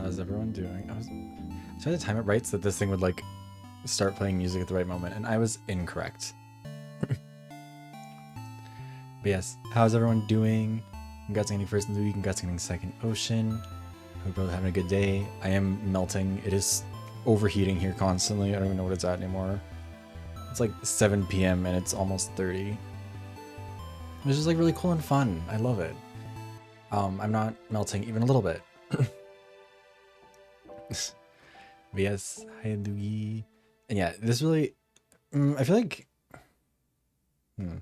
How's everyone doing? I was trying to time it right so that this thing would like start playing music at the right moment, and I was incorrect. But yes, how's everyone doing? Congrats on getting first in the week, congrats on getting second ocean. Hope you're having a good day. I am melting. It is overheating here constantly. I don't even know what it's at anymore. It's like 7 p.m. and it's almost 30. It's just like really cool and fun. I love it. I'm not melting even a little bit. But yes, hi Louis. And yeah, this really, I feel like, because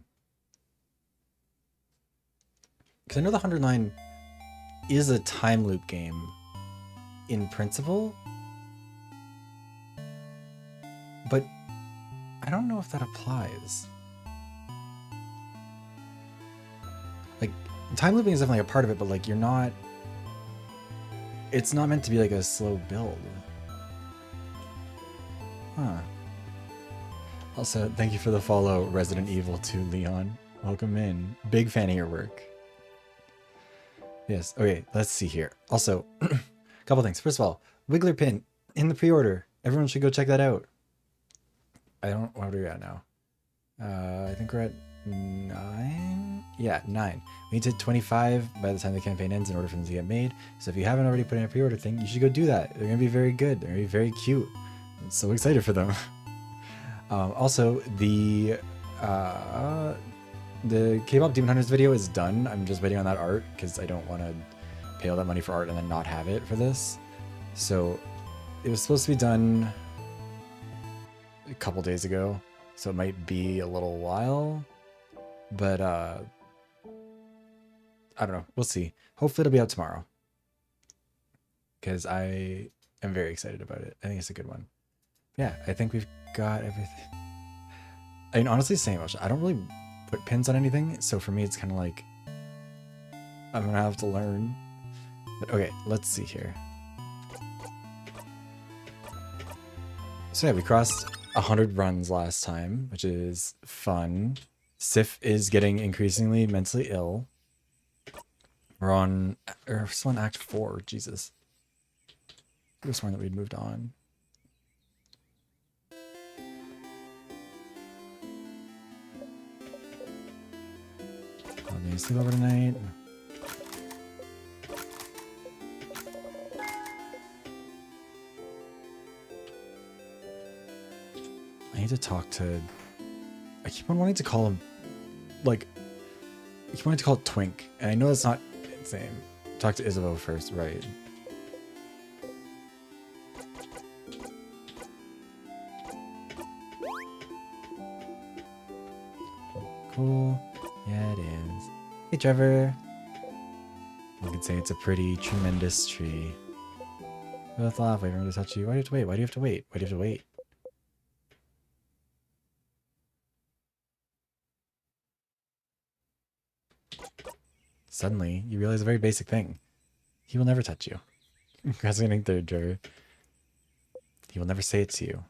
I know the 100 line is a time loop game in principle, but I don't know if that applies. Like, time looping is definitely a part of it, but like you're not, it's not meant to be like a slow build. Huh. Also, thank you for the follow, Resident Evil 2 Leon. Welcome in. Big fan of your work. Yes, okay, let's see here. Also, a couple things. First of all, Wiggler pin in the pre-order. Everyone should go check that out. I don't, what are we at now? I think we're at 9? Yeah, 9. We need to hit 25 by the time the campaign ends in order for them to get made. So if you haven't already put in a pre-order thing, you should go do that. They're going to be very good. They're going to be very cute. I'm so excited for them. Also, the K-pop Demon Hunters video is done. I'm just waiting on that art because I don't want to pay all that money for art and then not have it for this. So it was supposed to be done a couple days ago, so it might be a little while, but I don't know. We'll see. Hopefully it'll be out tomorrow because I am very excited about it. I think it's a good one. Yeah, I think we've got everything. I mean, honestly, same emotion. I don't really put pins on anything, so for me it's kind of like I'm gonna have to learn. But okay, let's see here. So yeah, we crossed 100 runs last time, which is fun. Sif is getting increasingly mentally ill. We're still on Act 4. Jesus. I could have sworn that we'd moved on. I'll need to sleep over tonight. I need to talk to... I keep on wanting to call him... Like... I keep wanting to call it Twink. And I know that's not the same. Talk to Isabeau first, right. Cool. Yeah, it is. Hey, Trevor. You could say it's a pretty, tremendous tree. Both laugh, wait for him to touch you. Why do you have to wait? Why do you have to wait? Why do you have to wait? Suddenly, you realize a very basic thing. He will never touch you. Congrats on getting third, Trevor. He will never say it to you.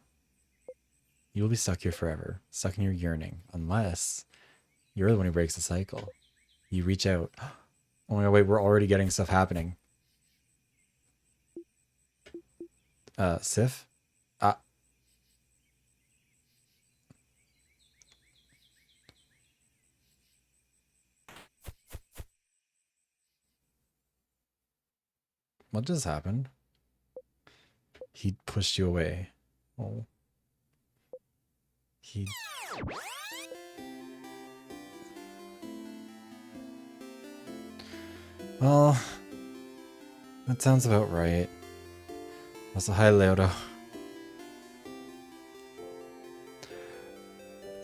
You will be stuck here forever, stuck in your yearning, unless you're the one who breaks the cycle. You reach out. Oh my god, wait, we're already getting stuff happening. Sif? What just happened? He pushed you away. Oh. He... Well, that sounds about right. Also, hi, Leodo.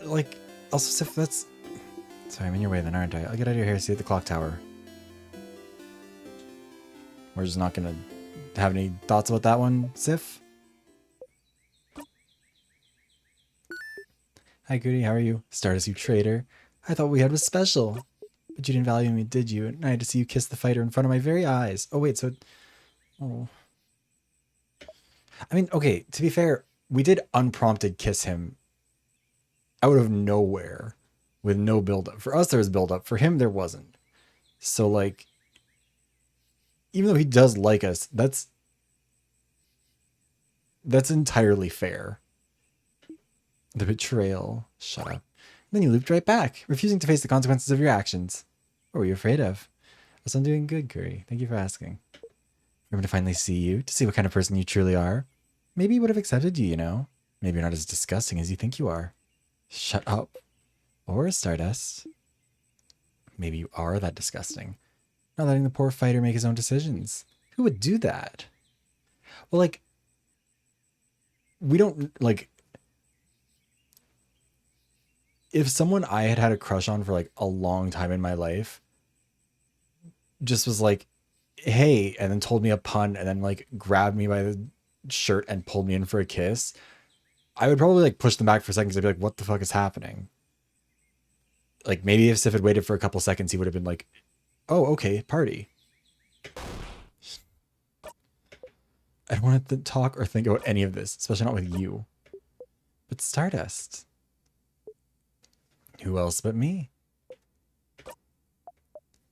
Like, also, Sif, that's... Sorry, I'm in your way then, aren't I? I'll get out of your hair, see you at the clock tower. We're just not gonna have any thoughts about that one, Sif? Hi, Goody, how are you? Stardust, you traitor. I thought we had was special. But you didn't value me, did you? And I had to see you kiss the fighter in front of my very eyes. Oh, wait, so... Oh. I mean, okay, to be fair, we did unprompted kiss him out of nowhere with no build-up. For us, there was build-up. For him, there wasn't. So, like... Even though he does like us, that's That's entirely fair. The betrayal. Shut up. Then you looped right back, refusing to face the consequences of your actions. What were you afraid of? Yes, I'm doing good, Curry. Thank you for asking. Remember to finally see you, to see what kind of person you truly are. Maybe he would have accepted you, you know? Maybe you're not as disgusting as you think you are. Shut up. Or Stardust. Maybe you are that disgusting. Not letting the poor fighter make his own decisions. Who would do that? Well, like, we don't, like, if someone I had had a crush on for, like, a long time in my life just was like, hey, and then told me a pun and then, like, grabbed me by the shirt and pulled me in for a kiss, I would probably, like, push them back for a second because I'd be like, what the fuck is happening? Like, maybe if Sif had waited for a couple seconds, he would have been like, oh, okay, party. I don't want to talk or think about any of this, especially not with you. But Stardust. Who else but me?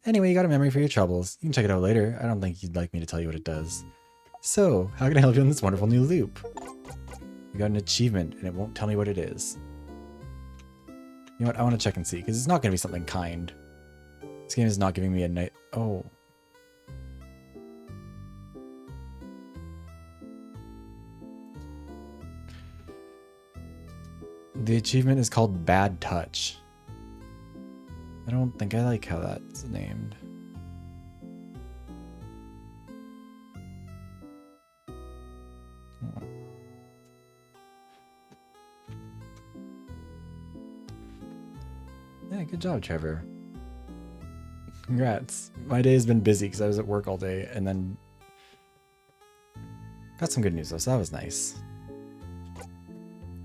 Anyway, you got a memory for your troubles. You can check it out later. I don't think you'd like me to tell you what it does. So, how can I help you in this wonderful new loop? You got an achievement, and it won't tell me what it is. You know what? I want to check and see, because it's not going to be something kind. This game is not giving me a night. Oh. The achievement is called Bad Touch. I don't think I like how that's named. Oh. Yeah, good job, Trevor. Congrats. My day has been busy because I was at work all day and then got some good news though, so that was nice.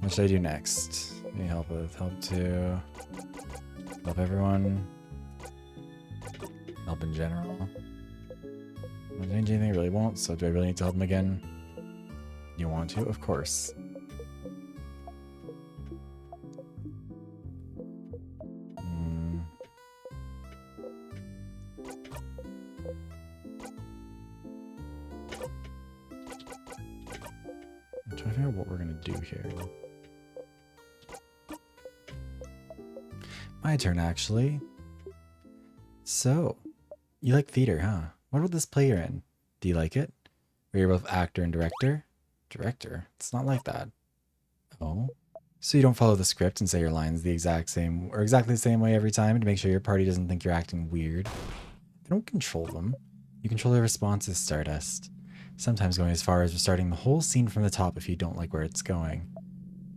What should I do next? Any help with? Help to help everyone. Help in general. I don't change anything I really won't, so do I really need to help him again? You want to? Of course. I'm trying to figure out what we're going to do here. My turn, actually. So, you like theater, huh? What would this play you're in? Do you like it? Where you're both actor and director? Director? It's not like that. Oh? So you don't follow the script and say your lines the exact same, or exactly the same way every time to make sure your party doesn't think you're acting weird? I don't control them. You control their responses, Stardust. Sometimes going as far as restarting the whole scene from the top if you don't like where it's going.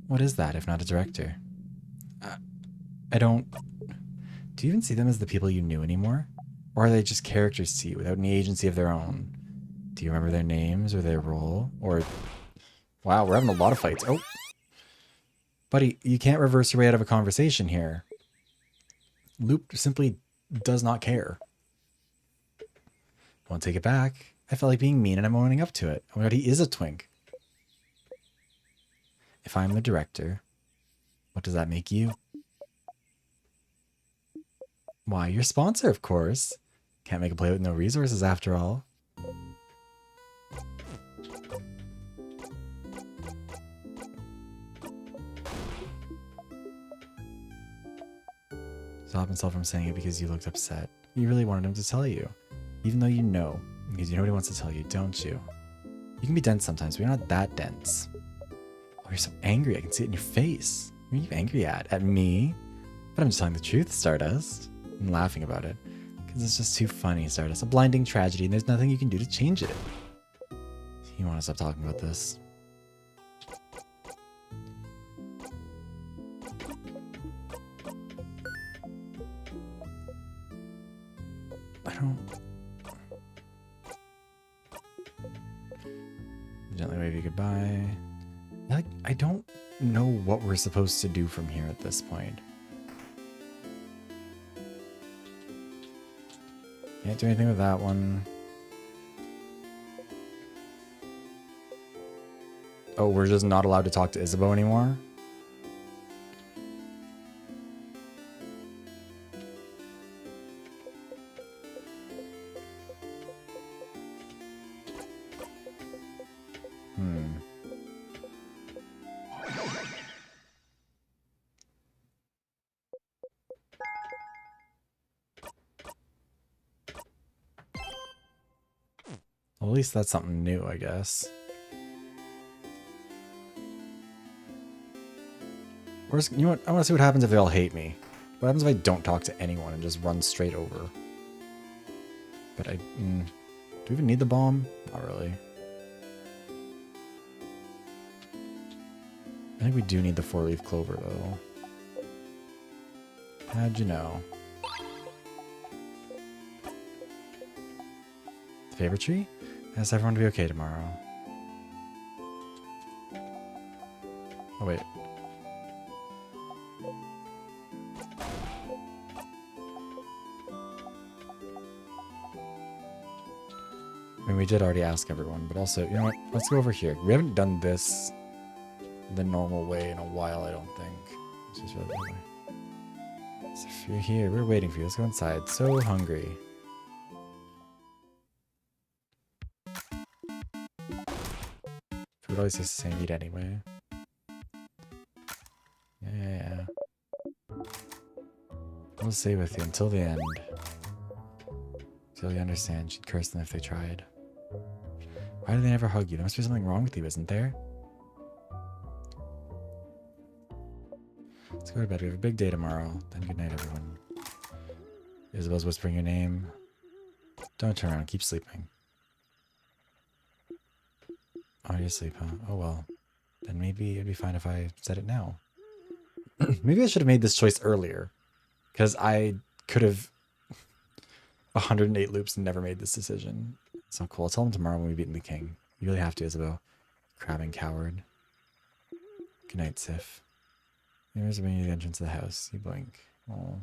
What is that, if not a director? I don't... Do you even see them as the people you knew anymore? Or are they just characters to you without any agency of their own? Do you remember their names or their role? Or... Wow, we're having a lot of fights. Oh. Buddy, you can't reverse your way out of a conversation here. Loop simply does not care. Won't take it back. I felt like being mean and I'm owning up to it. Oh my god, he is a twink. If I'm the director, what does that make you? Why, your sponsor, of course. Can't make a play with no resources after all. Stop himself from saying it because you looked upset. You really wanted him to tell you. Even though you know. Because you know what he wants to tell you, don't you? You can be dense sometimes, but you're not that dense. Oh, you're so angry. I can see it in your face. What are you angry at? At me? But I'm just telling the truth, Stardust. I'm laughing about it. Because it's just too funny, Stardust. A blinding tragedy, and there's nothing you can do to change it. You want to stop talking about this? I don't... Gently wave you goodbye. Like, I don't know what we're supposed to do from here at this point. Can't do anything with that one. Oh, we're just not allowed to talk to Isabeau anymore? Well, at least that's something new, I guess. You know what? I want to see what happens if they all hate me. What happens if I don't talk to anyone and just run straight over? But do we even need the bomb? Not really. I think we do need the 4-leaf clover, though. How'd you know? The favorite tree? Ask everyone to be okay tomorrow. Oh, wait. I mean, we did already ask everyone, but also, you know what? Let's go over here. We haven't done this the normal way in a while, I don't think. This is really so if you're here, we're waiting for you. Let's go inside. So hungry. Food always tastes the same. Eat anyway. Yeah. We'll stay with you until the end. Till you understand. She'd curse them if they tried. Why do they never hug you? There must be something wrong with you, isn't there? Let's go to bed. We have a big day tomorrow. Then good night, everyone. Isabel's whispering your name. Don't turn around. Keep sleeping. Oh, you're asleep, huh? Oh, well. Then maybe it'd be fine if I said it now. Maybe I should have made this choice earlier. Because I could have 108 loops and never made this decision. So cool. I'll tell him tomorrow when we've beaten the king. You really have to, Isabel. Crabbing coward. Good night, Sif. Here's the entrance to the house. You blink. Oh.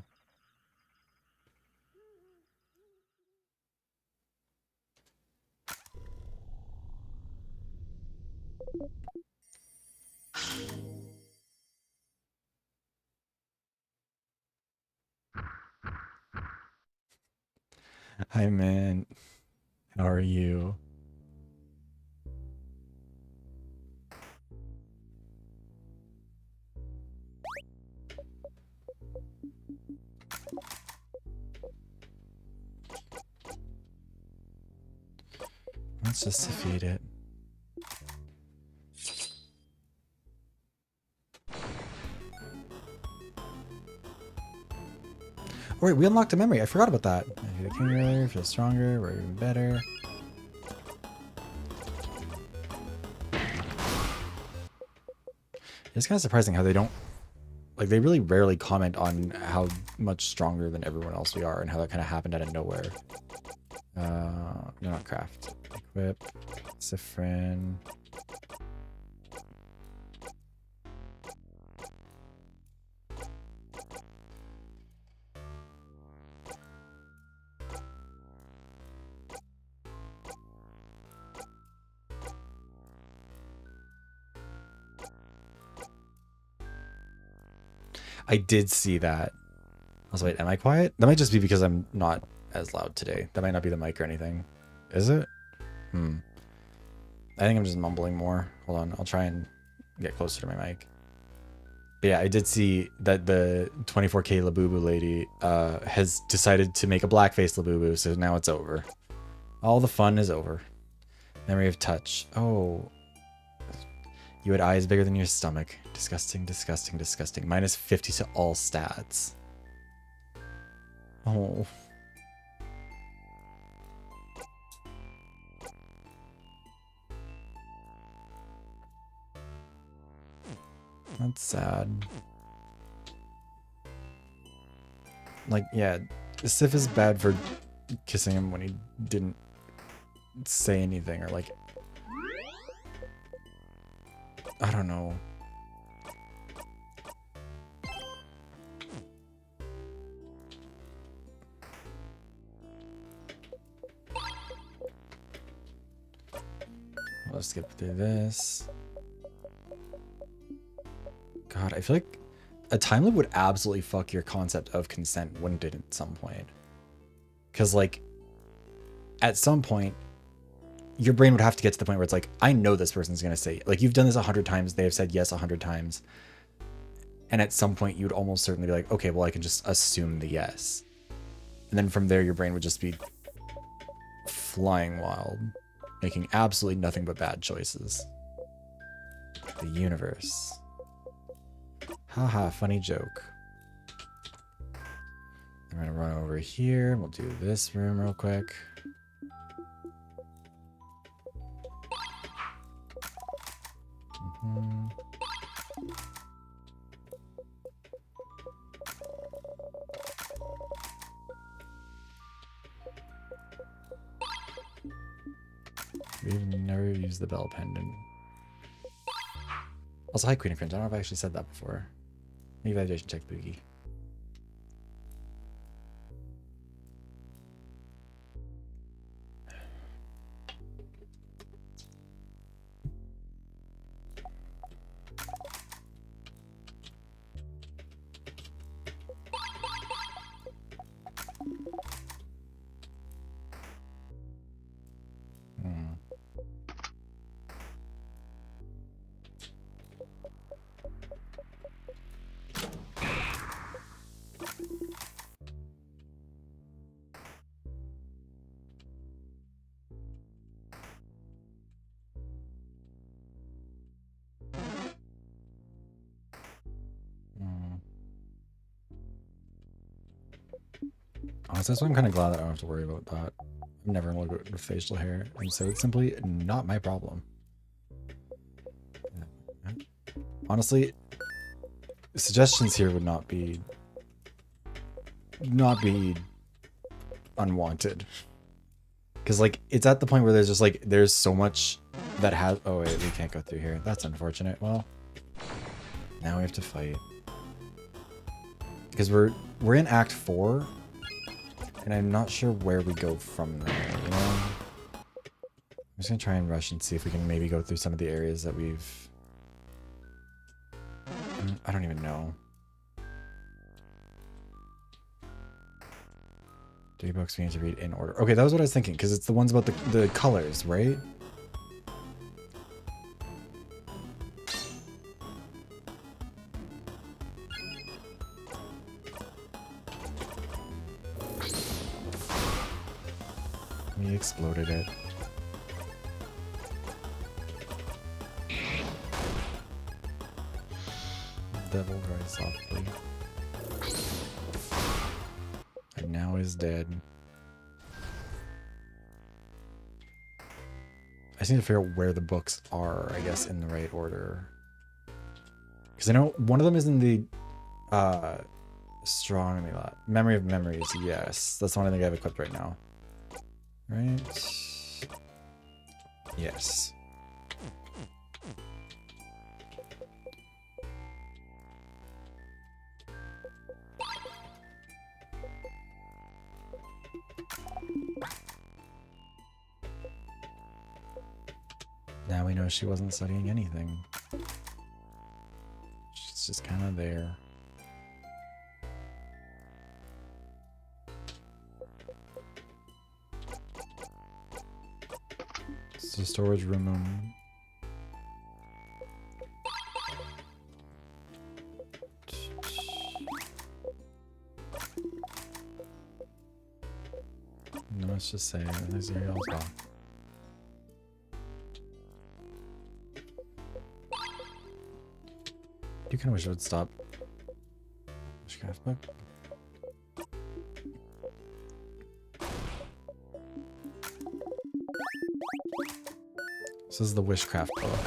Hi, man. How are you? Let's just defeat it. Oh, wait, we unlocked a memory. I forgot about that. I the king earlier, feel stronger, we're even better. It's kind of surprising how they don't, like, they really rarely comment on how much stronger than everyone else we are and how that kind of happened out of nowhere. No, not craft. Equip. Sifrin. I did see that. Also, wait, am I quiet? That might just be because I'm not as loud today. That might not be the mic or anything. Is it? I think I'm just mumbling more. Hold on, I'll try and get closer to my mic. But yeah, I did see that the 24K Labubu lady has decided to make a blackface Labubu, so now it's over. All the fun is over. Memory of touch. Oh. You had eyes bigger than your stomach. Disgusting, disgusting, disgusting. Minus 50 to all stats. Oh. That's sad. Like, yeah, Sif is bad for kissing him when he didn't say anything or like... I don't know. Let's skip through this. God, I feel like a time loop would absolutely fuck your concept of consent, wouldn't it, at some point? Because, like, at some point, your brain would have to get to the point where it's like, I know this person's going to say, like, you've done this 100 times, they have said yes 100 times. And at some point, you would almost certainly be like, okay, well, I can just assume the yes. And then from there, your brain would just be flying wild. making absolutely nothing but bad choices. The universe. Haha, funny joke. I'm gonna run over here. We'll do this room real quick. We've never used the bell pendant. Also, hi Queen of Cringe. I don't know if I actually said that before. Evaluation check boogie. Honestly, that's why I'm kind of glad that I don't have to worry about that. I'm never going to look at facial hair, and so it's simply not my problem. Honestly, suggestions here would not be unwanted, because like it's at the point where there's just like there's so much that has. Oh wait, we can't go through here. That's unfortunate. Well, now we have to fight because we're in Act 4. And I'm not sure where we go from there, you know? I'm just gonna try and rush and see if we can maybe go through some of the areas that we've... I don't even know. 3 books we need to read in order. Okay, that was what I was thinking, because it's the ones about the colors, right? He exploded it. Devil very softly. And now is dead. I just need to figure out where the books are, I guess, in the right order. Because I know one of them is in the strong memory of memories. Yes, that's the one I think I have equipped right now. Right? Yes. Now we know she wasn't studying anything. She's just kind of there. It's a storage room. No, let's just say there's area as well. You kind of wish it would stop. Witchcraft book. This is the Witchcraft book.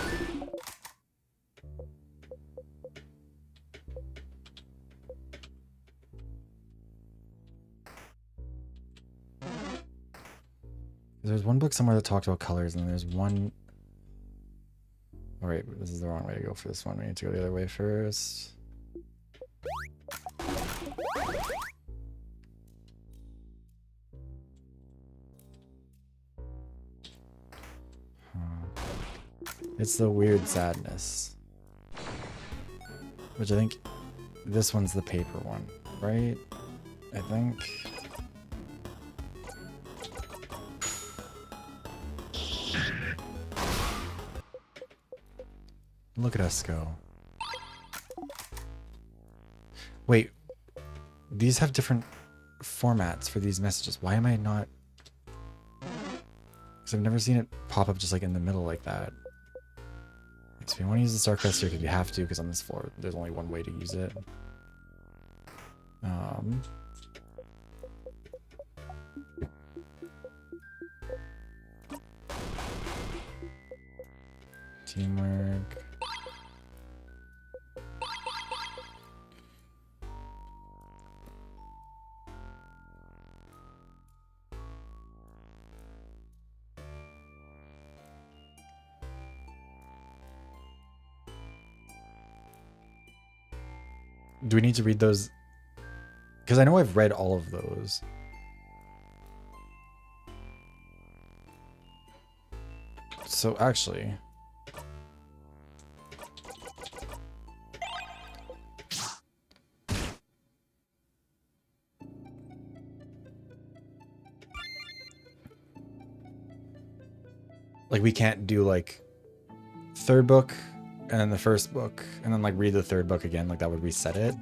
There's one book somewhere that talked about colors, and there's one... Oh, wait, this is the wrong way to go for this one. We need to go the other way first. It's the weird sadness. Which I think this one's the paper one, right? I think. Look at us go. Wait, these have different formats for these messages. Why am I not Because I've never seen it pop up just like in the middle like that. So we want to use the star crest here because we have to, because on this floor there's only one way to use it. Teamwork. Do we need to read those? Because I know I've read all of those. So actually... like, we can't do, like, third book, and then the first book, and then, like, read the third book again. Like, that would reset it.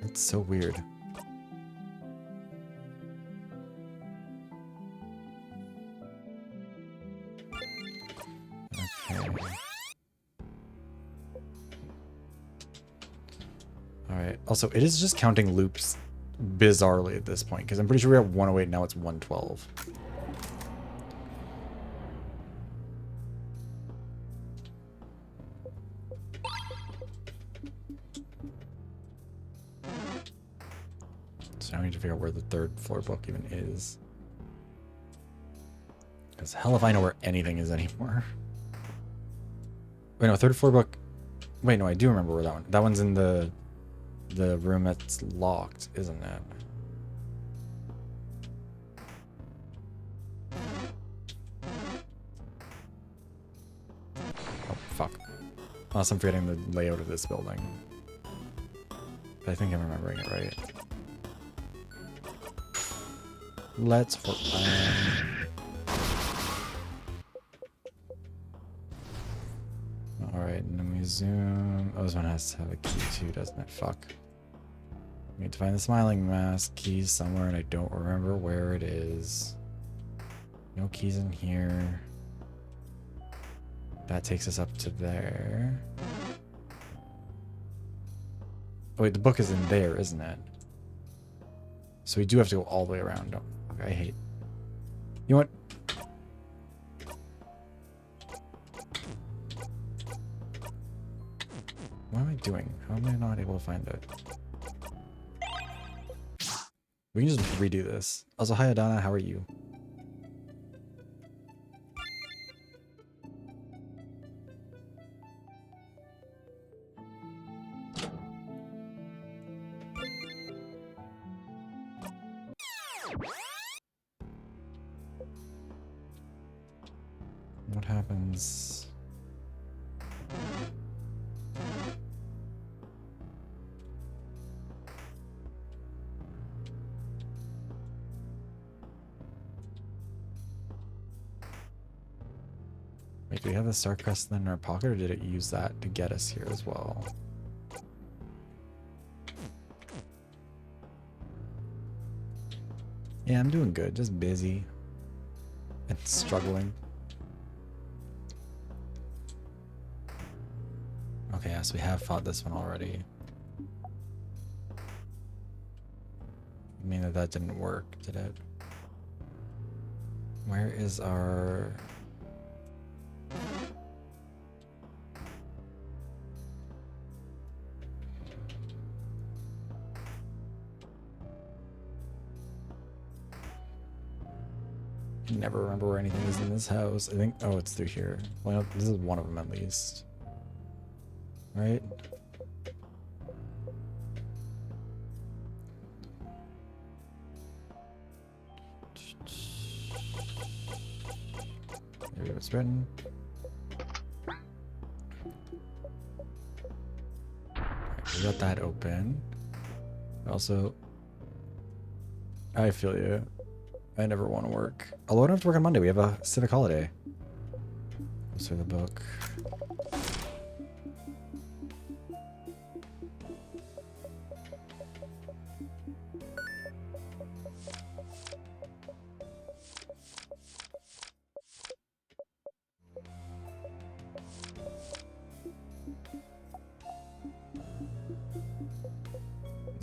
It's so weird. Okay. Alright. Also, it is just counting loops bizarrely at this point, because I'm pretty sure we're at 108, now it's 112. So now we need to figure out where the third floor book even is. Because hell if I know where anything is anymore. Wait, no, third floor book... Wait, no, I do remember where that one... That one's in the room that's locked, isn't it? Oh, fuck. Unless I'm forgetting the layout of this building. But I think I'm remembering it right. Let's hope. Alright, and then we zoom. Oh, this one has to have a key too, doesn't it? Fuck. We need to find the smiling mask. Keys somewhere, and I don't remember where it is. No keys in here. That takes us up to there. Oh, wait, the book is in there, isn't it? So we do have to go all the way around. Don't. I hate. You know what? What am I doing? How am I not able to find it? We can just redo this. Also, hi Adana, how are you? What happens? Wait, do we have the star crest in our pocket, or did it use that to get us here as well? Yeah, I'm doing good. Just busy and struggling. Okay, yes, we have fought this one already. I mean that didn't work, did it? Where is our... I never remember where anything is in this house. I think... Oh, it's through here. Well, this is one of them at least. Right? There we go, it's written. Right, we got that open. Also, I feel you. I never want to work. Although I don't have to work on Monday. We have a civic holiday. Let's through the book.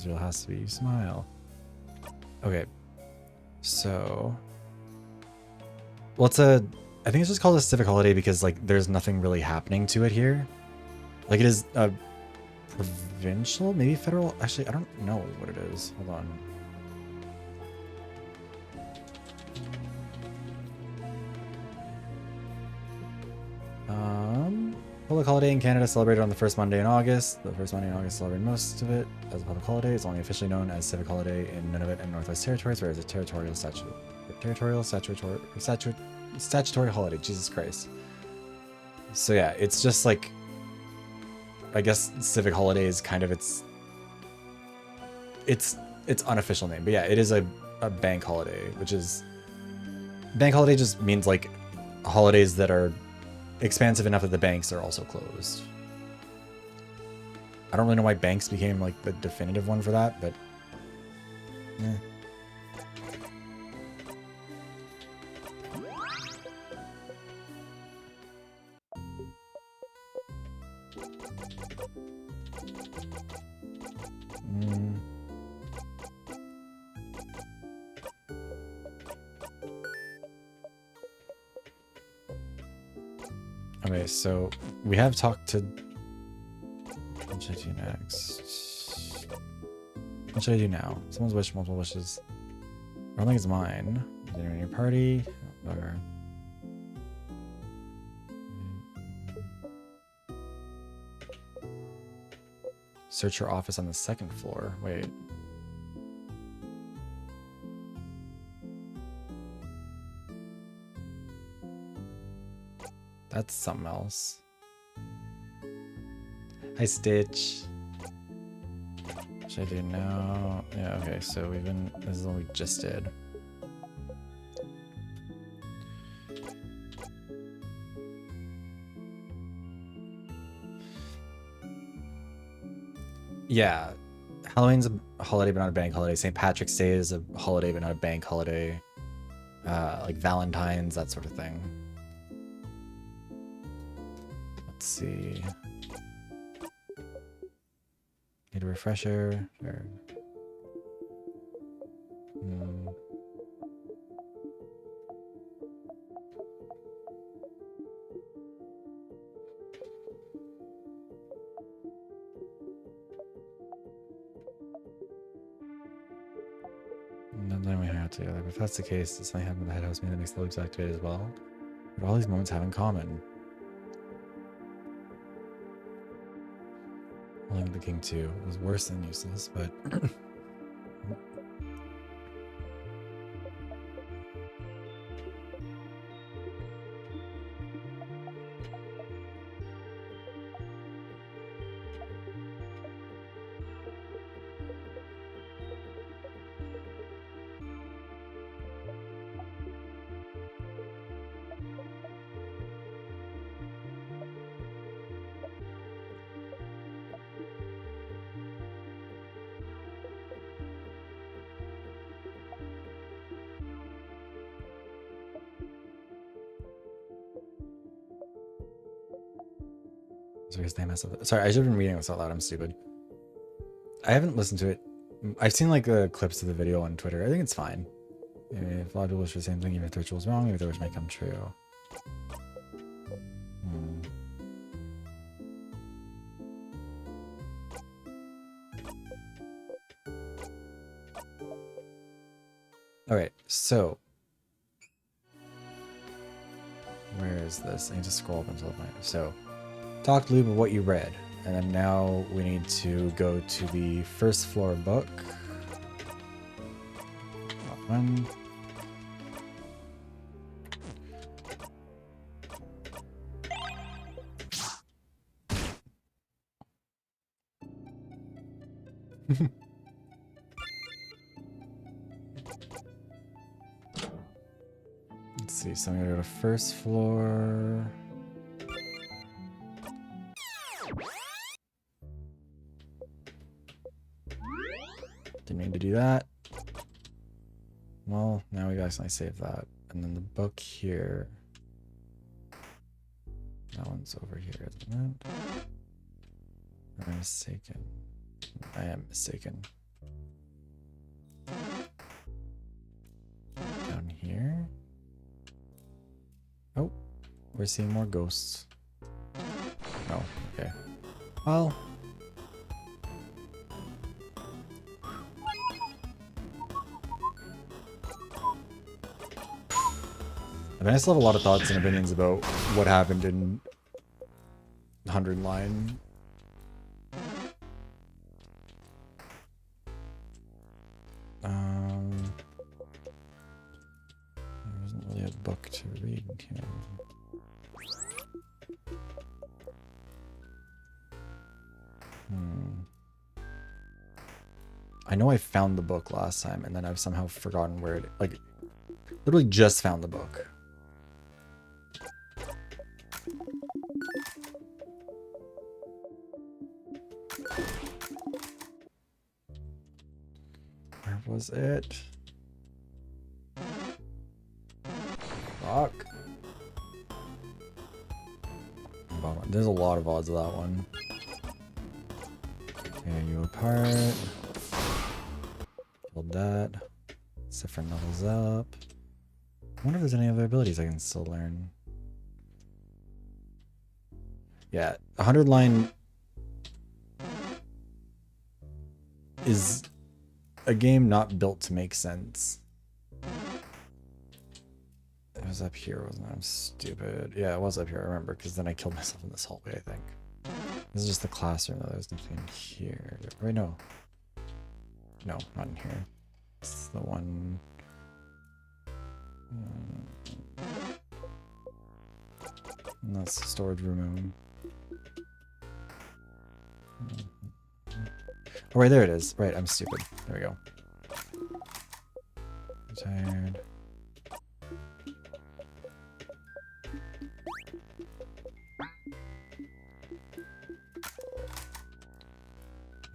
schedule has to be smile. Okay. So, well, I think it's just called a civic holiday because like there's nothing really happening to it here. Like it is a provincial, maybe federal. Actually, I don't know what it is. Hold on. Public holiday in Canada celebrated on the first Monday in August. The first Monday in August celebrated most of it as a public holiday. It's only officially known as civic holiday in Nunavut and Northwest Territories, whereas a statutory holiday. Jesus Christ. So yeah, it's just like, I guess civic holiday is kind of its unofficial name. But yeah, it is a bank holiday, which is, bank holiday just means like holidays that are expansive enough that the banks are also closed. I don't really know why banks became like the definitive one for that, but yeah. Okay, so we have talked to... What should I do next? What should I do now? Someone's wish, multiple wishes. I don't think it's mine. Dinner in your party. Oh, bugger. Search your office on the second floor. Wait. That's something else. Hi, Stitch. What should I do now? Yeah, okay, so this is what we just did. Yeah, Halloween's a holiday but not a bank holiday. St. Patrick's Day is a holiday but not a bank holiday. Like Valentine's, that sort of thing. Let's see. Need a refresher. Sure. Then we hang out together. But if that's the case, does something happen with the head house maybe that makes the loops activate as well? What do all these moments have in common? Only the King 2 was worse than useless, but sorry, I should have been reading this out loud. I'm stupid. I haven't listened to it. I've seen like clips of the video on Twitter. I think it's fine. If a lot of people wish for the same thing, even if the ritual's wrong, maybe their wish might come true. Alright, so where is this? I need to scroll up until my... So, talk to Lube of what you read. And then now we need to go to the first floor book. Not one. Let's see, so I'm gonna go to first floor. Didn't mean to do that. Well, now we accidentally save that. And then the book here. That one's over here, isn't it? Am I mistaken? I am mistaken. We're seeing more ghosts. No, okay. Well. I mean, I still have a lot of thoughts and opinions about what happened in 100 line. There isn't really a book to read here. I know I found the book last time, and then I've somehow forgotten where it... Like, literally just found the book. Where was it? Fuck. There's a lot of odds of that one. Tear you apart. Build that. Different levels up. I wonder if there's any other abilities I can still learn. Yeah, 100 line is a game not built to make sense. It was up here, wasn't it? I'm stupid. Yeah, it was up here, I remember, because then I killed myself in this hallway, I think. This is just the classroom, though. There's nothing here. Wait, no. No, not in here. It's the one... And that's the storage room. Oh, right, there it is. Right, I'm stupid. There we go. I'm tired.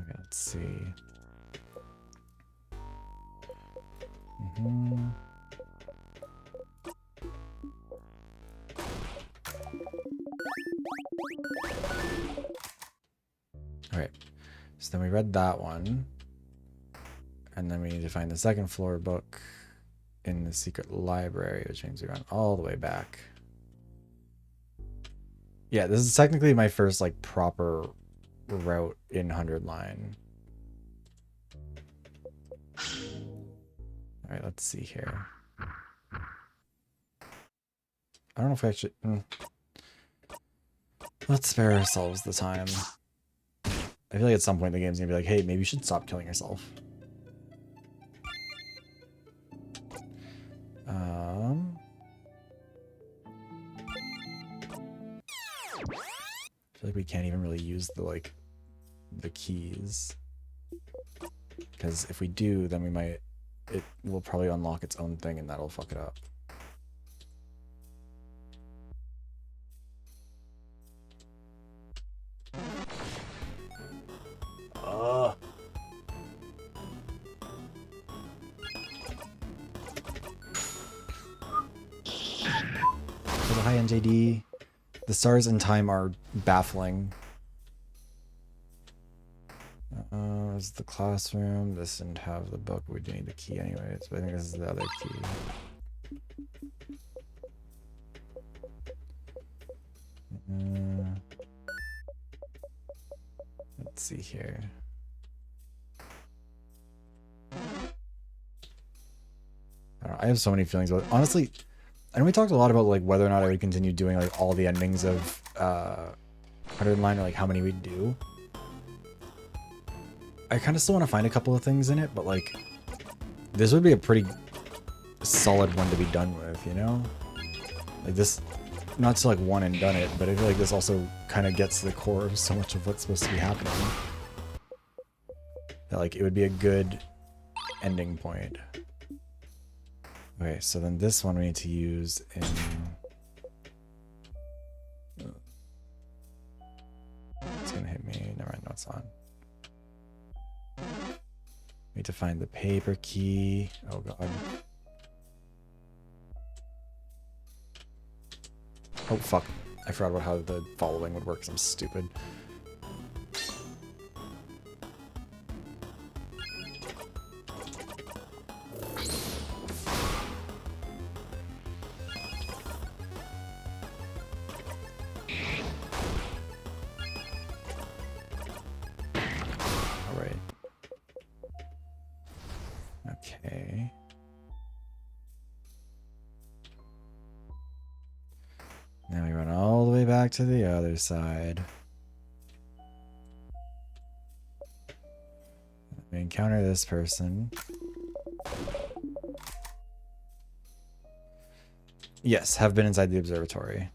Okay, let's see. Alright, so then we read that one, and then we need to find the second floor book in the secret library, which means we run all the way back. Yeah, this is technically my first like proper route in 100 line. Alright, let's see here. I don't know if I actually... Let's spare ourselves the time. I feel like at some point the game's gonna be like, hey, maybe you should stop killing yourself. I feel like we can't even really use the keys. Because if we do, then we might... It will probably unlock its own thing and that'll fuck it up. Hi NJD. The stars in time are baffling. Is the classroom. This didn't have the book. We do need the key anyway, so I think this is the other key. Let's see here. I don't know, I have so many feelings about it. Honestly, I know we talked a lot about like whether or not I would continue doing like all the endings of 100 line or like how many we'd do. I kind of still want to find a couple of things in it, but like this would be a pretty solid one to be done with, you know? Like this, not to like one and done it, but I feel like this also kind of gets to the core of so much of what's supposed to be happening. That like it would be a good ending point. Okay, so then this one we need to use in... It's gonna hit me. Never mind, no, it's on. We need to find the paper key. Oh god. Oh fuck. I forgot about how the following would work because I'm stupid. back to the other side. We encounter this person. Yes, have been inside the observatory.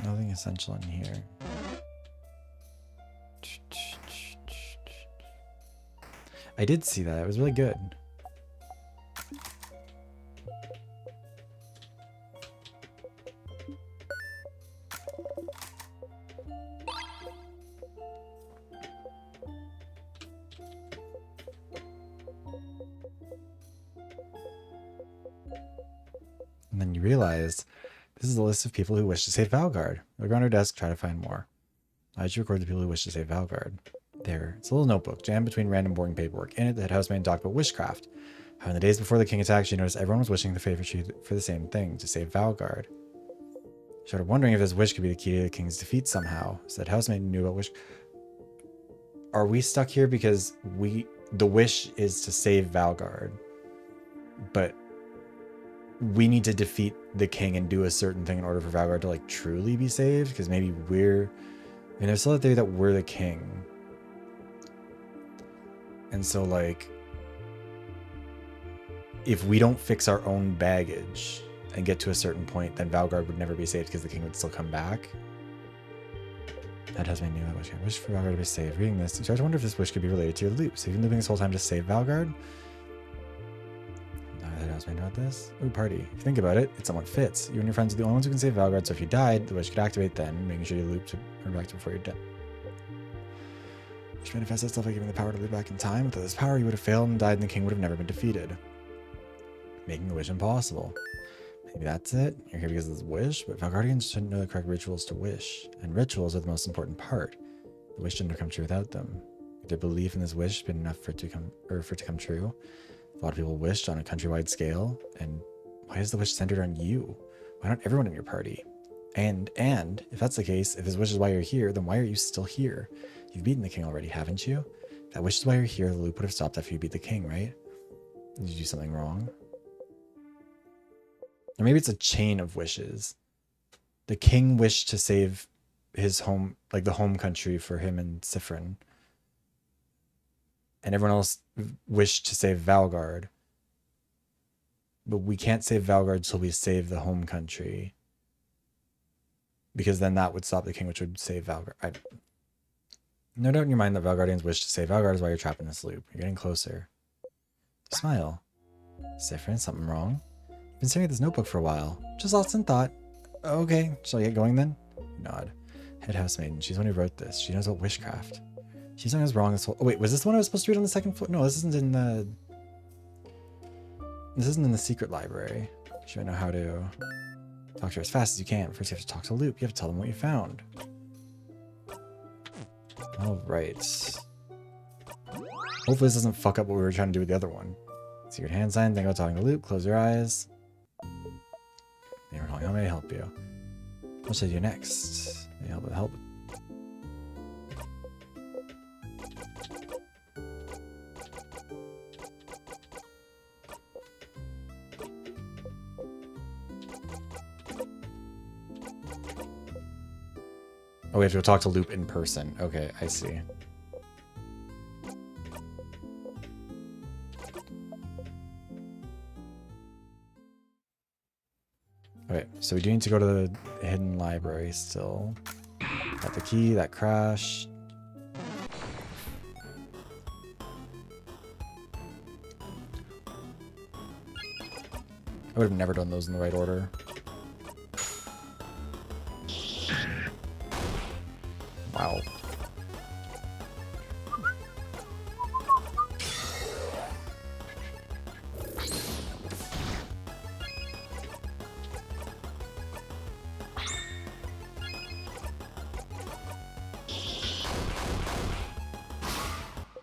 Nothing essential in here. I did see that. It was really good. And then you realize this is a list of people who wish to save Valgard. Look on her desk, try to find more. I should record the people who wish to save Valgard. There, it's a little notebook jammed between random boring paperwork. In it, the head housemaid talked about wishcraft. How in the days before the king attacked, she noticed everyone was wishing the favor tree for the same thing, to save Valgard. She started wondering if this wish could be the key to the king's defeat somehow. So that housemaid knew about wish. Are we stuck here because the wish is to save Valgard, but we need to defeat the king and do a certain thing in order for Valgard to like truly be saved? Because maybe there's still a theory that we're the king. And so like, if we don't fix our own baggage and get to a certain point, then Valgard would never be saved because the king would still come back. That has made me wish for Valgard to be saved. Reading this, you start to wonder if this wish could be related to your loop. So you've been looping this whole time to save Valgard? That has made about this. Ooh, party. If you think about it, it somewhat fits. You and your friends are the only ones who can save Valgard, so if you died, the wish could activate then, making sure you loop to turn back to before you're dead. Wish manifests itself by giving the power to loop back in time. Without this power, you would have failed and died, and the king would have never been defeated, making the wish impossible. Maybe that's it. You're here because of this wish, but Valgardians shouldn't know the correct rituals to wish, and rituals are the most important part. The wish shouldn't have come true without them. Their belief in this wish has been enough for it to come true. A lot of people wished on a countrywide scale, and why is the wish centered on you? Why not everyone in your party? And if that's the case, if this wish is why you're here, then why are you still here? You've beaten the king already, haven't you? If that wish is why you're here, the loop would have stopped after you beat the king, right? Did you do something wrong? Or maybe it's a chain of wishes. The king wished to save his home, like the home country for him and Sifrin. And everyone else wished to save Valgard. But we can't save Valgard until we save the home country. Because then that would stop the king, which would save Valgard. No doubt in your mind that Valgardians wish to save Valgard is why you're trapped in this loop. You're getting closer. Smile. Sifrin, something wrong? Been staring at this notebook for a while. Just lost in thought. Okay, shall I get going then? Nod. Head housemaiden. She's the one who wrote this. She knows about wishcraft. She's something was wrong this whole. Oh wait, was this the one I was supposed to read on the second floor? No, this isn't in the. This isn't in the secret library. She might know how to talk to her as fast as you can. First, you have to talk to Loop. You have to tell them what you found. All right. Hopefully, this doesn't fuck up what we were trying to do with the other one. Secret hand sign. Think about talking to Loop. Close your eyes. They were calling. How may I help you? What should I do next? May I help with help? Oh, we have to go talk to Loop in person. Okay, I see. Okay, so we do need to go to the hidden library still. Got the key, that crashed. I would have never done those in the right order. Wow.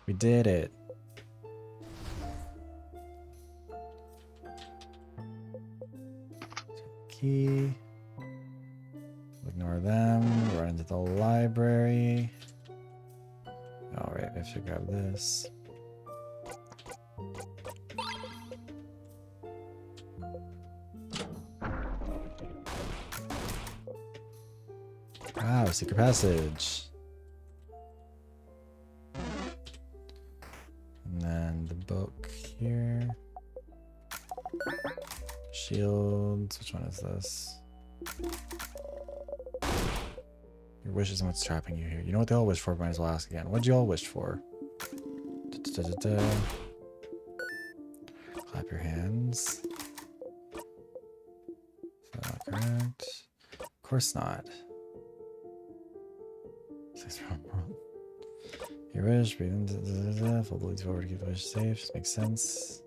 We did it. Key. Ignore them. Run into the library. Alright, I have to grab this. Wow, secret passage. And then the book here. Shields. Which one is this? Your wish isn't what's trapping you here. You know what they all wish for? Might as well ask again. What'd you all wish for? Da, da, da, da. Clap your hands. Is that not correct? Of course not. Your wish, breathe in, full bleeds forward to keep the wish safe. Just makes sense.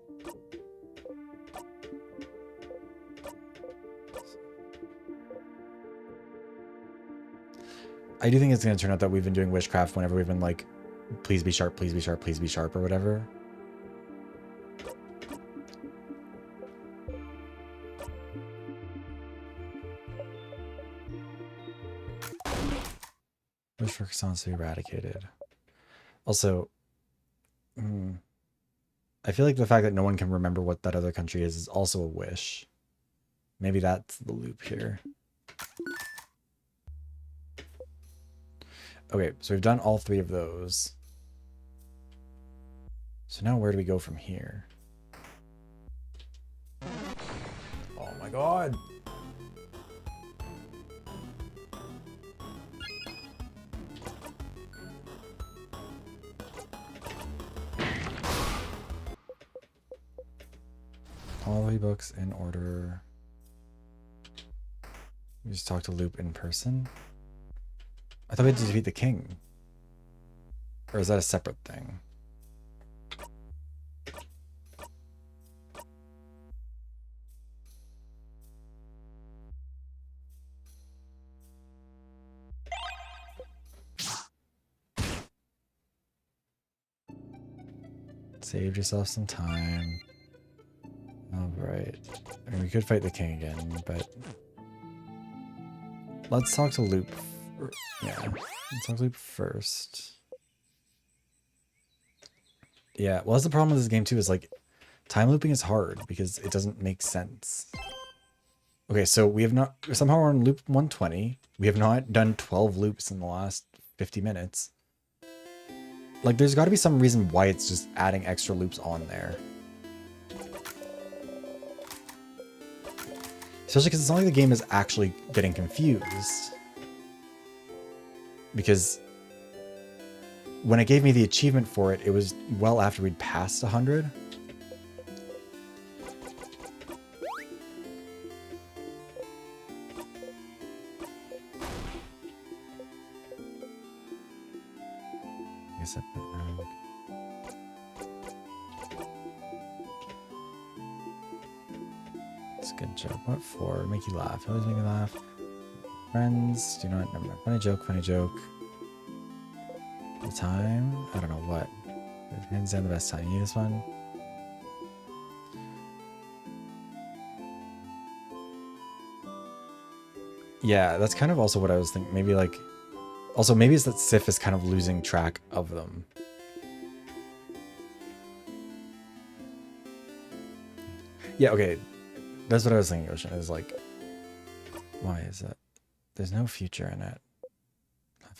I do think it's going to turn out that we've been doing witchcraft whenever we've been like, please be sharp, please be sharp, please be sharp, or whatever. Wish for croissants to be eradicated. Also, I feel like the fact that no one can remember what that other country is also a wish. Maybe that's the loop here. Okay, so we've done all three of those. So now where do we go from here? Oh my god! All the books in order. We just talk to Loop in person. I thought we had to defeat the king. Or is that a separate thing? Saved yourself some time. Alright. I mean, we could fight the king again, but... Let's talk to Loop. Yeah, let's talk to Loop first. Yeah, well, that's the problem with this game too, is like, time looping is hard because it doesn't make sense. Okay, so we have not... Somehow we're on loop 120. We have not done 12 loops in the last 50 minutes. Like, there's got to be some reason why it's just adding extra loops on there. Especially because it's not like the game is actually getting confused. Because when it gave me the achievement for it, it was well after we'd passed 100. I guess I put around. It's a good joke. What for? Make you laugh. Always make me laugh. Friends, do not. Never mind. Funny joke, funny joke. The time? I don't know what. Hands down the best time. You need this one? Yeah, that's kind of also what I was thinking. Maybe like... Also, maybe it's that Sif is kind of losing track of them. Yeah, okay. That's what I was thinking, Ocean. Is like... Why is that? There's no future in it.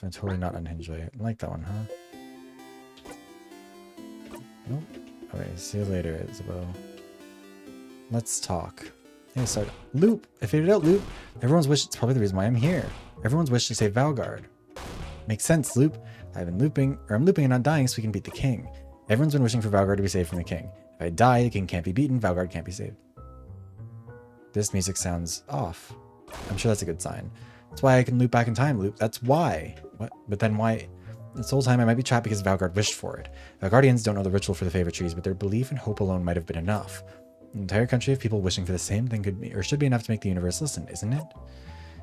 I'm totally not unhinged by it. I like that one, huh? Nope. Okay, see you later, Isabel. Let's talk. Hey, start. Loop! I figured it out, Loop! Everyone's wish... It's probably the reason why I'm here. Everyone's wish to save Valgard. Makes sense, Loop. I'm looping and not dying so we can beat the king. Everyone's been wishing for Valgard to be saved from the king. If I die, the king can't be beaten, Valgard can't be saved. This music sounds off. I'm sure that's a good sign. That's why I can loop back in time, Loop. That's why. What? But then why? This whole time I might be trapped because Valgard wished for it. Valgardians don't know the ritual for the favorite trees, but their belief and hope alone might have been enough. An entire country of people wishing for the same thing could be, or should be enough to make the universe listen, isn't it?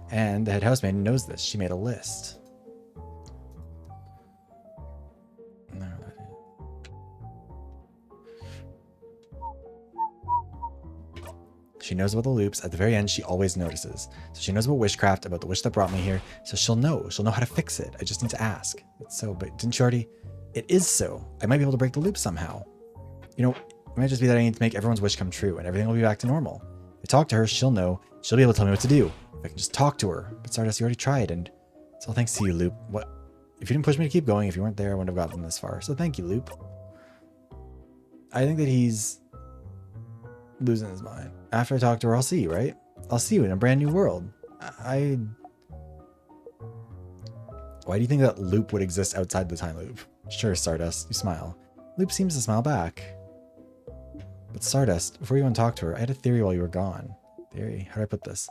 And the head housemaiden knows this. She made a list. She knows about the loops. At the very end, she always notices. So she knows about witchcraft, about the witch that brought me here. So she'll know. She'll know how to fix it. I just need to ask. It's so, but didn't you already? It is so. I might be able to break the loop somehow. You know, It might just be that I need to make everyone's wish come true, and everything will be back to normal. If I talk to her, she'll know. She'll be able to tell me what to do. If I can just talk to her. But Stardust, you already tried, and it's all thanks to you, Loop. What? If you didn't push me to keep going, if you weren't there, I wouldn't have gotten this far. So thank you, Loop. I think that he's losing his mind. After I talk to her, I'll see you, right? I'll see you in a brand new world. Why do you think that Loop would exist outside the time loop? Sure, Stardust, you smile. Loop seems to smile back. But Stardust, before you went and talk to her, I had a theory while you were gone. Theory? How do I put this?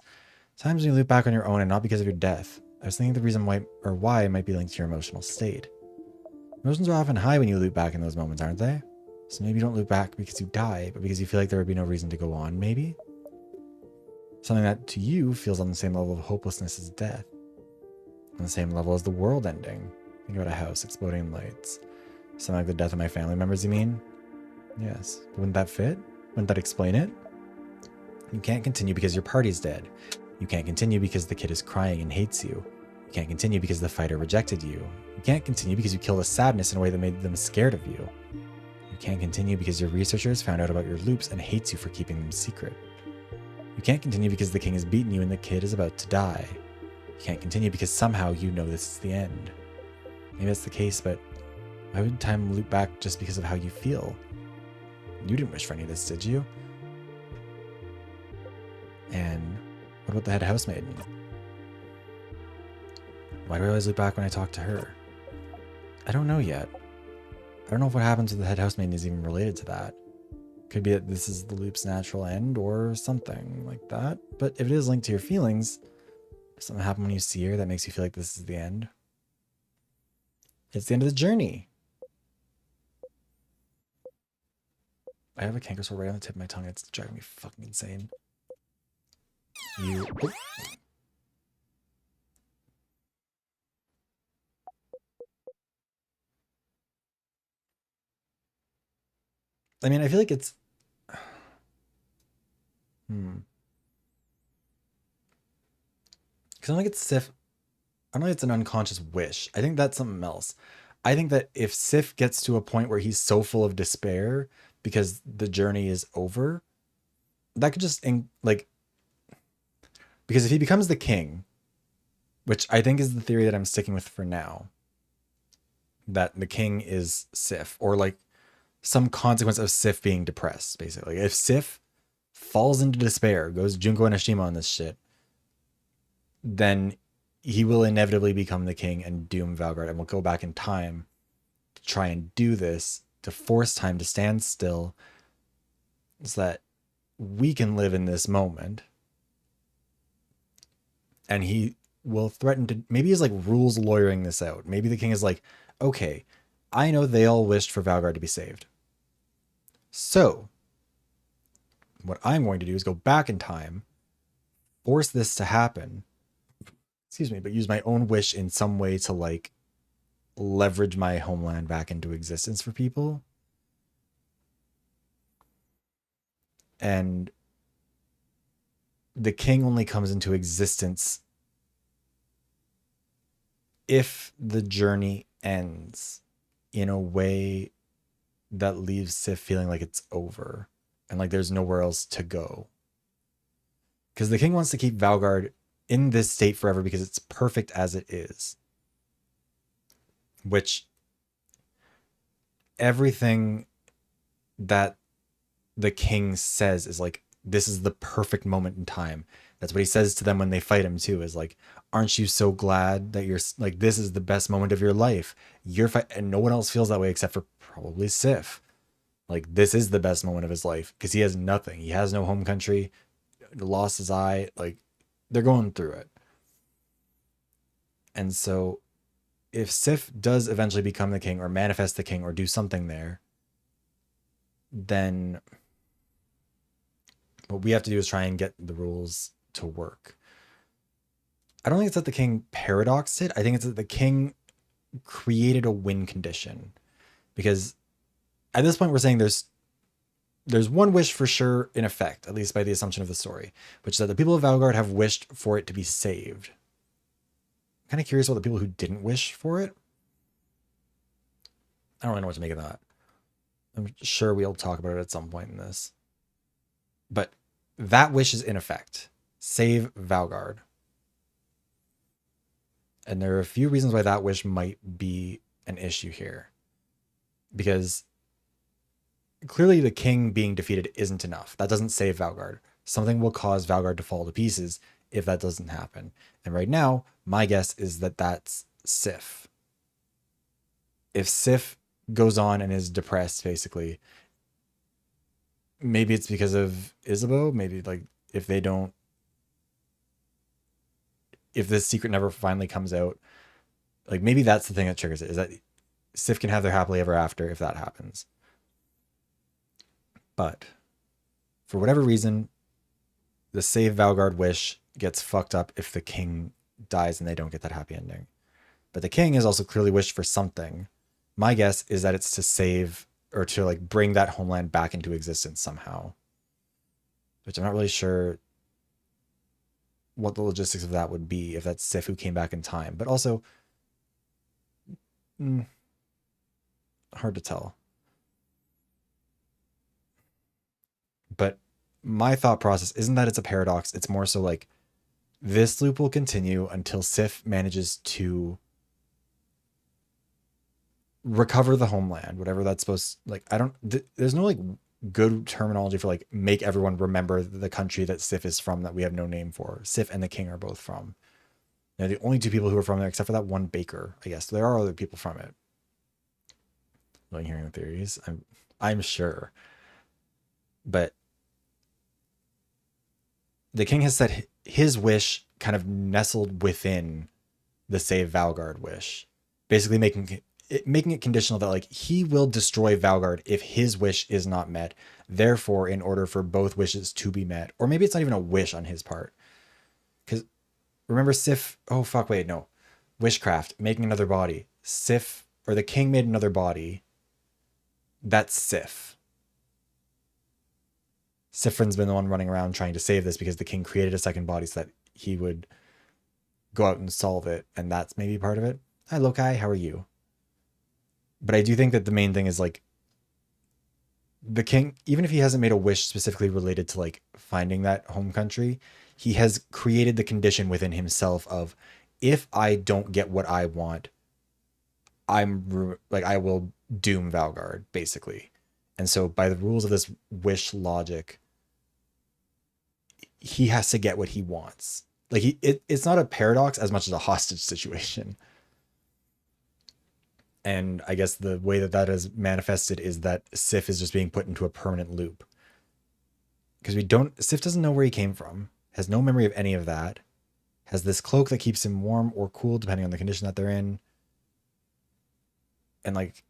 Times when you loop back on your own and not because of your death. I was thinking the reason why might be linked to your emotional state. Emotions are often high when you loop back in those moments, aren't they? So maybe you don't loop back because you die, but because you feel like there would be no reason to go on, maybe? Something that to you feels on the same level of hopelessness as death. On the same level as the world ending. Think about a house exploding in lights. Something like the death of my family members, you mean? Yes. But wouldn't that fit? Wouldn't that explain it? You can't continue because your party's dead. You can't continue because the kid is crying and hates you. You can't continue because the fighter rejected you. You can't continue because you killed a sadness in a way that made them scared of you. You can't continue because your researchers found out about your loops and hates you for keeping them secret. You can't continue because the king has beaten you and the kid is about to die. You can't continue because somehow you know this is the end. Maybe that's the case, but why would time loop back just because of how you feel? You didn't wish for any of this, did you? And what about the head housemaiden? Why do I always loop back when I talk to her? I don't know yet. I don't know if what happens with the head housemaiden is even related to that. Could be that this is the loop's natural end or something like that. But if it is linked to your feelings, does something happen when you see her that makes you feel like this is the end? It's the end of the journey. I have a canker sore right on the tip of my tongue. It's driving me fucking insane. Oh. I mean, I feel like it's... Because I don't think it's Sif. I don't think it's an unconscious wish. I think that's something else. I think that if Sif gets to a point where he's so full of despair because the journey is over, that could just because if he becomes the king, which I think is the theory that I'm sticking with for now, that the king is Sif, or like some consequence of Sif being depressed, basically. If Sif falls into despair, goes Junko Enoshima on this shit, then he will inevitably become the king and doom Valgard, and will go back in time to try and do this, to force time to stand still, so that we can live in this moment. And he will threaten to, maybe he's like rules lawyering this out. Maybe the king is like, okay, I know they all wished for Valgard to be saved. So what I'm going to do is go back in time, force this to happen, but use my own wish in some way to like leverage my homeland back into existence for people. And the king only comes into existence if the journey ends in a way that leaves Sif feeling like it's over and like there's nowhere else to go. Because the king wants to keep Valgard in this state forever because it's perfect as it is. Which everything that the king says is like, this is the perfect moment in time. That's what he says to them when they fight him too, is like, aren't you so glad that you're like, this is the best moment of your life. You're and no one else feels that way except for probably Sif. Like, this is the best moment of his life because he has nothing. He has no home country, lost his eye. Like, they're going through it. And so if Sif does eventually become the king or manifest the king or do something there, then what we have to do is try and get the rules to work. I don't think it's that the king paradoxed it. I think it's that the king created a win condition, because at this point we're saying there's one wish for sure in effect, at least by the assumption of the story, which is that the people of Valgard have wished for it to be saved. I'm kind of curious about the people who didn't wish for it. I don't really know what to make of that. I'm sure we'll talk about it at some point in this. But that wish is in effect. Save Valgard. And there are a few reasons why that wish might be an issue here. Because clearly the king being defeated isn't enough. That doesn't save Valgard. Something will cause Valgard to fall to pieces if that doesn't happen. And right now, my guess is that that's Sif. If Sif goes on and is depressed, basically, maybe it's because of Isabeau. Maybe like if this secret never finally comes out, like maybe that's the thing that triggers it, is that Sif can have their happily ever after if that happens. But for whatever reason, the save Valgard wish gets fucked up if the king dies and they don't get that happy ending. But the king has also clearly wished for something. My guess is that it's to save or to like bring that homeland back into existence somehow, which I'm not really sure what the logistics of that would be if that's Sif who came back in time. But also, hard to tell. But my thought process isn't that it's a paradox. It's more so like this loop will continue until Sif manages to recover the homeland, whatever that's supposed, like, I don't, there's no like good terminology for like make everyone remember the country that Sif is from that we have no name for. Sif and the king are both from. They're the only two people who are from there, except for that one baker, I guess. There are other people from it. Like hearing the theories, I'm sure. But the king has said his wish kind of nestled within the save Valgard wish, basically making it conditional that like he will destroy Valgard if his wish is not met. Therefore, in order for both wishes to be met, or maybe it's not even a wish on his part, because remember Sif? Oh fuck! Wait, no, wishcraft, making another body. Sif or the king made another body. That's Sif. Sifrin's been the one running around trying to save this because the king created a second body so that he would go out and solve it, and that's maybe part of it. Hi Lokai, how are you? But I do think that the main thing is like the king, even if he hasn't made a wish specifically related to like finding that home country, he has created the condition within himself of if I don't get what I want, I will doom Valgard, basically. And so by the rules of this wish logic, he has to get what he wants. Like it's not a paradox as much as a hostage situation. And I guess the way that is manifested is that Sif is just being put into a permanent loop. Because Sif doesn't know where he came from, has no memory of any of that, has this cloak that keeps him warm or cool depending on the condition that they're in, and like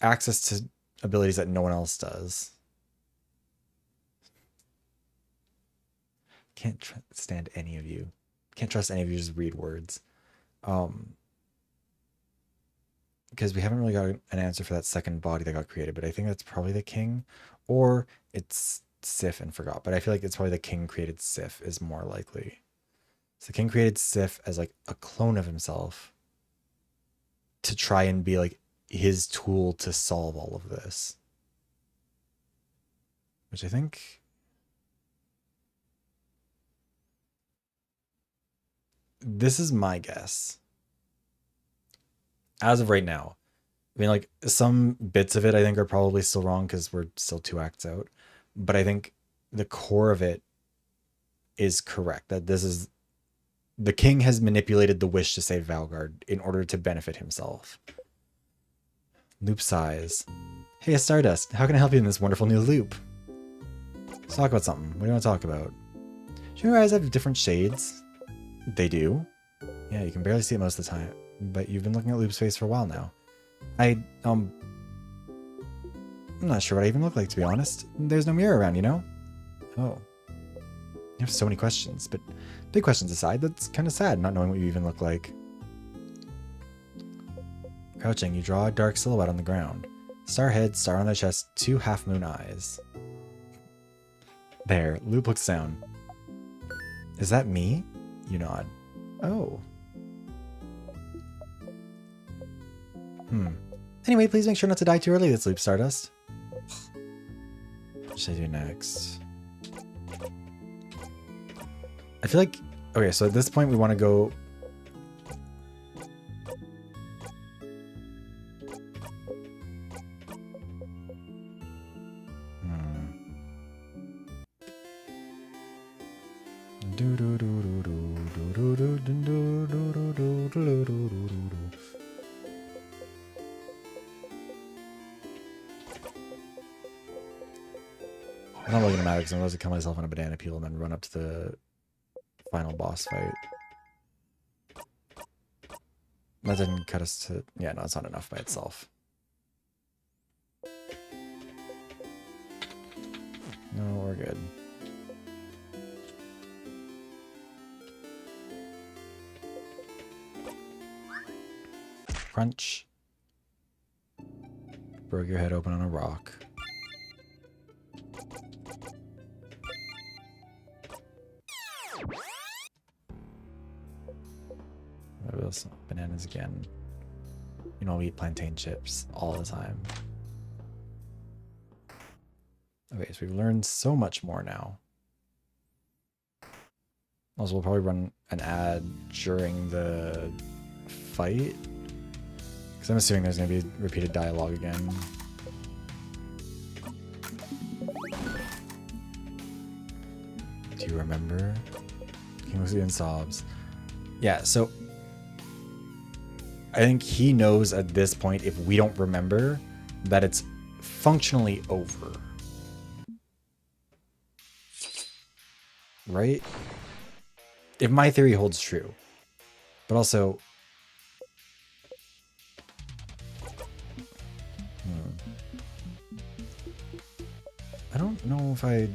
access to abilities that no one else does. Can't stand any of you. Can't trust any of you, just read words. Because we haven't really got an answer for that second body that got created, but I think that's probably the king, or it's Sif and forgot. But I feel like it's probably the king created Sif is more likely. So the king created Sif as like a clone of himself to try and be like his tool to solve all of this. Which I think this is my guess. As of right now. I mean, like some bits of it I think are probably still wrong because we're still 2 acts out. But I think the core of it is correct. That this is the king has manipulated the wish to save Valgard in order to benefit himself. Loop size. Hey, Stardust, how can I help you in this wonderful new loop? Let's talk about something. What do you want to talk about? Do your eyes have different shades? They do. Yeah, you can barely see it most of the time. But you've been looking at Loop's face for a while now. I'm not sure what I even look like, to be honest. There's no mirror around, you know? Oh. You have so many questions, but big questions aside, that's kind of sad not knowing what you even look like. Crouching, you draw a dark silhouette on the ground. Star head, star on the chest, 2 half-moon eyes. There, Loop looks down. Is that me? You nod. Oh. Anyway, please make sure not to die too early with Sleep Stardust. What should I do next? I feel like... Okay, so at this point we want to go... It's not really gonna matter because I'm going to kill myself on a banana peel and then run up to the final boss fight. That didn't cut us to... Yeah, no, it's not enough by itself. No, we're good. Crunch. Broke your head open on a rock. Bananas again. You know, we eat plantain chips all the time. Okay, so we've learned so much more now. Also, we'll probably run an ad during the fight. Because I'm assuming there's going to be repeated dialogue again. Do you remember? King Lucy and sobs. Yeah, so I think he knows at this point, if we don't remember, that it's functionally over. Right? If my theory holds true. But also... I don't know if I...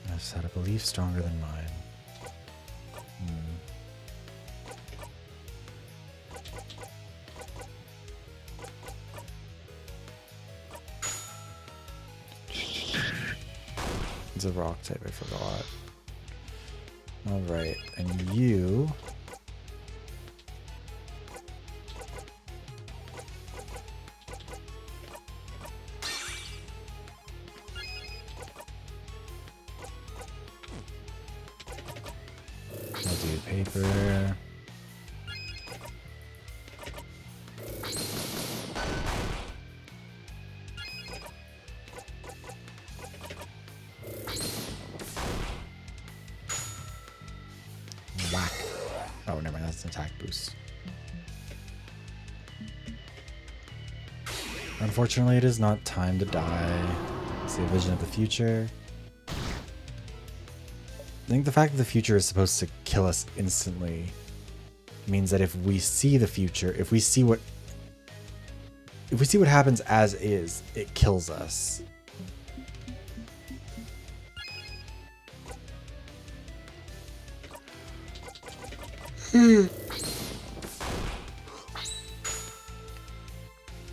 I just had a belief stronger than mine. It's a rock type, I forgot. Alright, and you... I'll do paper. Whack. Oh, never mind, that's an attack boost. Unfortunately, it is not time to die. See a vision of the future. I think the fact that the future is supposed to kill us instantly means that if we see the future, if we see what happens as is, it kills us.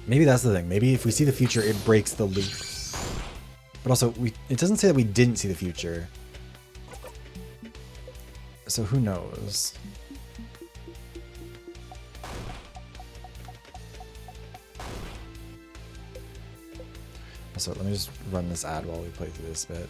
Maybe that's the thing. Maybe if we see the future, it breaks the loop. But also, it doesn't say that we didn't see the future. So who knows? Also, let me just run this ad while we play through this bit.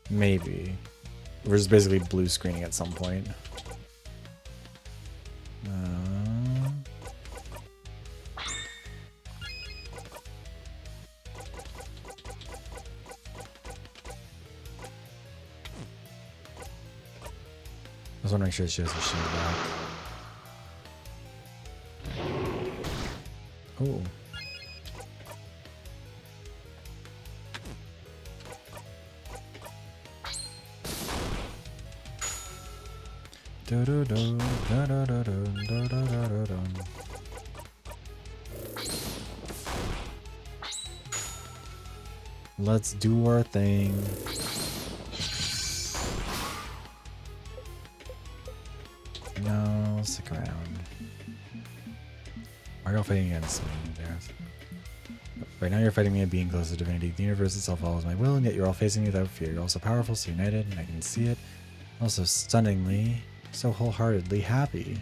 Maybe. We're just basically blue screening at some point. I was wondering if she has her shield back. Oh. Let's do our thing. No, stick around. Why are you all fighting against me? Right now you're fighting me at being close to divinity. The universe itself follows my will, and yet you're all facing me without fear. You're also powerful, so united, and I can see it. Also stunningly, so wholeheartedly happy.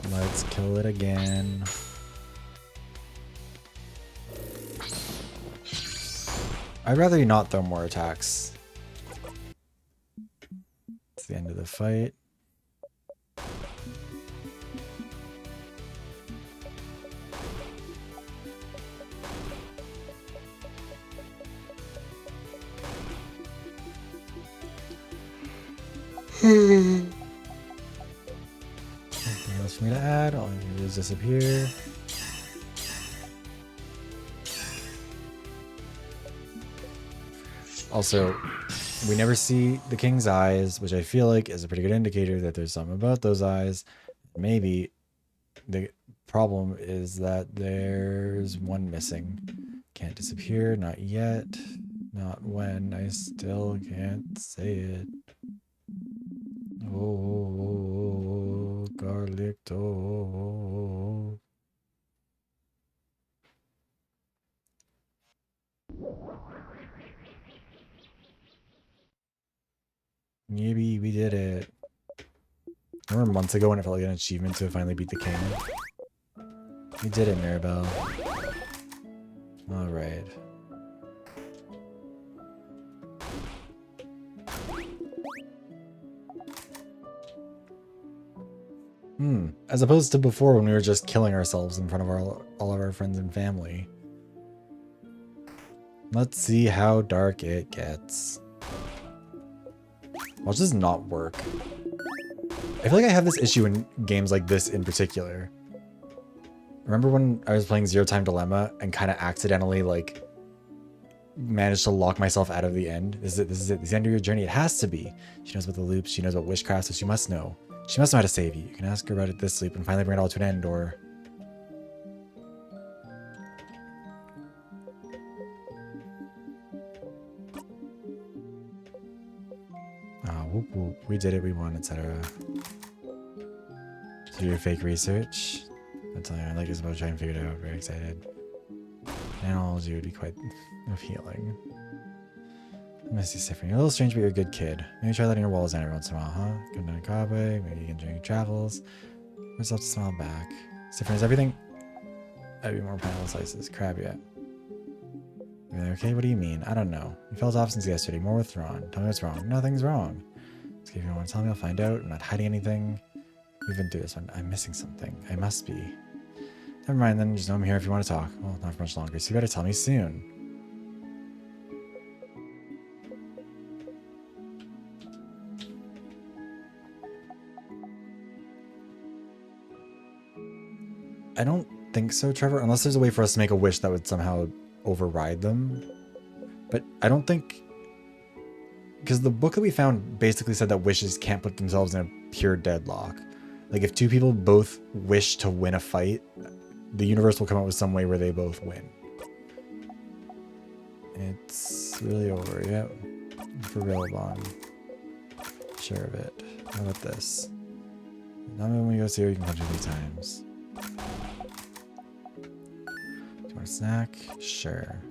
Let's kill it again. I'd rather you not throw more attacks. It's the end of the fight. Anything else for me to add? All I need to do is disappear. Also, we never see the king's eyes, which I feel like is a pretty good indicator that there's something about those eyes. Maybe the problem is that there's one missing. Can't disappear, not yet. Not when, I still can't say it. Oh, garlic toast. Maybe we did it. Remember months ago when it felt like an achievement to finally beat the king? We did it, Maribel. Alright. As opposed to before when we were just killing ourselves in front of all of our friends and family. Let's see how dark it gets. Watch this not work. I feel like I have this issue in games like this in particular. Remember when I was playing Zero Time Dilemma and kind of accidentally like managed to lock myself out of the end? This is it. This is the end of your journey. It has to be. She knows about the loops. She knows about witchcraft, so she must know. She must know how to save you. You can ask her about it this loop and finally bring it all to an end, or... Whoop whoop. We did it, we won, etc. So your fake research? I'm telling you, I like this about trying to figure it out. Very excited. Analogy would be quite appealing. I miss you, Sifrin. You're a little strange, but you're a good kid. Maybe try letting your walls down every once in a while, huh? Come down to Kabe, maybe you can during your travels. Force yourself to smile back. Sifrin, is everything? I'd be more pineapple slices. Crab yet? Everything okay? What do you mean? I don't know. You felt off since yesterday. More with Thrawn. Tell me what's wrong. Nothing's wrong. If you don't want to tell me, I'll find out. I'm not hiding anything. We've been through this one. I'm missing something. I must be. Never mind then. Just know I'm here if you want to talk. Well, not for much longer, so you better tell me soon. I don't think so, Trevor, unless there's a way for us to make a wish that would somehow override them. But I don't think... Because the book that we found basically said that wishes can't put themselves in a pure deadlock. Like, if two people both wish to win a fight, the universe will come up with some way where they both win. It's really over, yep. For real, Bond. Sure of it. How about this? Not when we go see her, you can punch her 3 times. Do you want a snack? Sure.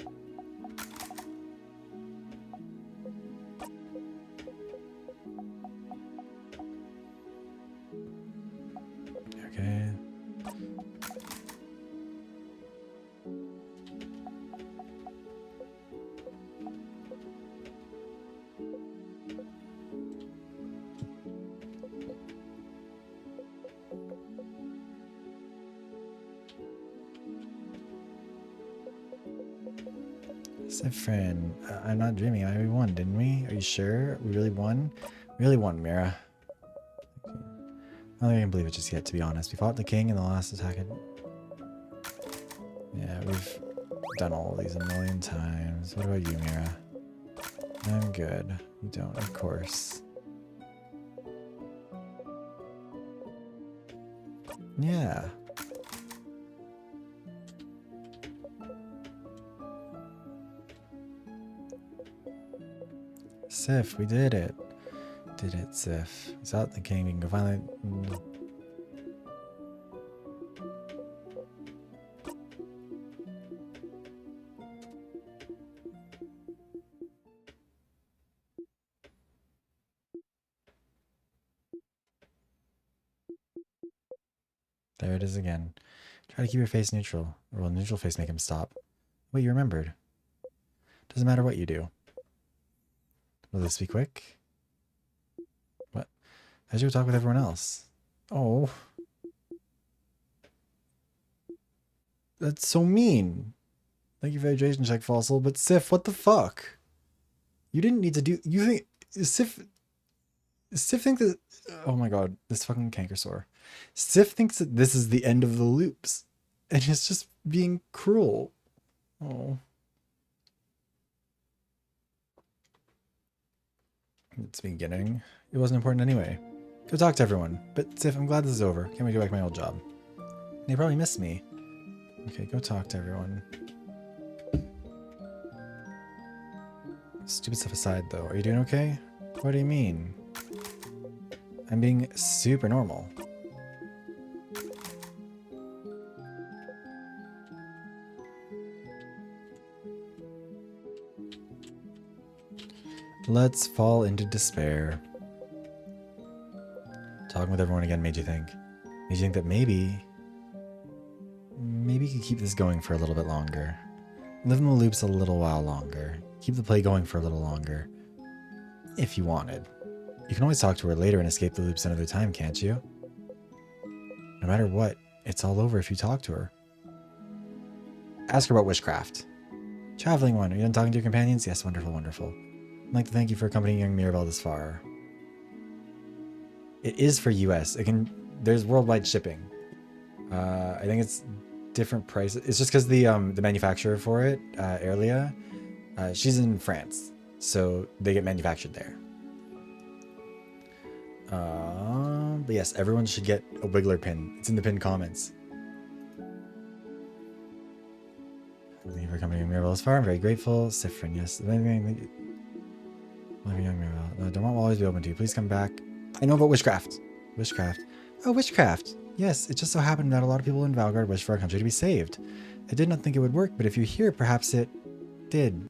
Sifrin, I'm not dreaming. We won, didn't we? Are you sure? We really won? We really won, Mira. I don't think I can believe it just yet, to be honest. We fought the king in the last attack. Yeah, we've done all these a million times. What about you, Mira? I'm good. You don't, of course. Yeah. Sif, we did it. Did it, Sif. It's out the king. We can go finally. There it is again. Try to keep your face neutral, or will neutral face make him stop? Wait, you remembered. Doesn't matter what you do. Will this be quick? What? I should go talk with everyone else. Oh. That's so mean. Thank you for the hydration check, Fossil, but Sif, what the fuck? You didn't need to do... You think... Sif thinks that... Oh my god, this fucking canker sore. Sif thinks that this is the end of the loops. And it's just being cruel. Oh. It's beginning. It wasn't important anyway. Go talk to everyone. But Sif, I'm glad this is over. Can't wait to go back to my old job. They probably miss me. Okay, go talk to everyone. Stupid stuff aside, though. Are you doing okay? What do you mean? I'm being super normal. Let's fall into despair. Talking with everyone again made you think that maybe you could keep this going for a little bit longer. Live in the loops a little while longer. Keep the play going for a little longer. If you wanted. You can always talk to her later and escape the loops another time, can't you? No matter what, it's all over if you talk to her. Ask her about witchcraft. Traveling one, are you done talking to your companions? Yes, wonderful, wonderful. I'd like to thank you for accompanying young Mirabelle this far. It is for US. There's worldwide shipping. I think it's different prices. It's just because the manufacturer for it, Erlia, she's in France, so they get manufactured there. But yes, everyone should get a Wiggler pin. It's in the pinned comments. Thank you for accompanying Mirabelle this far. I'm very grateful. Sifrin, yes. Young Mirabelle. No, Don't will always be open to you. Please come back. I know about witchcraft. Witchcraft. Oh, witchcraft. Yes, it just so happened that a lot of people in Valgard wish for our country to be saved. I did not think it would work, but if you're here, perhaps it did.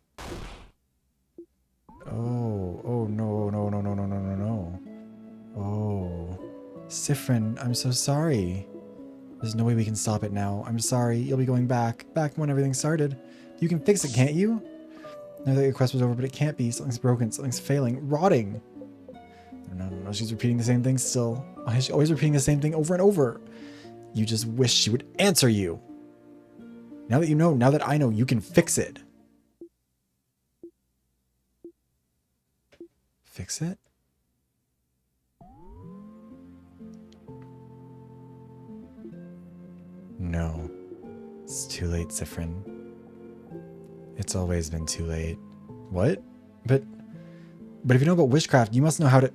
Oh no. Oh. Sifrin, I'm so sorry. There's no way we can stop it now. I'm sorry. You'll be going back when everything started. You can fix it, can't you? I know that your quest was over, but it can't be. Something's broken. Something's failing. Rotting. No. She's repeating the same thing still. Why is she always repeating the same thing over and over? You just wish she would answer you. Now that you know, now that I know, you can fix it. Fix it? No. It's too late, Sifrin. It's always been too late. What? But if you know about witchcraft, you must know how to...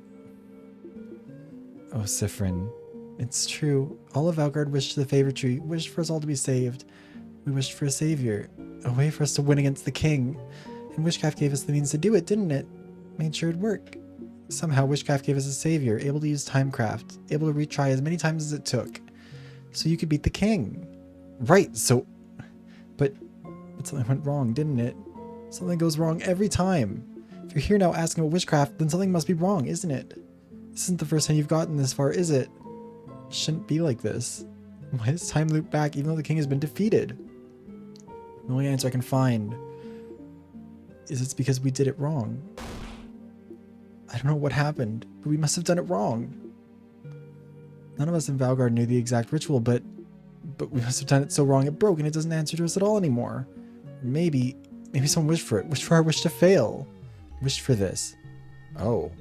Oh, Sifrin. It's true. All of Valgard wished to the favor tree, wished for us all to be saved. We wished for a savior, a way for us to win against the king. And witchcraft gave us the means to do it, didn't it? Made sure it'd work. Somehow witchcraft gave us a savior, able to use timecraft, able to retry as many times as it took. So you could beat the king. Right, so... But something went wrong, didn't it? Something goes wrong every time. If you're here now asking about witchcraft, then something must be wrong, isn't it? This isn't the first time you've gotten this far, is it? It shouldn't be like this. Why does time loop back even though the king has been defeated? The only answer I can find is it's because we did it wrong. I don't know what happened, but we must have done it wrong. None of us in Valgard knew the exact ritual, but we must have done it so wrong it broke and it doesn't answer to us at all anymore. Maybe Maybe someone wished for it. Wished for our wish to fail. Wished for this. Oh.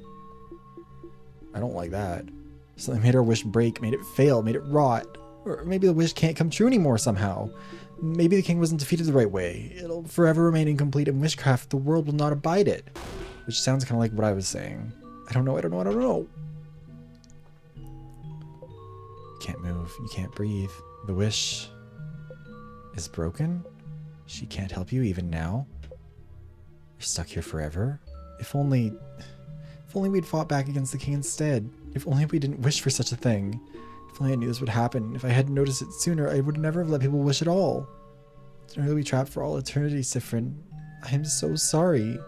I don't like that. Something made our wish break, made it fail, made it rot. Or maybe the wish can't come true anymore somehow. Maybe the king wasn't defeated the right way. It'll forever remain incomplete in wishcraft. The world will not abide it. Which sounds kind of like what I was saying. I don't know. You can't move. You can't breathe. The wish is broken. She can't help you even now. You're stuck here forever. If only we'd fought back against the king instead. If only we didn't wish for such a thing. If only I knew this would happen. If I hadn't noticed it sooner, I would never have let people wish at all. To really be trapped for all eternity, Sifrin. I am so sorry.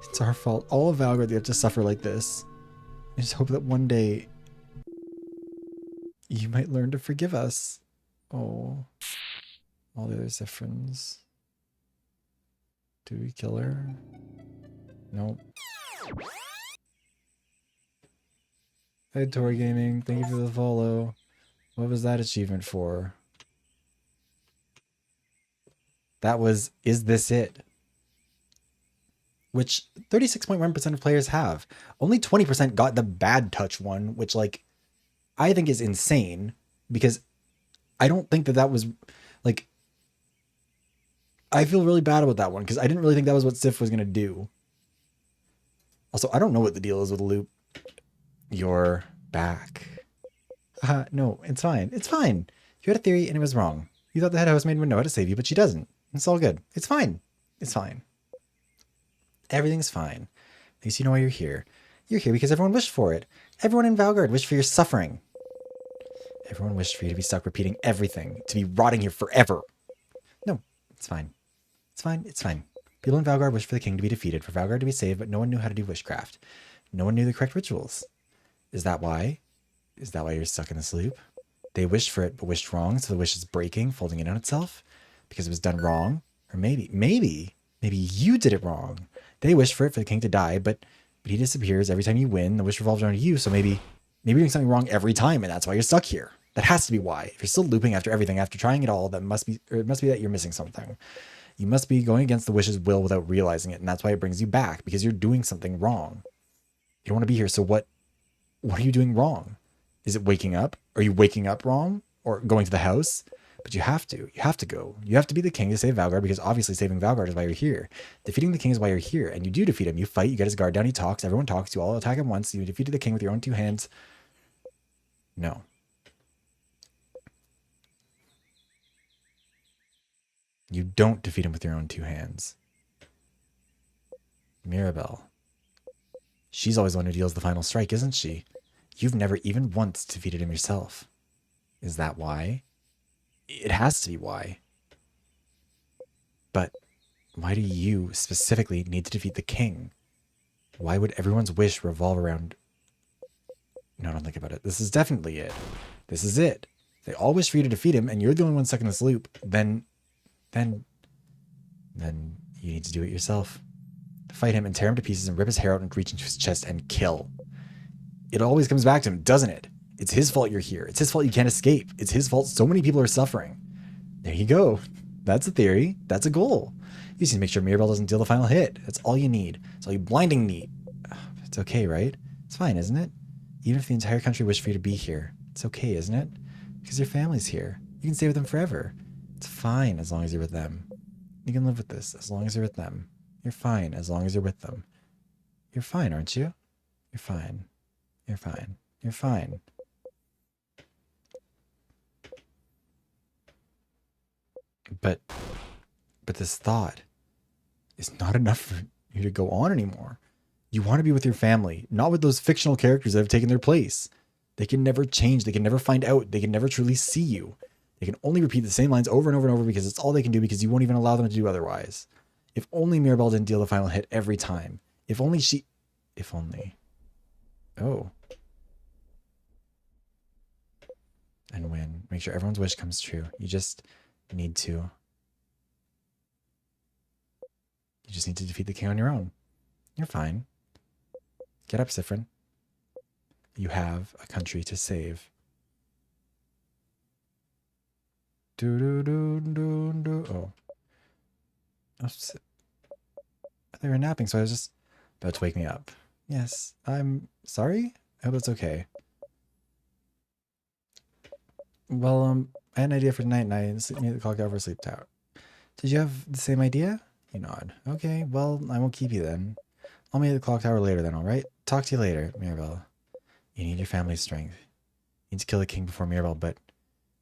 It's our fault. All of Valgard, they have to suffer like this. I just hope that one day you might learn to forgive us. Oh. All the other Sifrins. Do we kill her? Nope. Hey, Tori Gaming, thank you for the follow. What was that achievement for? That was, is this it? Which 36.1% of players have. Only 20% got the bad touch one, which, like, I think is insane because I don't think that was, like, I feel really bad about that one because I didn't really think that was what Sif was going to do. Also, I don't know what the deal is with Loop. You're back. No, it's fine. It's fine. You had a theory and it was wrong. You thought the head housemaid would know how to save you, but she doesn't. It's all good. It's fine. It's fine. Everything's fine. At least you know why you're here. You're here because everyone wished for it. Everyone in Valgard wished for your suffering. Everyone wished for you to be stuck repeating everything, to be rotting here forever. No, it's fine. It's fine. It's fine. People in Valgard wished for the king to be defeated, for Valgard to be saved, but no one knew how to do witchcraft. No one knew the correct rituals. Is that why? Is that why you're stuck in this loop? They wished for it, but wished wrong, so the wish is breaking, folding in on itself, because it was done wrong. Or maybe you did it wrong. They wished for it for the king to die, but he disappears every time you win. The wish revolves around you, so maybe you're doing something wrong every time, and that's why you're stuck here. That has to be why. If you're still looping after everything, after trying it all, it must be that you're missing something. You must be going against the wish's will without realizing it, and that's why it brings you back, because you're doing something wrong. You don't want to be here, so what are you doing wrong? Is it waking up? Are you waking up wrong? Or going to the house? But you have to. You have to go. You have to be the king to save Valgard, because obviously saving Valgard is why you're here. Defeating the king is why you're here, and you do defeat him. You fight, you get his guard down, he talks, everyone talks, you all attack him once, you defeated the king with your own two hands. No. You don't defeat him with your own two hands. Mirabelle. She's always the one who deals the final strike, isn't she? You've never even once defeated him yourself. Is that why? It has to be why. But why do you specifically need to defeat the king? Why would everyone's wish revolve around... No, don't think about it. This is definitely it. This is it. They all wish for you to defeat him, and you're the only one stuck in this loop. Then you need to do it yourself. Fight him and tear him to pieces and rip his hair out and reach into his chest and kill. It always comes back to him, doesn't it? It's his fault you're here. It's his fault you can't escape. It's his fault so many people are suffering. There you go. That's a theory. That's a goal. You just need to make sure Mirabelle doesn't deal the final hit. That's all you need. It's all you blinding need. It's okay, right? It's fine, isn't it? Even if the entire country wished for you to be here, it's okay, isn't it? Because your family's here. You can stay with them forever. It's fine as long as you're with them. You can live with this as long as you're with them. You're fine as long as you're with them. You're fine, aren't you? You're fine. You're fine. You're fine. But this thought is not enough for you to go on anymore. You want to be with your family, not with those fictional characters that have taken their place. They can never change. They can never find out. They can never truly see you. They can only repeat the same lines over and over and over because it's all they can do, because you won't even allow them to do otherwise. If only Mirabelle didn't deal the final hit every time. If only she... If only... Oh. And win. Make sure everyone's wish comes true. You just need to... You just need to defeat the king on your own. You're fine. Get up, Sifrin. You have a country to save. Oh. thought you were napping, so I was just about to wake me up. Yes, I'm sorry? I hope it's okay. Well, I had an idea for tonight, and I made the clock out for sleep out. Did you have the same idea? You nod. Okay, well, I won't keep you then. I'll meet at the clock tower later then, alright? Talk to you later, Mirabelle. You need your family's strength. You need to kill the king before Mirabelle, but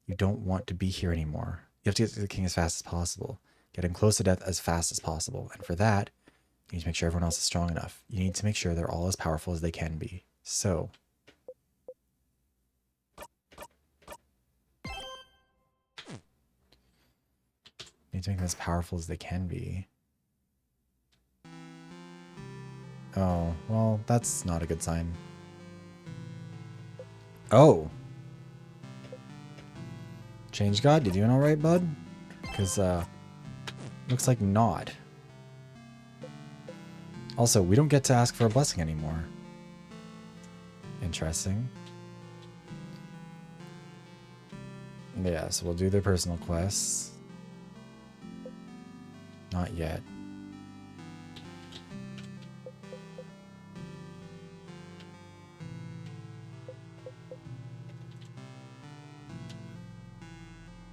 you don't want to be here anymore. You have to get to the king as fast as possible. Get him close to death as fast as possible. And for that, you need to make sure everyone else is strong enough. You need to make sure they're all as powerful as they can be. So, you need to make them as powerful as they can be. Oh, well, that's not a good sign. Oh. Change God, you doing alright, bud? Because, looks like not. Also, we don't get to ask for a blessing anymore. Interesting. Yeah, so we'll do their personal quests. Not yet.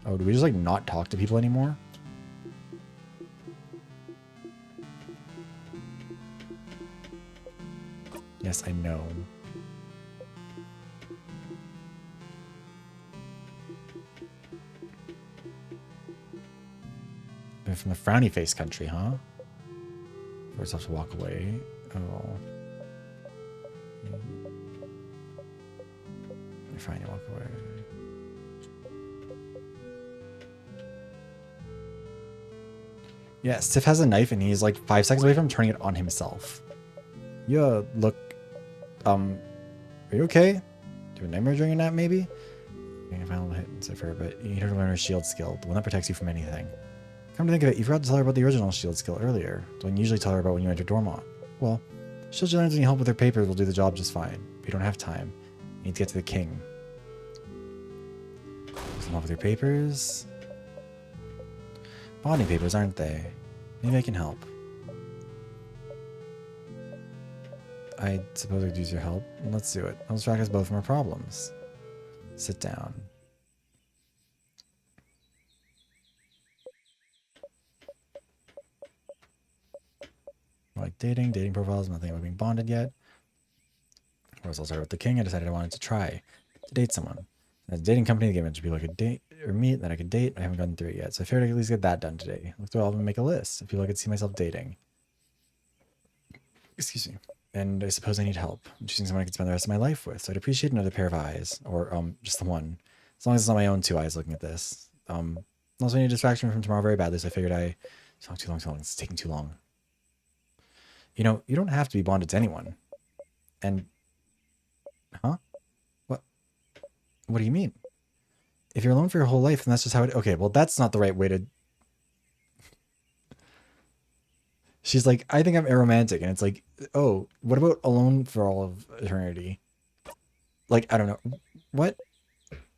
Oh, do we just like not talk to people anymore? Yes, I know. They're from the frowny face country, huh? First have to walk away. Oh. You're fine, you walk away. Yeah, Sif has a knife and he's like 5 seconds away from turning it on himself. Yeah, look. Are you okay? Do you have a nightmare during your nap, maybe? You're gonna finally hit Siffer, but you need her to learn her shield skill, the one that protects you from anything. Come to think of it, you forgot to tell her about the original shield skill earlier, the one you usually tell her about when you enter Dormont. Well, shield she learns when you help with her papers will do the job just fine. But you don't have time. You need to get to the king. What's in love with your papers? Bonding papers, aren't they? Maybe I can help. I suppose I could use your help. Let's do it. I'll distract us both from our problems. Sit down. Like dating profiles, nothing about being bonded yet. Of course, I'll start with the king. I decided I wanted to try to date someone. As a dating company, they gave it to people I could date or meet that I could date. I haven't gotten through it yet, so I figured I could at least get that done today. Look through all of them and make a list of people I could see myself dating. Excuse me. And I suppose I need help. I'm choosing someone I could spend the rest of my life with, so I'd appreciate another pair of eyes, or just the one. As long as it's not my own 2 eyes looking at this. Also, I need a distraction from tomorrow very badly, so I figured too long. It's taking too long. You know, you don't have to be bonded to anyone. And, huh? What do you mean? If you're alone for your whole life, then that's just how it... Okay, well, that's not the right way to... She's like, I think I'm aromantic. And it's like, oh, what about alone for all of eternity? Like, I don't know. What?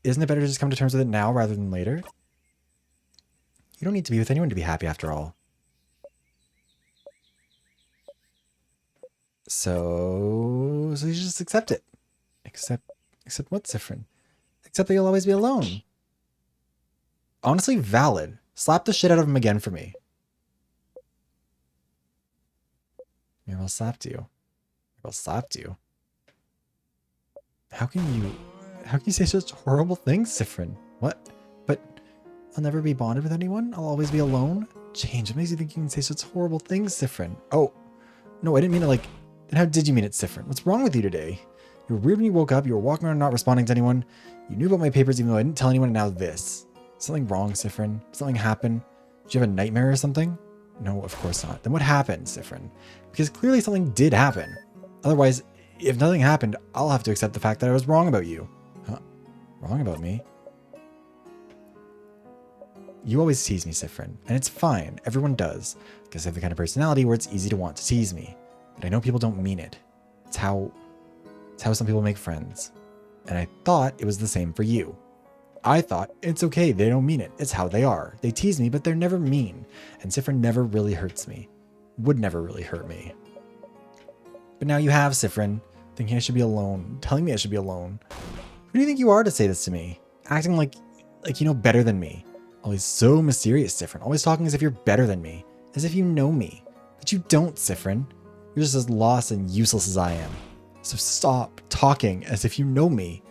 Isn't it better to just come to terms with it now rather than later? You don't need to be with anyone to be happy after all. So you just accept it. Accept what's different? Except that you'll always be alone. Honestly, valid. Slap the shit out of him again for me. Mirabelle slapped you. Mirabelle slapped you. How can you say such horrible things, Sifrin? What? But I'll never be bonded with anyone? I'll always be alone? Change. What makes you think you can say such horrible things, Sifrin? Oh, no, I didn't mean it like... Then how did you mean it, Sifrin? What's wrong with you today? You were weird when you woke up. You were walking around not responding to anyone. You knew about my papers even though I didn't tell anyone, and now this. Something wrong, Sifrin? Something happened? Did you have a nightmare or something? No, of course not. Then what happened, Sifrin? Because clearly something did happen. Otherwise, if nothing happened, I'll have to accept the fact that I was wrong about you. Huh? Wrong about me? You always tease me, Sifrin, and it's fine. Everyone does. Because I have the kind of personality where it's easy to want to tease me. But I know people don't mean it. It's how some people make friends. And I thought it was the same for you. I thought, it's okay, they don't mean it. It's how they are. They tease me, but they're never mean. And Sifrin never really hurts me. would never really hurt me. But now you have, Sifrin, thinking I should be alone, telling me I should be alone. Who do you think you are to say this to me? Acting like you know better than me. Always so mysterious, Sifrin. Always talking as if you're better than me. As if you know me. But you don't, Sifrin. You're just as lost and useless as I am. So stop talking as if you know me.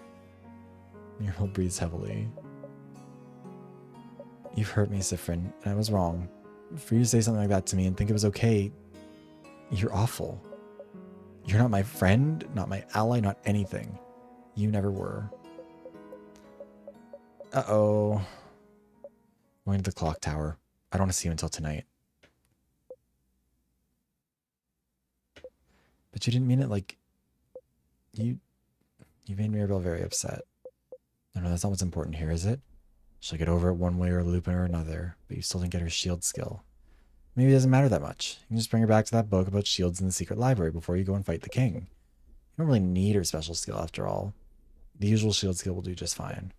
Muriel breathes heavily. You've hurt me, Sifrin, and I was wrong. For you to say something like that to me and think it was okay, you're awful. You're not my friend, not my ally, not anything. You never were. Uh-oh. Going to the clock tower. I don't want to see you until tonight. But you didn't mean it like... You made Mirabelle very upset. No, that's not what's important here, is it? She'll get over it one way or Lupin or another, but you still didn't get her shield skill. Maybe it doesn't matter that much. You can just bring her back to that book about shields in the secret library before you go and fight the king. You don't really need her special skill after all. The usual shield skill will do just fine.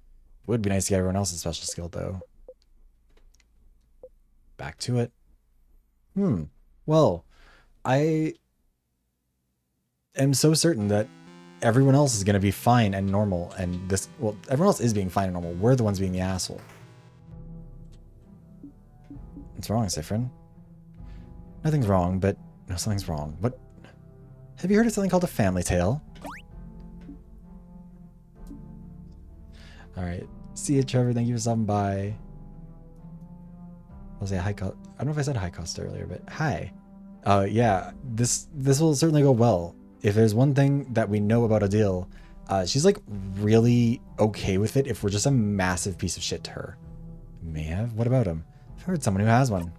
It would be nice to get everyone else's special skill, though. Back to it. Well, I am so certain that everyone else is going to be fine and normal, and this... Well, everyone else is being fine and normal. We're the ones being the asshole. What's wrong, Sifrin? Nothing's wrong, but... No, something's wrong. What? Have you heard of something called a family tale? Alright. See you, Trevor. Thank you for stopping by. I'll say high cost. I don't know if I said high cost earlier, but hi. Yeah, this will certainly go well. If there's one thing that we know about Adil, she's like really okay with it if we're just a massive piece of shit to her. May have? What about him? I've heard someone who has one.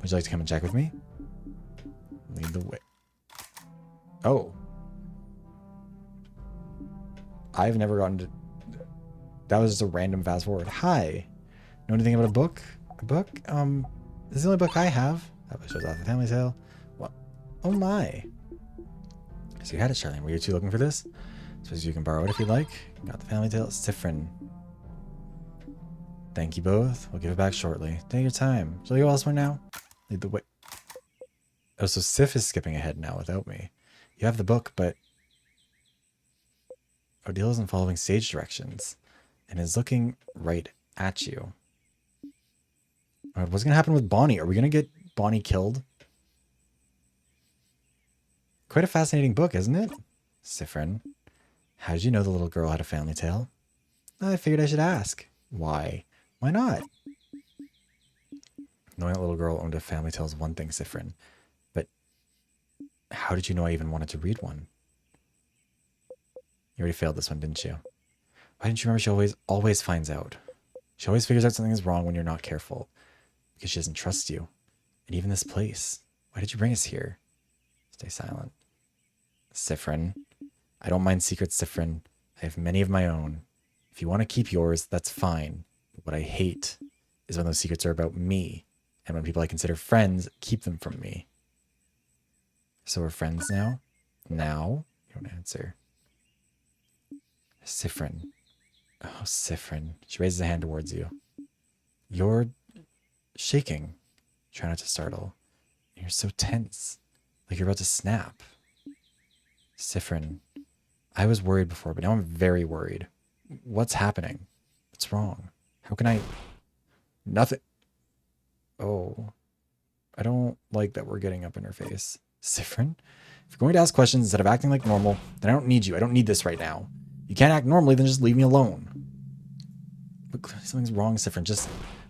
Would you like to come and check with me? Lead the way. Oh. I've never gotten to... That was just a random fast forward. Hi. Know anything about a book? A book? This is the only book I have. That shows off the family tale. What? Oh my. So you had it, Charlene. Were you two looking for this? Suppose you can borrow it if you like. Got the family tale. Sifrin. Thank you both. We'll give it back shortly. Take your time. Shall we go elsewhere now? Lead the way. Oh, so Sif is skipping ahead now without me. You have the book, but... Odile isn't following stage directions and is looking right at you. Alright, what's going to happen with Bonnie? Are we going to get Bonnie killed? Quite a fascinating book, isn't it? Sifrin, how did you know the little girl had a family tale? I figured I should ask. Why? Why not? Knowing that little girl owned a family tale is one thing, Sifrin. But how did you know I even wanted to read one? You already failed this one, didn't you? Why didn't you remember she always finds out? She always figures out something is wrong when you're not careful. Because she doesn't trust you. And even this place. Why did you bring us here? Stay silent. Sifrin. I don't mind secrets, Sifrin. I have many of my own. If you want to keep yours, that's fine. But what I hate is when those secrets are about me. And when people I consider friends keep them from me. So we're friends now? Now? You don't answer. Sifrin. Oh, Sifrin. She raises a hand towards you. You're shaking. Try not to startle. You're so tense. Like you're about to snap. Sifrin. I was worried before, but now I'm very worried. What's happening? What's wrong? How can I... Nothing. Oh. I don't like that we're getting up in her face. Sifrin? If you're going to ask questions instead of acting like normal, then I don't need you. I don't need this right now. You can't act normally, then just leave me alone. But clearly something's wrong, Sifrin. Just...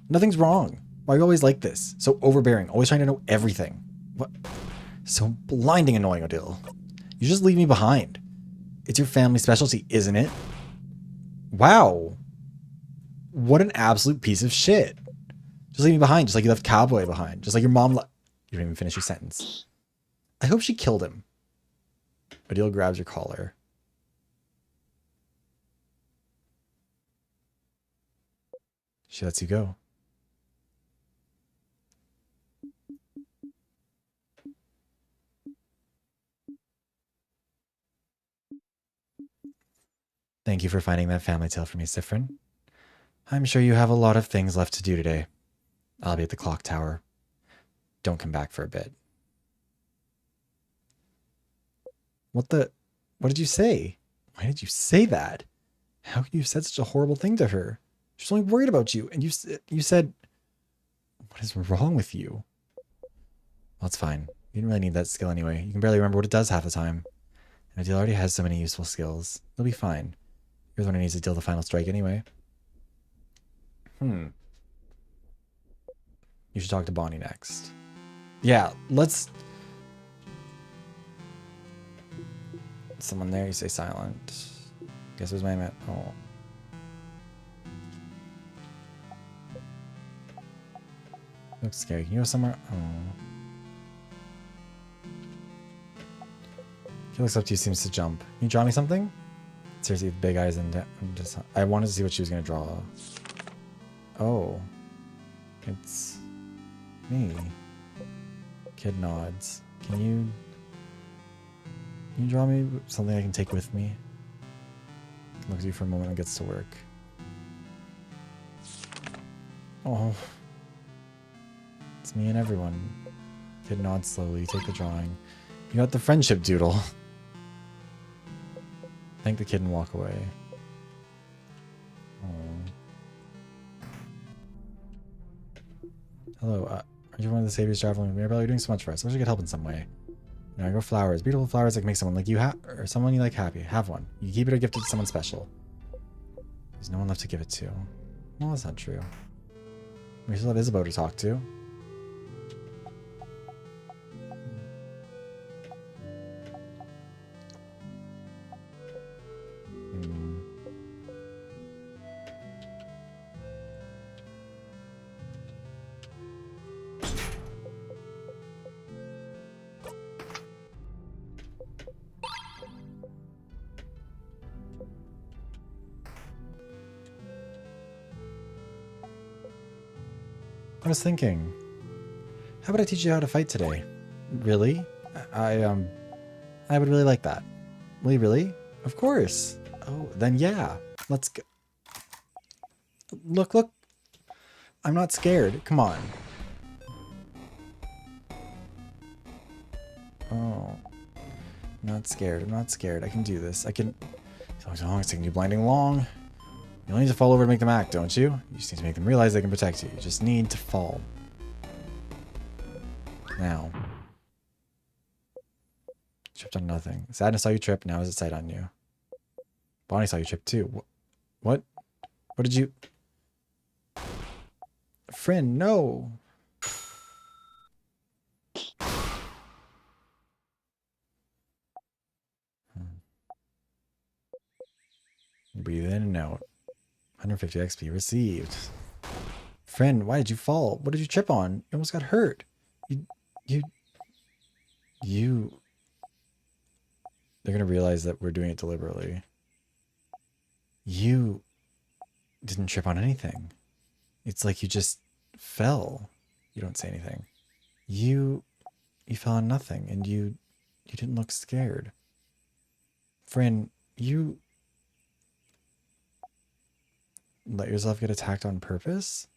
Nothing's wrong. Why are you always like this? So overbearing. Always trying to know everything. What? So blinding annoying, Odile. You just leave me behind. It's your family specialty, isn't it? Wow. What an absolute piece of shit. Just leave me behind, just like you left Cowboy behind. Just like your mom left... You didn't even finish your sentence. I hope she killed him. Odile grabs your collar. She lets you go. Thank you for finding that family tale for me, Sifrin. I'm sure you have a lot of things left to do today. I'll be at the clock tower. don't come back for a bit. What did you say? Why did you say that? How could you have said such a horrible thing to her? She's only worried about you. And you said, what is wrong with you? Well, it's fine. You didn't really need that skill anyway. You can barely remember what it does half the time. And Adele already has so many useful skills. They'll be fine. You're the one who needs to deal the final strike anyway. You should talk to Bonnie next. Yeah, let's... Someone there, you say silent. Guess it was my man. Oh. Looks scary. Can you go somewhere? Oh. He looks up to you, seems to jump. Can you draw me something? Seriously, with big eyes and just... I wanted to see what she was going to draw. Oh. It's... me. Kid nods. Can you draw me something I can take with me? Looks at you for a moment and gets to work. Oh. It's me and everyone. Kid nods slowly. Take the drawing. You got the friendship doodle. Thank the kid and walk away. Oh. Hello, are you one of the saviors traveling with me? You're doing so much for us. I wish I could help in some way. You know, I grow flowers. Beautiful flowers that make someone like you or someone you like happy. Have one. You keep it or gift it to someone special. There's no one left to give it to. Well, that's not true. We still have Isabeau to talk to. I was thinking, how about I teach you how to fight today? Really? I would really like that. Will you really? Of course. Oh, then yeah. Let's go. Look. I'm not scared. Come on. Oh. I'm not scared. I can do this. I can... As long as I can do blinding long. You only need to fall over to make them act, don't you? You just need to make them realize they can protect you. You just need to fall. Now. Tripped on nothing. Sadness saw you trip, now is it sight on you. Bonnie saw you trip too. What? What did you... Friend, no! Breathe in and out. 150 XP received. Friend, why did you fall? What did you trip on? You almost got hurt. You... They're gonna realize that we're doing it deliberately. You didn't trip on anything. It's like you just fell. You don't say anything. You fell on nothing, and you didn't look scared. Friend, you let yourself get attacked on purpose?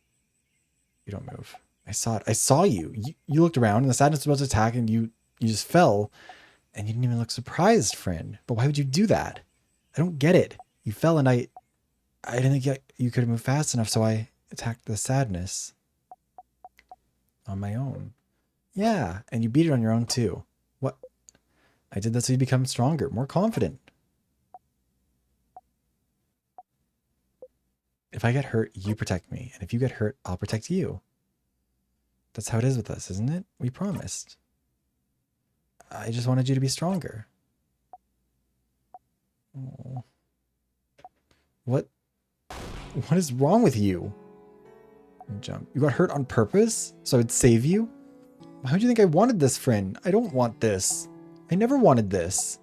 You don't move. I saw it. I saw you. You looked around and the sadness was about to attack and you just fell and you didn't even look surprised, friend. But why would you do that? I don't get it. You fell and I didn't think you could move fast enough, so I attacked the sadness on my own. Yeah, and you beat it on your own too. What? I did that so you become stronger, more confident. If I get hurt, you protect me. And if you get hurt, I'll protect you. That's how it is with us, isn't it? We promised. I just wanted you to be stronger. Oh. What is wrong with you? Jump. You got hurt on purpose? So I'd save you? How do you think I wanted this, friend? I don't want this. I never wanted this.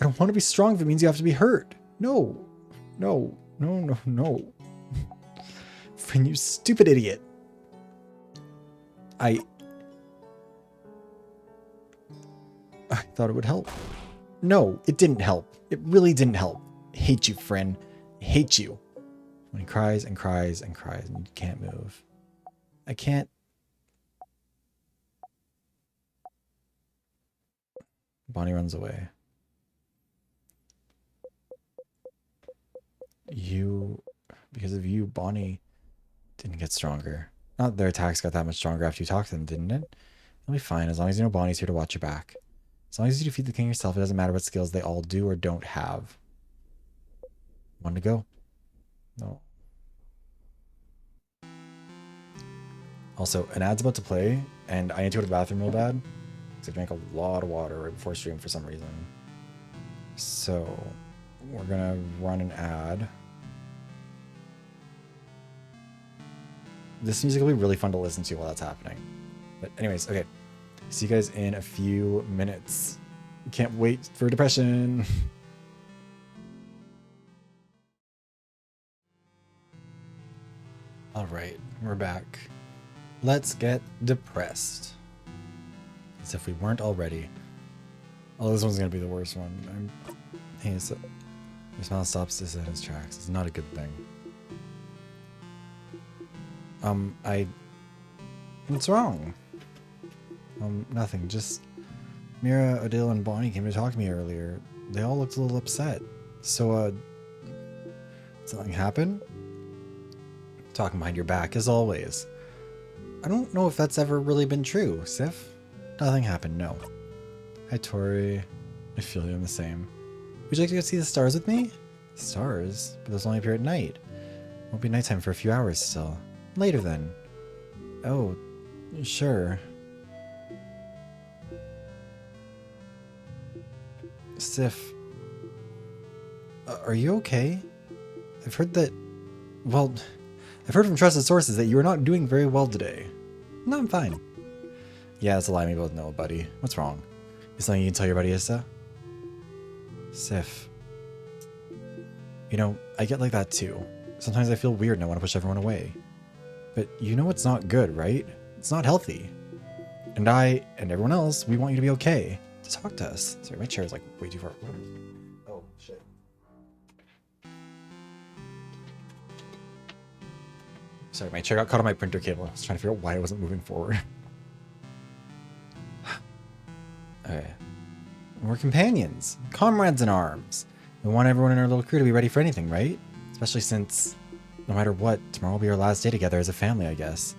I don't want to be strong if it means you have to be hurt. No. No. Friend, you stupid idiot. I thought it would help. No, it didn't help. It really didn't help. I hate you, friend. I hate you. When he cries and cries and cries and you can't move. I can't. Bonnie runs away. Because of you, Bonnie didn't get stronger. Not their attacks got that much stronger after you talked to them, didn't it? You'll be fine as long as you know Bonnie's here to watch your back. As long as you defeat the king yourself, it doesn't matter what skills they all do or don't have. Want to go? No. Also, an ad's about to play, and I need to go to the bathroom real bad. Because I drank a lot of water right before stream for some reason. So, we're gonna run an ad. This music will be really fun to listen to while that's happening. But anyways, okay. See you guys in a few minutes. Can't wait for depression. All right, we're back. Let's get depressed. As if we weren't already. Oh, this one's gonna be the worst one. Hey, so your smile stops this in its tracks. It's not a good thing. What's wrong? Nothing. Just Mira, Odile, and Bonnie came to talk to me earlier. They all looked a little upset. So, something happened? Talking behind your back, as always. I don't know if that's ever really been true, Sif. Nothing happened, no. Hi, Tori. I feel you, I'm the same. Would you like to go see the stars with me? Stars? But those only appear at night. Won't be nighttime for a few hours still. Later then. Oh, sure. Sif. Are you okay? I've heard that... Well, I've heard from trusted sources that you are not doing very well today. No, I'm fine. Yeah, that's a lie we both know, buddy. What's wrong? Is something you can tell your buddy Issa? Sif. You know, I get like that too. Sometimes I feel weird and I want to push everyone away. But you know it's not good, right? It's not healthy. And I, and everyone else, we want you to be okay. To talk to us. Sorry, my chair is like way too far. Oh, shit. Sorry, my chair got caught on my printer cable. I was trying to figure out why it wasn't moving forward. Okay. We're companions. Comrades in arms. We want everyone in our little crew to be ready for anything, right? Especially since, no matter what, tomorrow will be our last day together as a family, I guess.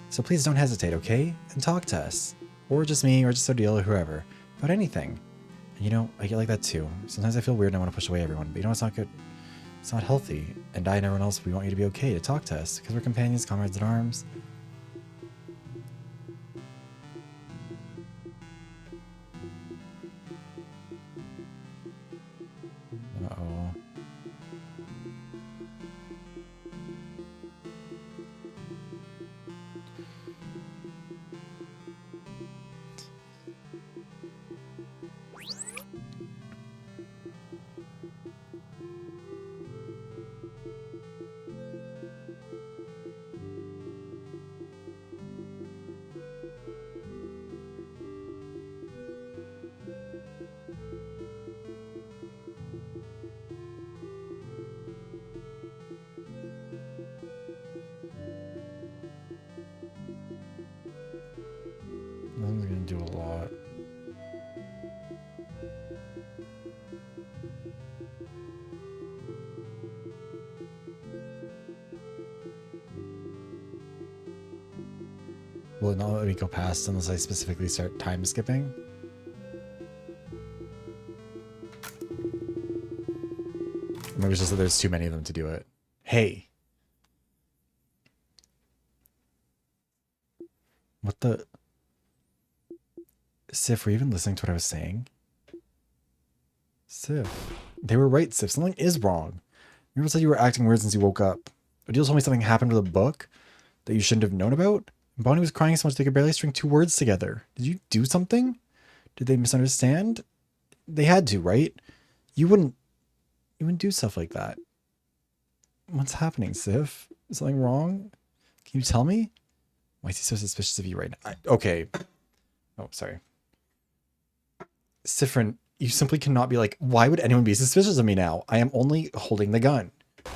So please don't hesitate, okay? And talk to us. Or just me, or just Odile, or whoever. About anything. And you know, I get like that too. Sometimes I feel weird and I want to push away everyone, but you know it's not good. It's not healthy. And I and everyone else, we want you to be okay, to talk to us. Because we're companions, comrades in arms. Uh-oh. This is gonna do a lot. Will it not let me go past unless I specifically start time skipping? Maybe it's just that there's too many of them to do it. Hey! What the... Sif, were you even listening to what I was saying? Sif. They were right, Sif. Something is wrong. You said you were acting weird since you woke up. Odile told me something happened with a book that you shouldn't have known about. Bonnie was crying so much they could barely string 2 words together. Did you do something? Did they misunderstand? They had to, right? You wouldn't do stuff like that. What's happening, Sif? Is something wrong? Can you tell me? Why is he so suspicious of you right now? Okay. Oh, sorry. Sifrin, you simply cannot be like, why would anyone be suspicious of me now? I am only holding the gun. Ugh,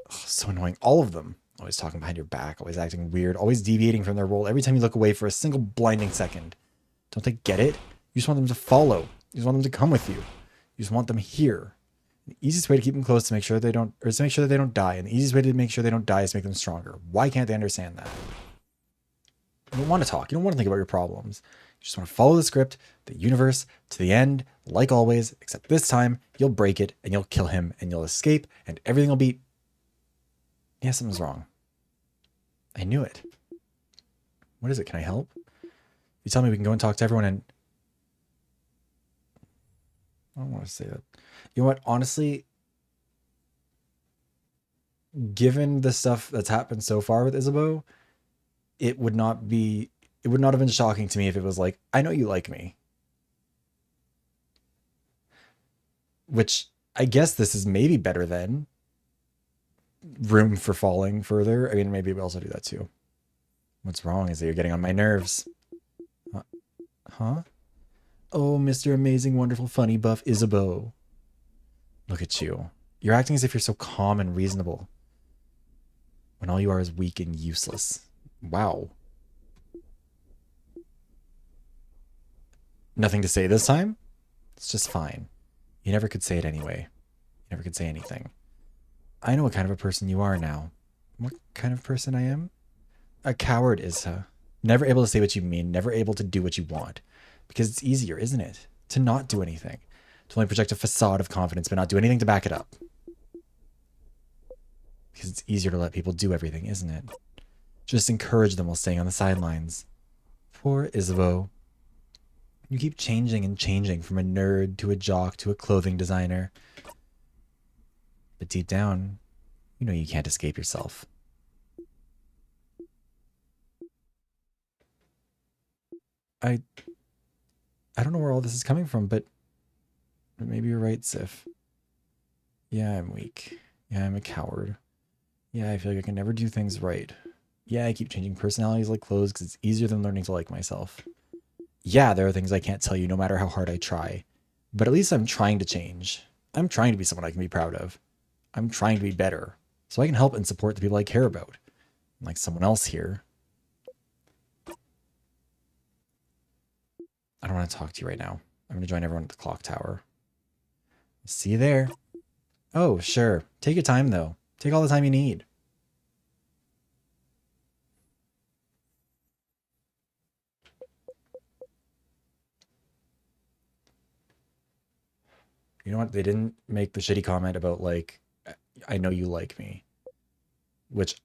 so annoying. All of them. Always talking behind your back, always acting weird, always deviating from their role every time you look away for a single blinding second. Don't they get it? You just want them to follow. You just want them to come with you. You just want them here. The easiest way to keep them close to make sure they don't, or is to make sure that they don't die. And the easiest way to make sure they don't die is to make them stronger. Why can't they understand that? You don't want to talk. You don't want to think about your problems. You just want to follow the script, the universe, to the end, like always, except this time, you'll break it, and you'll kill him, and you'll escape, and everything will be... Yeah, something's wrong. I knew it. What is it? Can I help? You tell me we can go and talk to everyone and... I don't want to say that. You know what? Honestly, given the stuff that's happened so far with Isabeau, it would not have been shocking to me if it was like, I know you like me. Which I guess this is maybe better than room for falling further. I mean, maybe we also do that too. What's wrong is that you're getting on my nerves. Huh? Oh, Mr. Amazing, Wonderful, Funny, Buff Isabeau. Look at you. You're acting as if you're so calm and reasonable, when all you are is weak and useless. Wow. Nothing to say this time? It's just fine. You never could say it anyway. You never could say anything. I know what kind of a person you are now. What kind of person I am? A coward, Isa. Never able to say what you mean, never able to do what you want. Because it's easier, isn't it? To not do anything. To only project a facade of confidence, but not do anything to back it up. Because it's easier to let people do everything, isn't it? Just encourage them while staying on the sidelines. Poor Isabeau. You keep changing and changing from a nerd to a jock to a clothing designer. But deep down, you know you can't escape yourself. I don't know where all this is coming from, but maybe you're right, Sif. Yeah, I'm weak. Yeah, I'm a coward. Yeah, I feel like I can never do things right. Yeah, I keep changing personalities like clothes because it's easier than learning to like myself. Yeah, there are things I can't tell you no matter how hard I try. But at least I'm trying to change. I'm trying to be someone I can be proud of. I'm trying to be better. So I can help and support the people I care about. Like someone else here. I don't want to talk to you right now. I'm going to join everyone at the clock tower. See you there. Oh, sure. Take your time, though. Take all the time you need. You know what? They didn't make the shitty comment about, like, I know you like me. Which,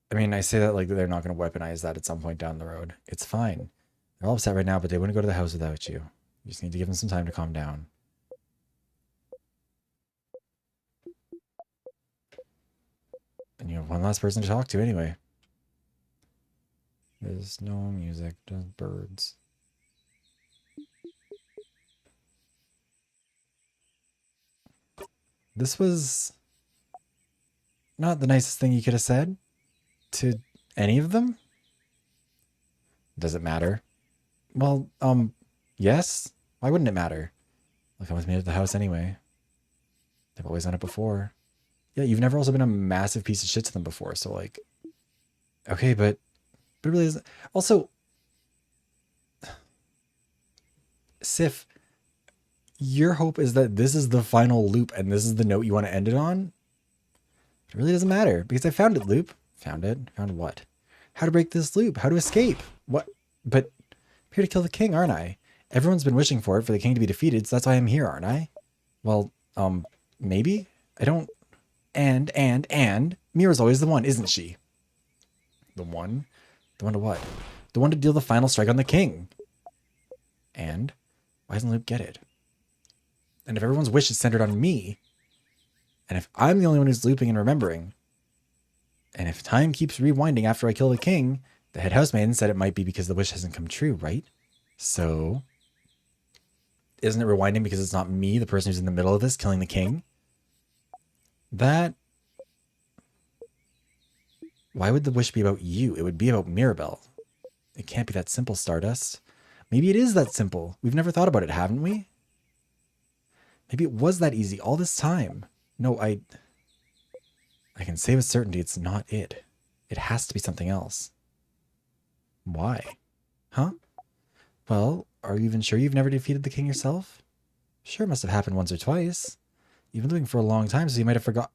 I mean, I say that like they're not going to weaponize that at some point down the road. It's fine. They're all upset right now, but they wouldn't go to the house without you. You just need to give them some time to calm down. And you have one last person to talk to anyway. There's no music, just birds. This was not the nicest thing you could have said to any of them. Does it matter? Well, yes. Why wouldn't it matter? Look, I was made at the house anyway. They've always done it before. Yeah, you've never also been a massive piece of shit to them before, so like, okay, but it really isn't. Also, Sif, your hope is that this is the final loop and this is the note you want to end it on? It really doesn't matter because I found it, loop. Found it? Found what? How to break this loop? How to escape? What? But I'm here to kill the king, aren't I? Everyone's been wishing for it, for the king to be defeated, so that's why I'm here, aren't I? Well, maybe? I don't... And, Mira's always the one, isn't she? The one? The one to what? The one to deal the final strike on the king. And? Why doesn't Luke get it? And if everyone's wish is centered on me, and if I'm the only one who's looping and remembering, and if time keeps rewinding after I kill the king, the head housemaiden said it might be because the wish hasn't come true, right? So, isn't it rewinding because it's not me, the person who's in the middle of this, killing the king? That... Why would the wish be about you? It would be about Mirabelle. It can't be that simple, Stardust. Maybe it is that simple. We've never thought about it, haven't we? Maybe it was that easy all this time. No, I can say with certainty it's not it. It has to be something else. Why? Huh? Well, Are you even sure you've never defeated the king yourself? Sure, it must have happened once or twice. You've been living for a long time, so you might have forgot.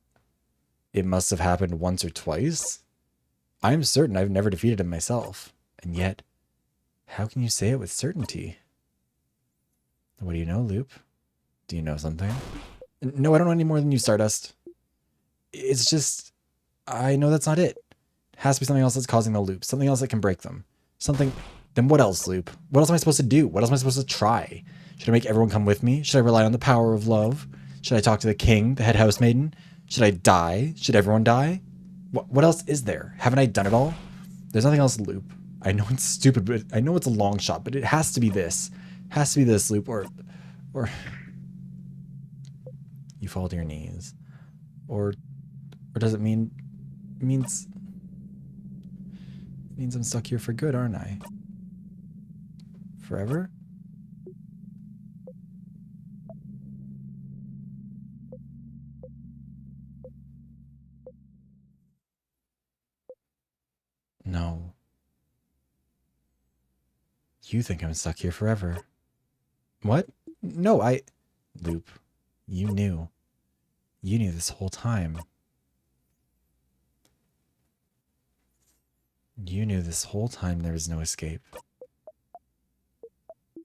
It must have happened once or twice? I'm certain I've never defeated him myself. And yet, how can you say it with certainty? What do you know, Loop? Do you know something? No, I don't know any more than you, Stardust. It's just, I know that's not it. It has to be something else that's causing the loops. Something else that can break them. Something, then what else, Loop? What else am I supposed to do? What else am I supposed to try? Should I make everyone come with me? Should I rely on the power of love? Should I talk to the king, the head housemaiden? Should I die? Should everyone die? What else is there? Haven't I done it all? There's nothing else, Loop. I know it's stupid, but I know it's a long shot, but it has to be this. It has to be this, Loop, or you fall to your knees. Or does it mean it means I'm stuck here for good, aren't I? Forever? No. You think I'm stuck here forever. What? No, Loop, you knew. You knew this whole time. You knew this whole time there was no escape.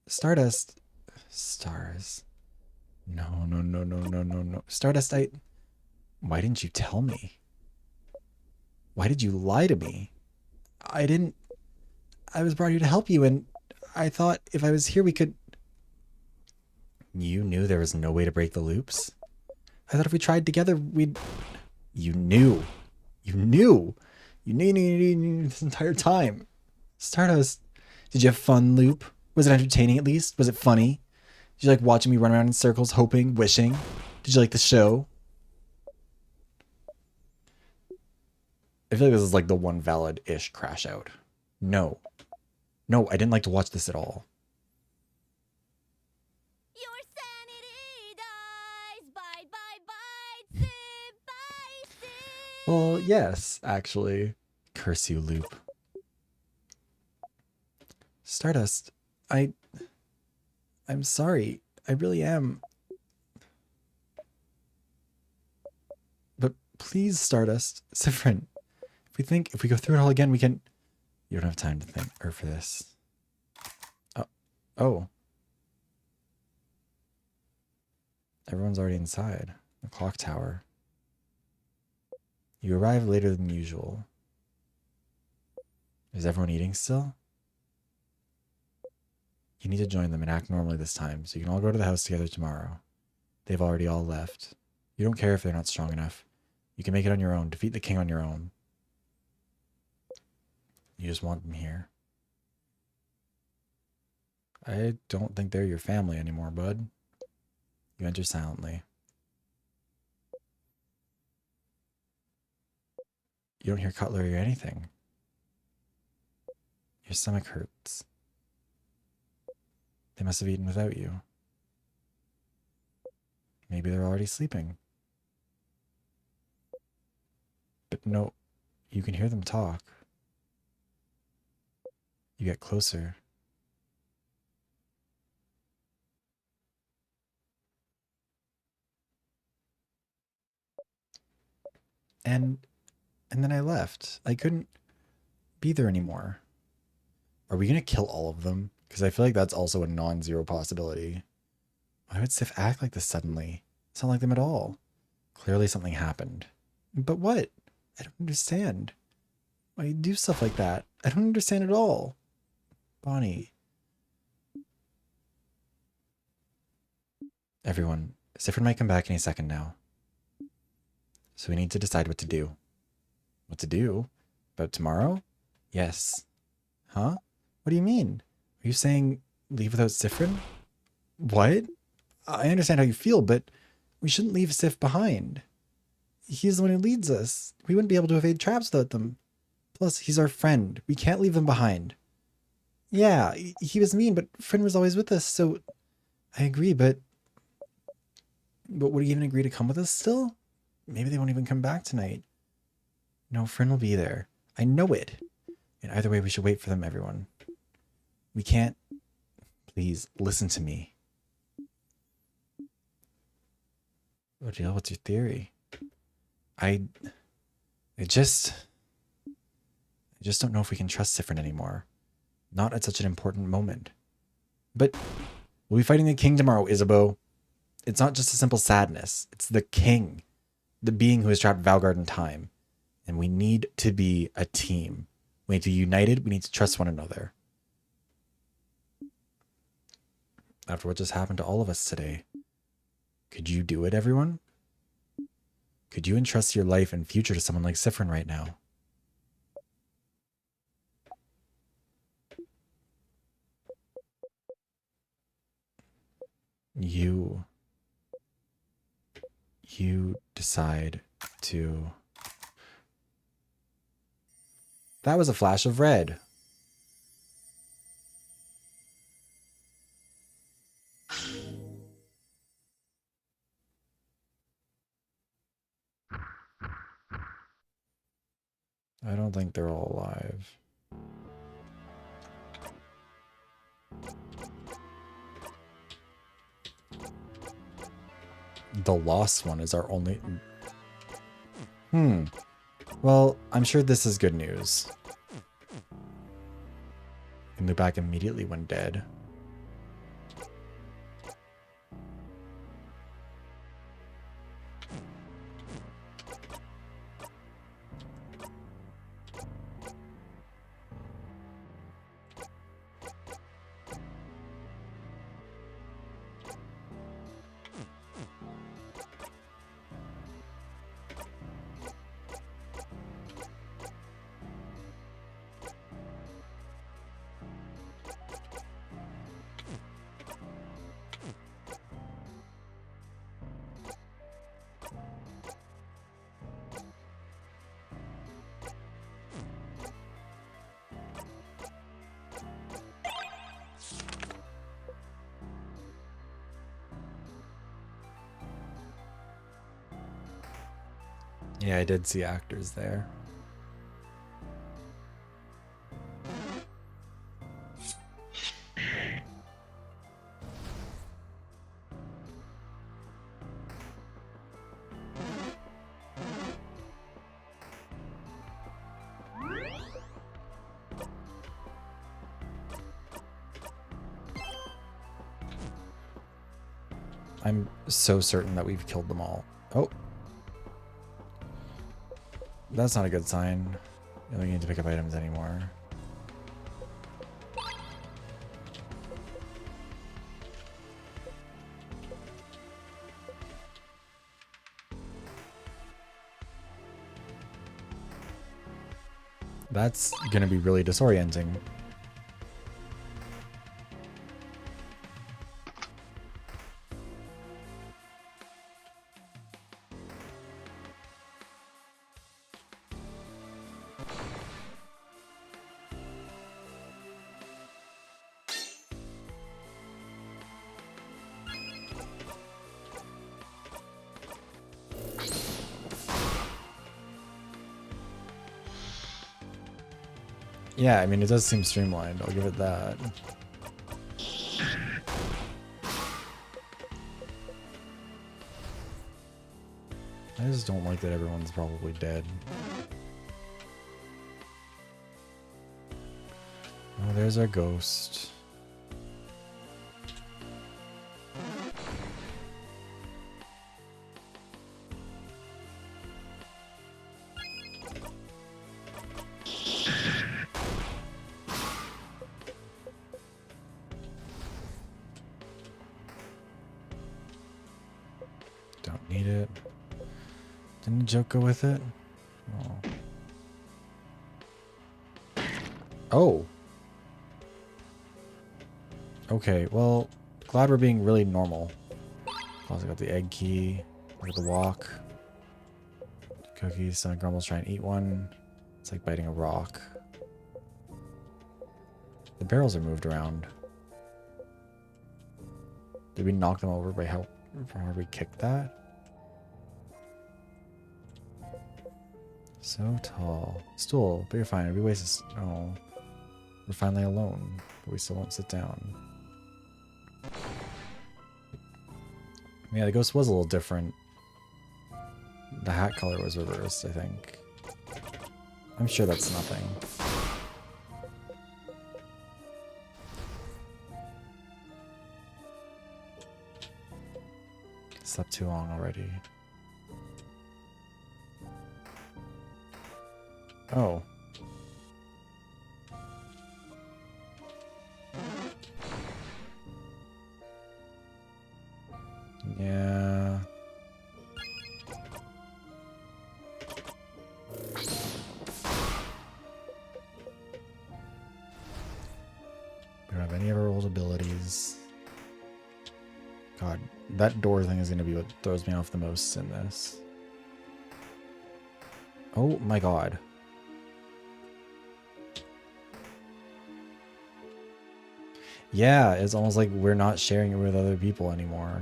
Stardust. Stars. No, no, no, no, no, no, no. Stardust, why didn't you tell me? Why did you lie to me? I was brought here to help you, and I thought if I was here we could... You knew there was no way to break the loops? I thought if we tried together, we'd... You knew. You knew. You knew this entire time. Stardust, did you have fun, Loop? Was it entertaining at least? Was it funny? Did you like watching me run around in circles, hoping, wishing? Did you like the show? I feel like this is like the one valid-ish crash out. No. No, I didn't like to watch this at all. Your sanity dies. Bye, bye, bye. Sip, bye, sip. Well, yes, actually. Curse you, Loop. Stardust, I'm sorry. I really am. But please, Stardust, Sifrin, if we go through it all again, we can... You don't have time to think, or for this. Oh. Everyone's already inside. The clock tower. You arrive later than usual. Is everyone eating still? You need to join them and act normally this time, so you can all go to the house together tomorrow. They've already all left. You don't care if they're not strong enough. You can make it on your own, defeat the king on your own. You just want them here. I don't think they're your family anymore, bud. You enter silently. You don't hear cutlery or anything. Your stomach hurts. They must have eaten without you. Maybe they're already sleeping. But no, you can hear them talk. You get closer. And then I left. I couldn't be there anymore. Are we gonna kill all of them? Because I feel like that's also a non-zero possibility. Why would Sif act like this suddenly? It's not like them at all. Clearly something happened. But what? I don't understand. Why you do stuff like that? I don't understand at all. Bonnie. Everyone, Sifrin might come back any second now. So we need to decide what to do. What to do? About tomorrow? Yes. Huh? What do you mean? Are you saying leave without Sifrin? What? I understand how you feel, but we shouldn't leave Sif behind. He's the one who leads us. We wouldn't be able to evade traps without them. Plus, he's our friend. We can't leave them behind. Yeah, he was mean, but Friend was always with us, so I agree, but would he even agree to come with us still? Maybe they won't even come back tonight. No, Friend will be there. I know it. And either way, we should wait for them, everyone. We can't... Please listen to me. OGL, what's your theory? I just don't know if we can trust Sifrin anymore. Not at such an important moment. But we'll be fighting the king tomorrow, Isabeau. It's not just a simple sadness. It's the king. The being who has trapped Valgard in time. And we need to be a team. We need to be united. We need to trust one another. After what just happened to all of us today, could you do it, everyone? Could you entrust your life and future to someone like Sifrin right now? You decide to... That was a flash of red. I don't think they're all alive. The lost one is our only... Well, I'm sure this is good news. Can loop back immediately when dead. Yeah, I did see actors there. I'm so certain that we've killed them all. Oh. That's not a good sign. You don't need to pick up items anymore. That's gonna be really disorienting. Yeah, I mean, it does seem streamlined. I'll give it that. I just don't like that everyone's probably dead. Oh, there's our ghost. Don't need it. Didn't the joke go with it? Oh. Oh. Okay, well, glad we're being really normal. Also got the egg key. Look at the walk. Cookies. Sonic Grumbles try and eat one. It's like biting a rock. The barrels are moved around. Did we knock them over by how we kicked that? So tall. Stool, but you're fine. It'd be wasted. Oh. We're finally alone, but we still won't sit down. Yeah, the ghost was a little different. The hat color was reversed, I think. I'm sure that's nothing. Slept too long already. Oh. Yeah. We don't have any of our old abilities. God, that door thing is going to be what throws me off the most in this. Oh my god. Yeah, it's almost like we're not sharing it with other people anymore.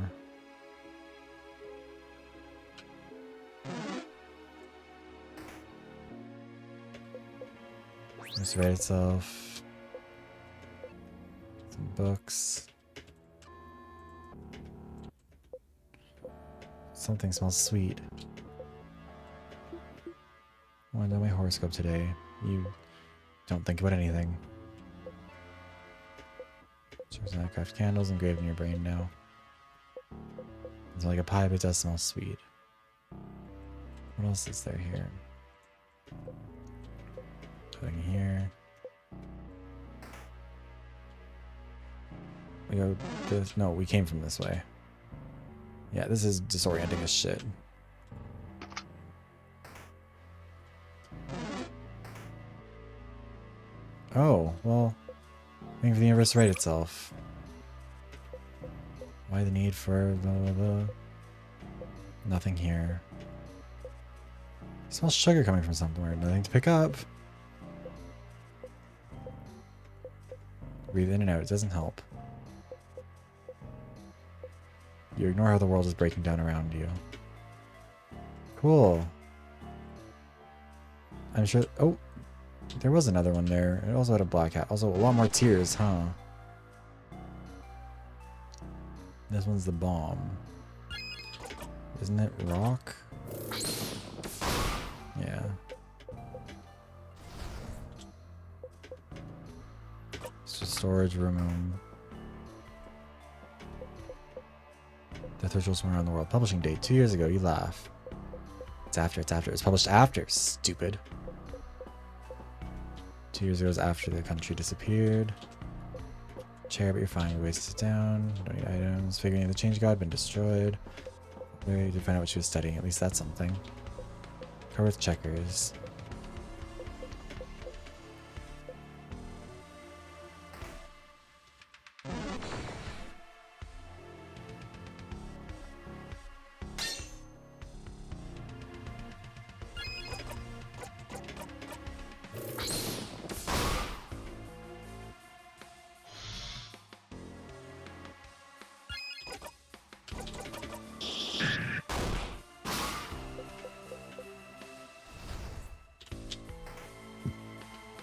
Let's write itself. Some books. Something smells sweet. I want to know my horoscope today. You don't think about anything. I craft candles engraved in your brain now. It's like a pie, but it does smell sweet. What else is there here? Nothing here. We go this. No, we came from this way. Yeah, this is disorienting as shit. Oh, well, waiting for the universe to right itself. Why the need for blah blah blah? Nothing here. I smell sugar coming from somewhere. Nothing to pick up. Breathe in and out. It doesn't help. You ignore how the world is breaking down around you. Cool. I'm sure... Oh! There was another one there. It also had a black hat. Also, a lot more tears, huh? This one's the bomb. Isn't it rock? Yeah. It's just storage room. Death rituals from around the world. Publishing date 2 years ago. You laugh. It's after. It's after. It's published after. Stupid. 2 years ago is after the country disappeared. Chair, but you're fine. Ways to sit down. Don't need items. Figuring the change god been destroyed. We did find out what she was studying. At least that's something. Cover with checkers.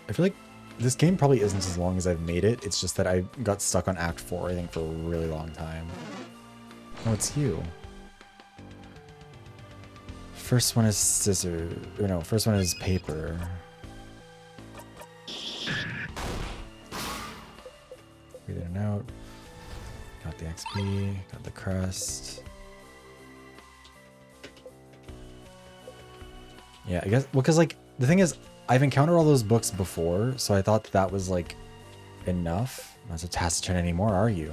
I feel like this game probably isn't as long as I've made it. It's just that I got stuck on Act 4, I think, for a really long time. Oh, it's you. First one is scissors. Or no, first one is paper. Breathe in and out. Got the XP. Got the crest. Yeah, I guess... Well, because, like, the thing is... I've encountered all those books before, so I thought that was, like, enough. Not so taciturn anymore, are you?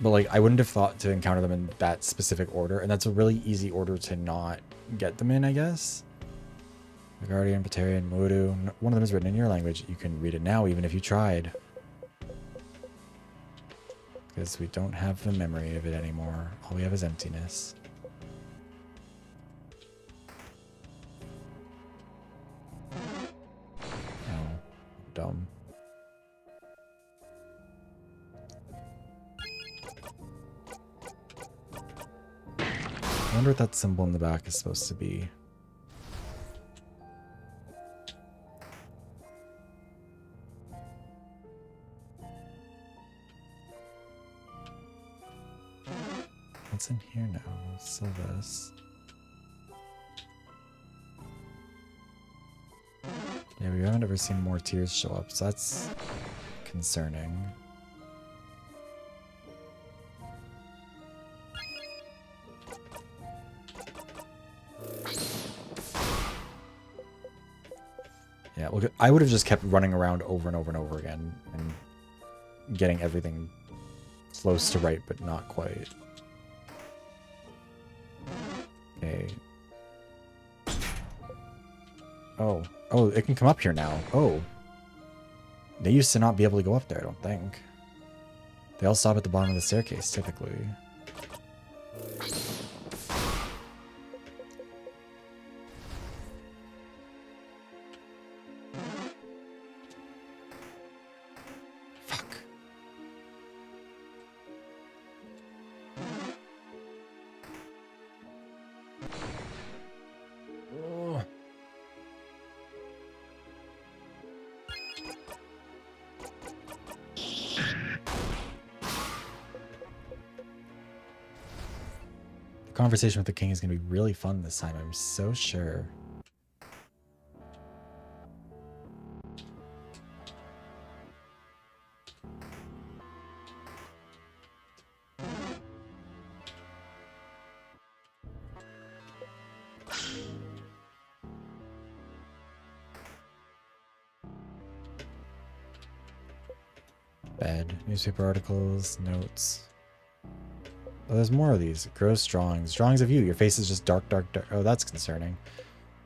But, like, I wouldn't have thought to encounter them in that specific order, and that's a really easy order to not get them in, I guess. The Guardian, Batarian, Modu. One of them is written in your language. You can read it now, even if you tried. Because we don't have the memory of it anymore. All we have is emptiness. Dumb. I wonder what that symbol in the back is supposed to be. What's in here now? Sell this. Yeah, we haven't ever seen more tears show up, so that's concerning. Yeah, look, I would have just kept running around over and over and over again and getting everything close to right, but not quite. Okay. Oh. Oh, it can come up here now. Oh. They used to not be able to go up there, I don't think. They all stop at the bottom of the staircase, typically. Fuck. Oh. The conversation with the king is going to be really fun this time, I'm so sure. Bed, newspaper articles, notes. Oh, there's more of these. Gross drawings. Drawings of you. Your face is just dark, dark, dark. Oh, that's concerning.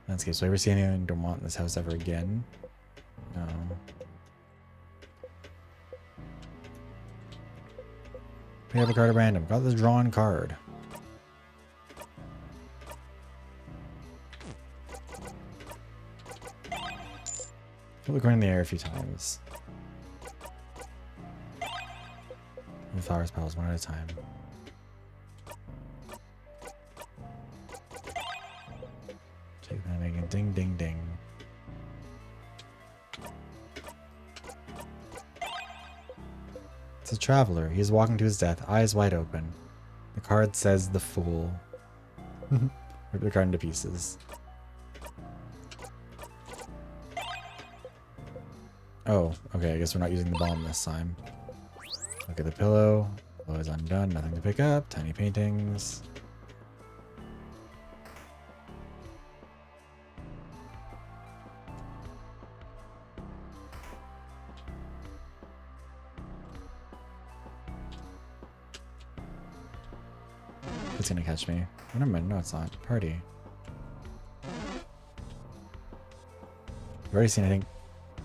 Landscape. So ever see anything don't want in this house ever again? No. Pick up a card at random. Got this drawn card. Flip the coin in the air a few times. And flowers petals one at a time. Take that, making ding, ding, ding. It's a traveler. He is walking to his death, eyes wide open. The card says the fool. Rip the card into pieces. Oh, okay, I guess we're not using the bomb this time. Look at the pillow. Pillow is undone, nothing to pick up. Tiny paintings. It's gonna catch me. Oh, never mind. No, it's not. Party. We've already seen, I think,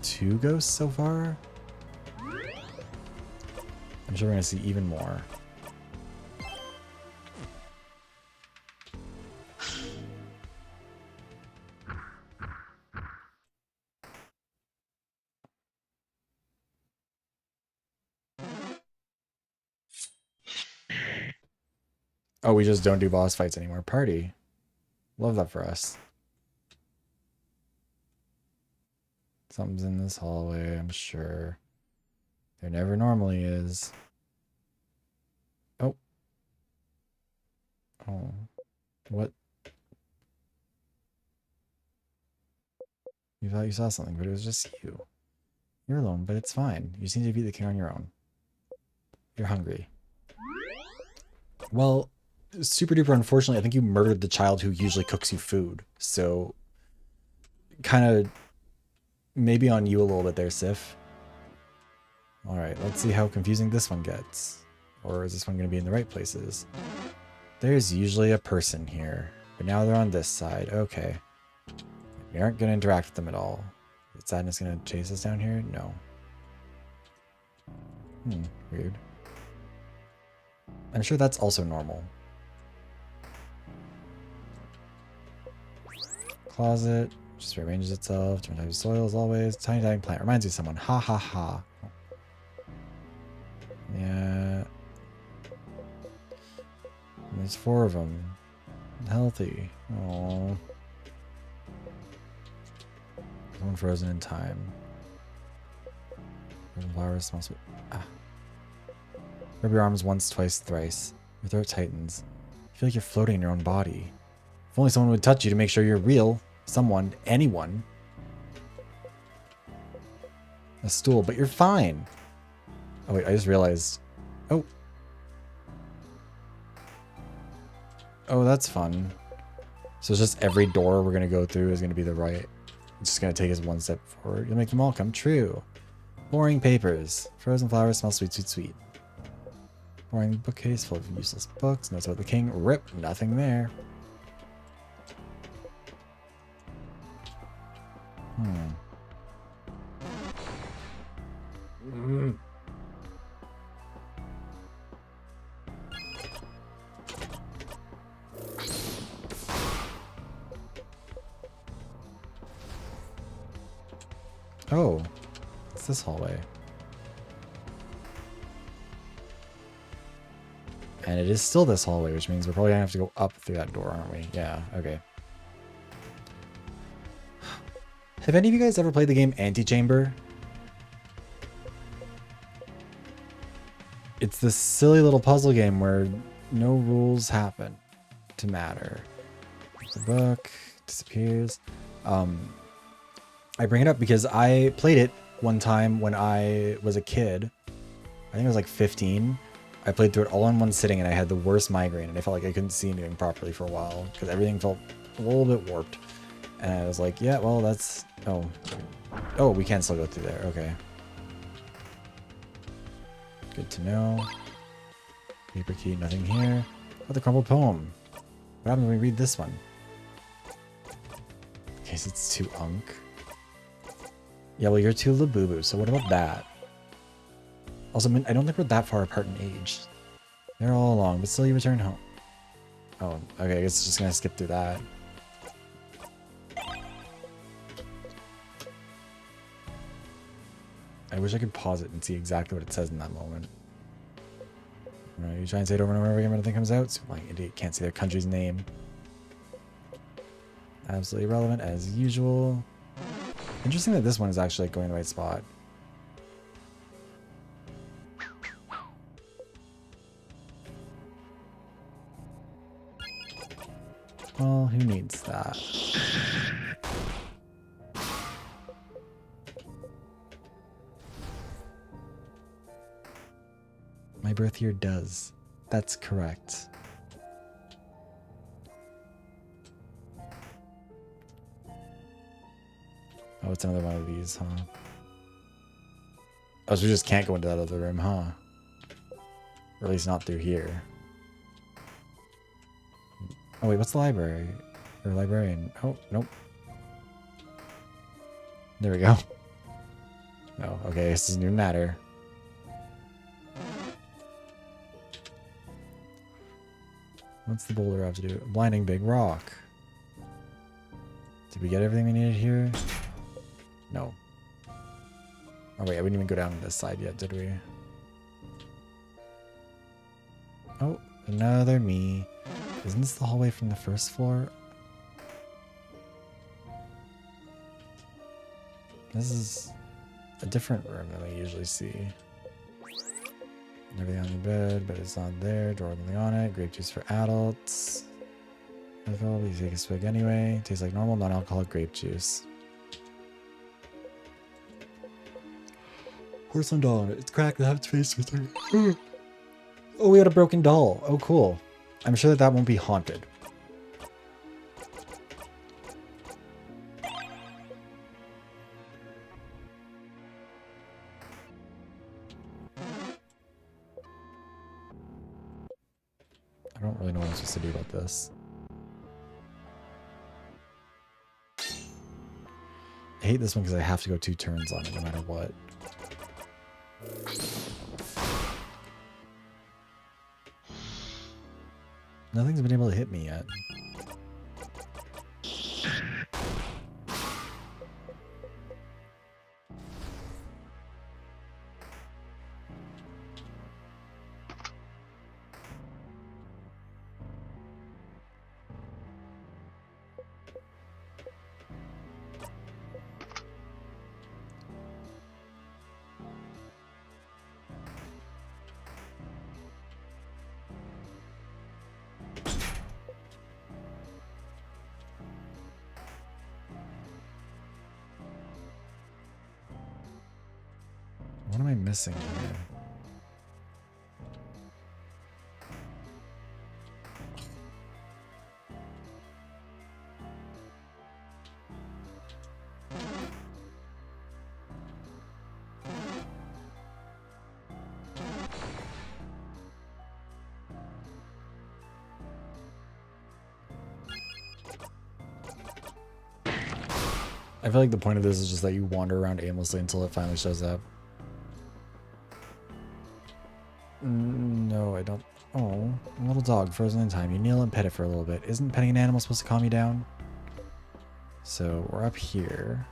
2 ghosts so far. I'm sure we're gonna see even more. Oh, we just don't do boss fights anymore. Party. Love that for us. Something's in this hallway, I'm sure. There never normally is. Oh. Oh. What? You thought you saw something, but it was just you. You're alone, but it's fine. You seem to beat the king on your own. You're hungry. Well, super duper unfortunately, I think you murdered the child who usually cooks you food. So, kind of maybe on you a little bit there, Sif. Alright, let's see how confusing this one gets. Or is this one going to be in the right places? There's usually a person here, but now they're on this side. Okay. We aren't going to interact with them at all. Is sadness going to chase us down here? No. Weird. I'm sure that's also normal. Closet. Just rearranges itself. Different types of soil as always. Tiny dying plant. Reminds you of someone. Ha ha ha. Yeah. And there's 4 of them. Healthy. Aww. One frozen in time. Frozen flowers smells sweet. Ah. Rub your arms once, twice, thrice. Your throat tightens. feel like you're floating in your own body. If only someone would touch you to make sure you're real. Someone, anyone. A stool, but you're fine. Oh wait, I just realized. Oh. Oh, that's fun. So it's just every door we're gonna go through is gonna be the right. It's just gonna take us one step forward. You'll make them all come true. Boring papers. Frozen flowers smell sweet, sweet, sweet. Boring bookcase full of useless books. Notes about the king. Rip. Nothing there. Oh, it's this hallway. And it is still this hallway, which means we're probably gonna have to go up through that door, aren't we? Yeah, okay. Have any of you guys ever played the game Antichamber? It's this silly little puzzle game where no rules happen to matter. The book disappears. I bring it up because I played it one time when I was a kid. I think I was like 15. I played through it all in one sitting and I had the worst migraine and I felt like I couldn't see anything properly for a while because everything felt a little bit warped. And I was like, yeah, well, that's... Oh, we can still go through there. Okay. Good to know. Paper key, nothing here. Oh, the crumbled poem. What happens when we read this one? In case it's too unk. Yeah, well, you're too labubu, so what about that? Also, I don't think we're that far apart in age. They're all along, but still you return home. Oh, okay, I guess just gonna skip through that. I wish I could pause it and see exactly what it says in that moment. You try and say it over and over again when anything comes out, so like idiot can't say their country's name. Absolutely irrelevant as usual. Interesting that this one is actually going the right spot. Well, who needs that? My birth year does. That's correct. Oh, it's another one of these, huh? Oh, so we just can't go into that other room, huh? Or at least not through here. Oh, wait, what's the library? Or librarian? Oh, nope. There we go. Oh, okay, this doesn't even matter. What's the boulder have to do? Blinding big rock. Did we get everything we needed here? No. Oh wait, we didn't even go down this side yet, did we? Oh, another me. Isn't this the hallway from the first floor? This is a different room than we usually see. Everything on the bed, but it's not there. Drawer with nothing on it. Grape juice for adults. Alcohol, we take a swig anyway. Tastes like normal non-alcoholic grape juice. Porcelain doll on it. It's cracked. Have its face twisted. Oh, we had a broken doll. Oh, cool. I'm sure that won't be haunted. I don't really know what I'm supposed to do about this. I hate this one because I have to go 2 turns on it no matter what. Nothing's been able to hit me yet. missing here? I feel like the point of this is just that you wander around aimlessly until it finally shows up. No, I don't. Oh, a little dog frozen in time. You kneel and pet it for a little bit. Isn't petting an animal supposed to calm you down? So we're up here.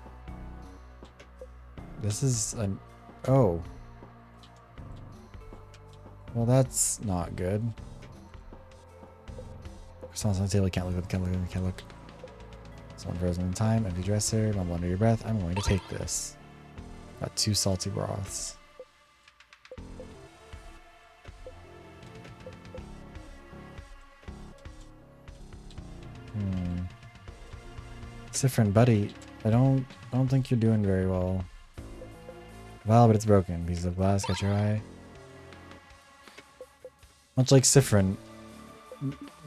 This is an... Oh. Well, that's not good. Someone's on the table. Can't look. Can't look. Can't look. Someone frozen in time. Empty dresser. Mumble under your breath. I'm going to take this. Got 2 salty broths. Sifrin, buddy, I don't think you're doing very well. Well, but it's broken. Piece of glass, got your eye. Much like Sifrin,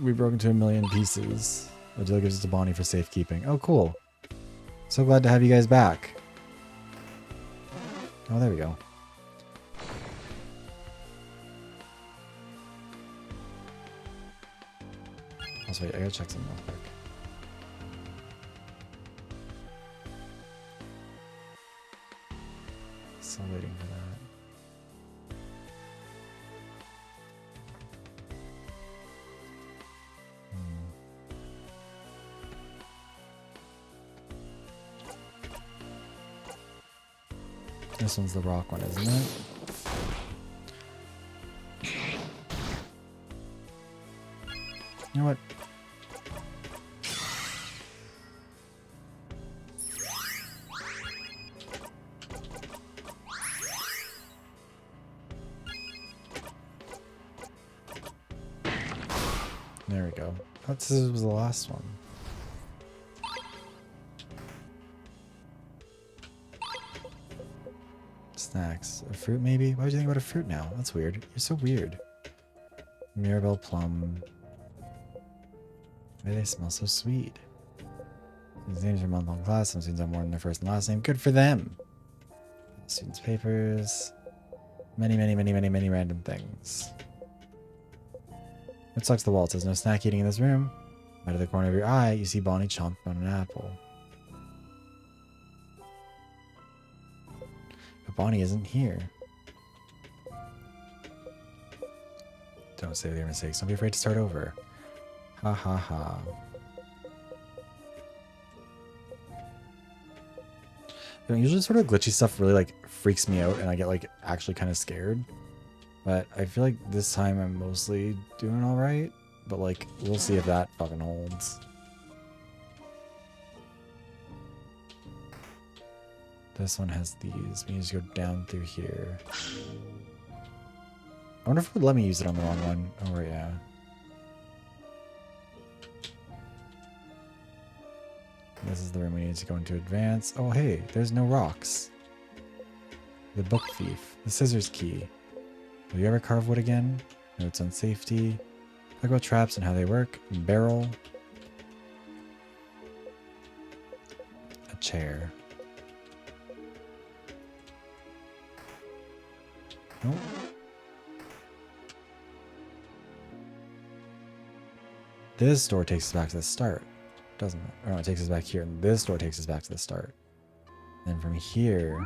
we broke into 1,000,000 pieces. The deal gives it to Bonnie for safekeeping. Oh, cool. So glad to have you guys back. Oh, there we go. Also, wait, I gotta check something real quick. Still waiting for that. This one's the rock one, isn't it? You know what? There we go. This was the last one. Snacks. A fruit, maybe? Why would you think about a fruit now? That's weird. You're so weird. Mirabelle plum. Why do they smell so sweet? These names are month-long class. Some students have more than their first and last name. Good for them. Students' papers. Many random things. It sucks the wall. It says no snack eating in this room. Out of the corner of your eye, you see Bonnie chomping on an apple. But Bonnie isn't here. Don't say their mistakes. Don't be afraid to start over. Ha ha ha. You know, usually sort of glitchy stuff really like freaks me out and I get like actually kind of scared. But I feel like this time I'm mostly doing alright. But like, we'll see if that fucking holds. This one has these. We need to go down through here. I wonder if it would let me use it on the wrong one. Oh, yeah. This is the room we need to go into advance. Oh, hey, there's no rocks. The book thief. The scissors key. Will you ever carve wood again? Notes on safety. Talk about traps and how they work. Barrel. A chair. Nope. This door takes us back to the start, doesn't it? Or no, it takes us back here, and this door takes us back to the start. And from here...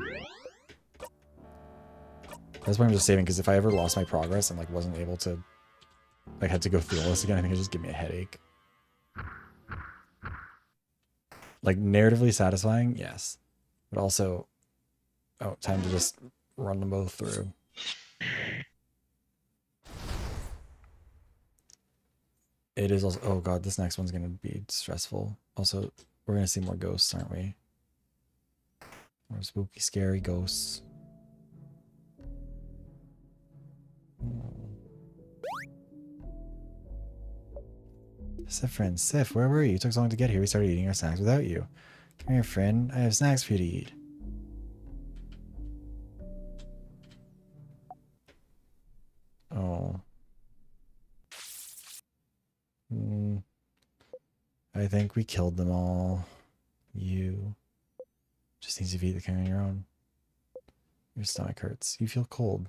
That's why I'm just saving, because if I ever lost my progress and like wasn't able to... like had to go through all this again, I think it'd just give me a headache. Like, narratively satisfying? Yes. But also... Oh, time to just run them both through. It is also... Oh god, this next one's gonna be stressful. Also, we're gonna see more ghosts, aren't we? More spooky, scary ghosts. Sif, Sif, where were you? You took so long to get here. We started eating our snacks without you. Come here, friend. I have snacks for you to eat. think we killed them all. You just need to eat the king on your own. Your stomach hurts. You feel cold.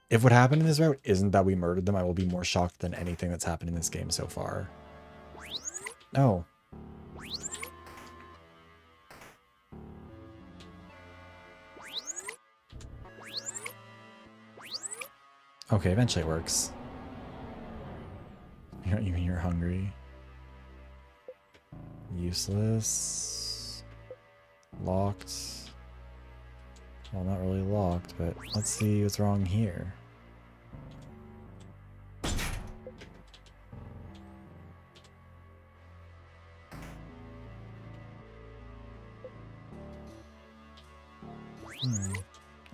If what happened in this route isn't that we murdered them, I will be more shocked than anything that's happened in this game so far. Oh. Okay, eventually it works. You're hungry. Useless. Locked. Well, not really locked, but let's see what's wrong here.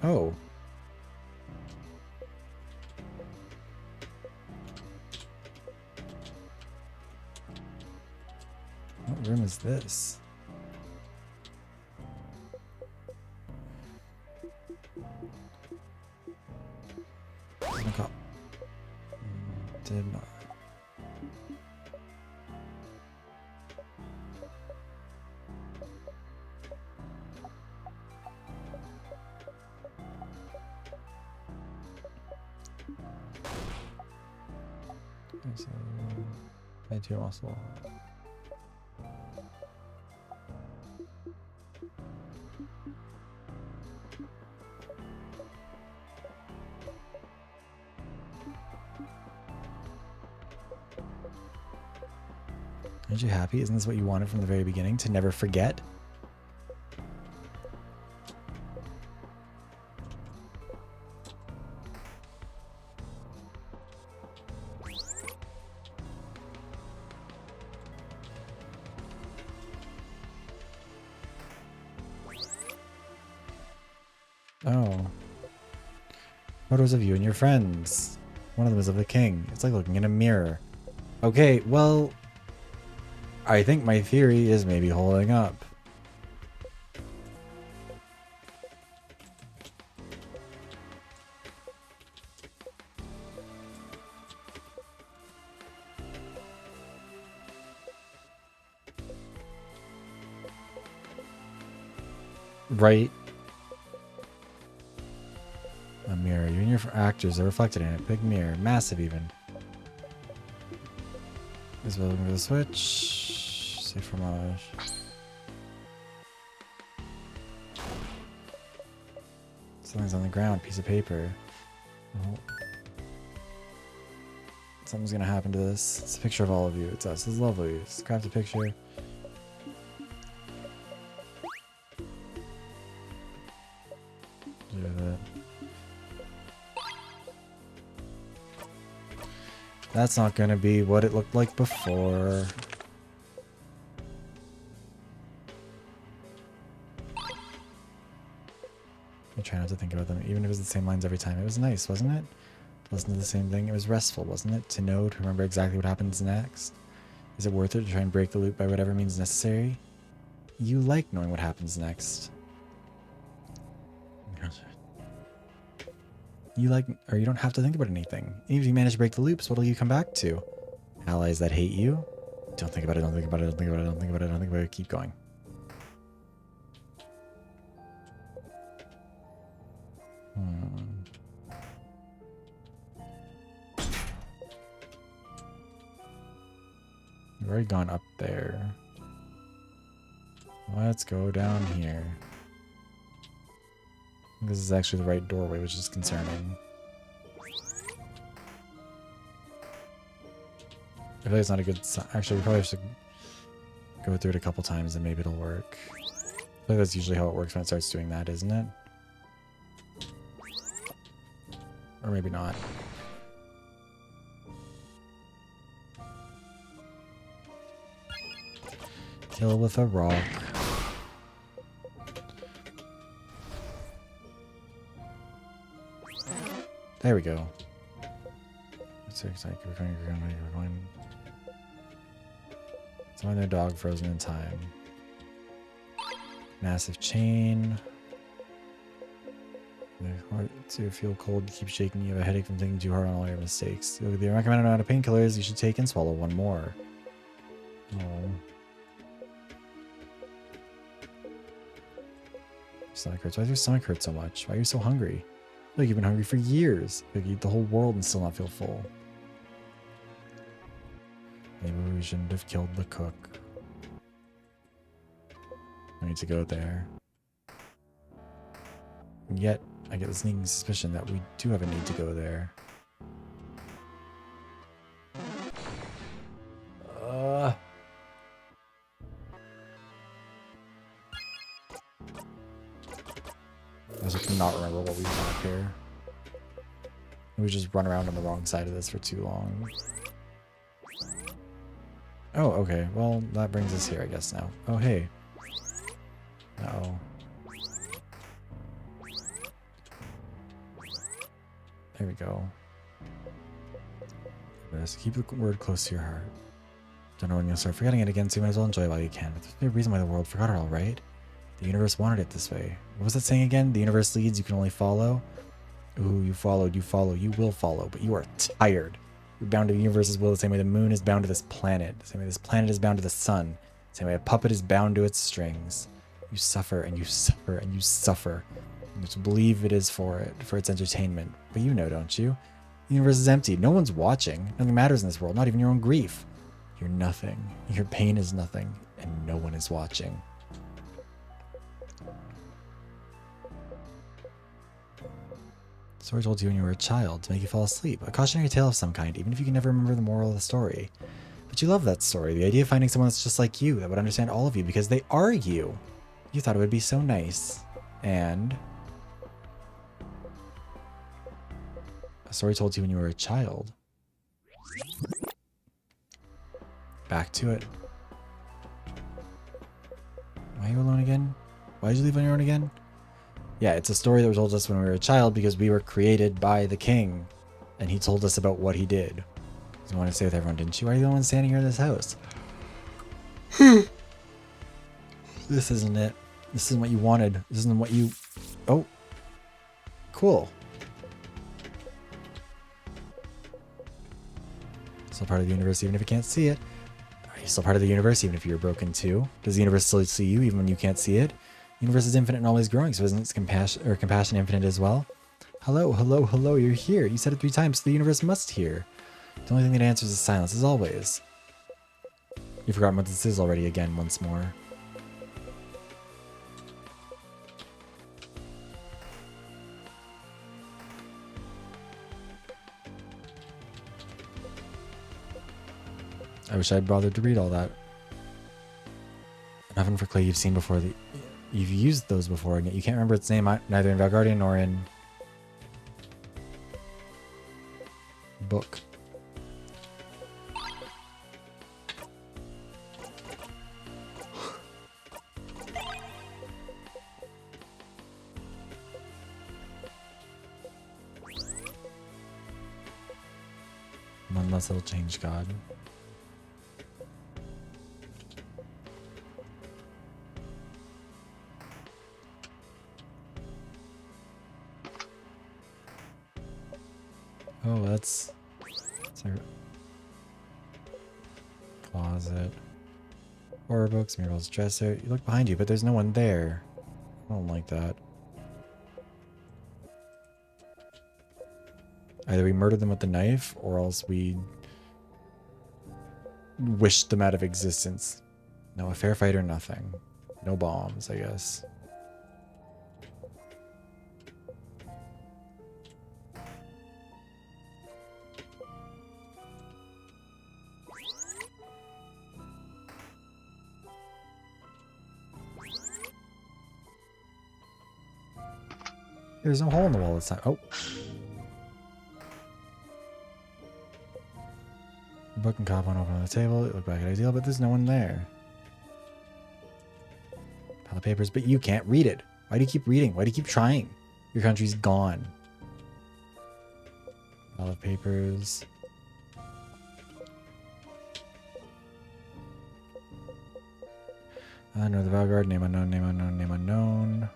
Oh. What room is this? Did not. So, I do also. Aren't you happy? Isn't this what you wanted from the very beginning? To never forget? Oh. Photos of you and your friends. One of them is of the king. It's like looking in a mirror. Okay, well, I think my theory is maybe holding up. Right? A mirror. You and your actors are reflected in it. Big mirror. Massive even. Is well looking for the switch. Say fromage. Something's on the ground. Piece of paper. Oh. Something's gonna happen to this. It's a picture of all of you. It's us. It's lovely. Just craft a picture. Do that. That's not gonna be what it looked like before. I try not to think about them, even if it was the same lines every time. It was nice, wasn't it? To listen to the same thing. It was restful, wasn't it? To know, to remember exactly what happens next. Is it worth it to try and break the loop by whatever means necessary? You like knowing what happens next. You like, or you don't have to think about anything. Even if you manage to break the loops, what'll you come back to? Allies that hate you? Don't think about it, don't think about it, don't think about it, don't think about it, don't think about it, keep going. We've already gone up there. Let's go down here. This is actually the right doorway, which is concerning. I feel like it's not a good sign. Actually, we probably should go through it a couple times and maybe it'll work. I feel like that's usually how it works when it starts doing that, isn't it? Or maybe not. Kill with a rock. There we go. It's like we're going. Find their dog frozen in time. Massive chain. Hard to feel cold, keep shaking, you have a headache from thinking too hard on all your mistakes. The recommended amount of painkillers you should take and swallow one more. Oh. Stomach hurts. Why does your stomach hurt so much? Why are you so hungry? Like you've been hungry for years. Like you eat the whole world and still not feel full. Maybe we shouldn't have killed the cook. I need to go there. And yet, I get the sneaking suspicion that we do have a need to go there. I just cannot remember what we've done up here. We just run around on the wrong side of this for too long. Oh, okay. Well, that brings us here, I guess, now. Oh, hey. Uh-oh. There we go. Just keep the word close to your heart. Don't know when you'll start forgetting it again, so you might as well enjoy it while you can. But there's no reason why the world forgot it all, right? The universe wanted it this way. What was that saying again? The universe leads, you can only follow. Ooh, you followed, you follow, you will follow, but you are tired. You're bound to the universe's will the same way the moon is bound to this planet. The same way this planet is bound to the sun. The same way a puppet is bound to its strings. You suffer and you suffer and you suffer. You just believe it is for its entertainment. But you know, don't you? The universe is empty. No one's watching. Nothing matters in this world, not even your own grief. You're nothing. Your pain is nothing, and no one is watching. Story told you when you were a child to make you fall asleep. A cautionary tale of some kind, even if you can never remember the moral of the story. But you love that story. The idea of finding someone that's just like you, that would understand all of you, because they are you. You thought it would be so nice. And a story told you when you were a child. Back to it. Why are you alone again? Why did you leave on your own again? Yeah, it's a story that was told us when we were a child because we were created by the king. And he told us about what he did. You wanted to stay with everyone, didn't you? Why are you the only one standing here in this house? This isn't it. This isn't what you wanted. This isn't what you... Oh. Cool. Still part of the universe even if you can't see it. Are you still part of the universe even if you're broken too? Does the universe still see you even when you can't see it? The universe is infinite and always growing, so isn't its compassion infinite as well? Hello, hello, hello, you're here. You said it 3 times, so the universe must hear. The only thing that answers is silence, as always. You've forgotten what this is already again, once more. I wish I'd bothered to read all that. Nothing for clay you've seen before. You've used those before, and yet you can't remember its name neither in Valguardian nor in book. Unless it'll change God. Oh, that's our closet. Horror books, Mirabelle's dresser. You look behind you, but there's no one there. I don't like that. Either we murdered them with the knife, or else we wished them out of existence. No, a fair fight or nothing. No bombs, I guess. There's no hole in the wall this time. Oh. The book and cop went open on the table. It looked back at ideal, but there's no one there. Pile of papers, but you can't read it. Why do you keep reading? Why do you keep trying? Your country's gone. Pile of papers. No, the Valguard, name unknown, name unknown, name unknown.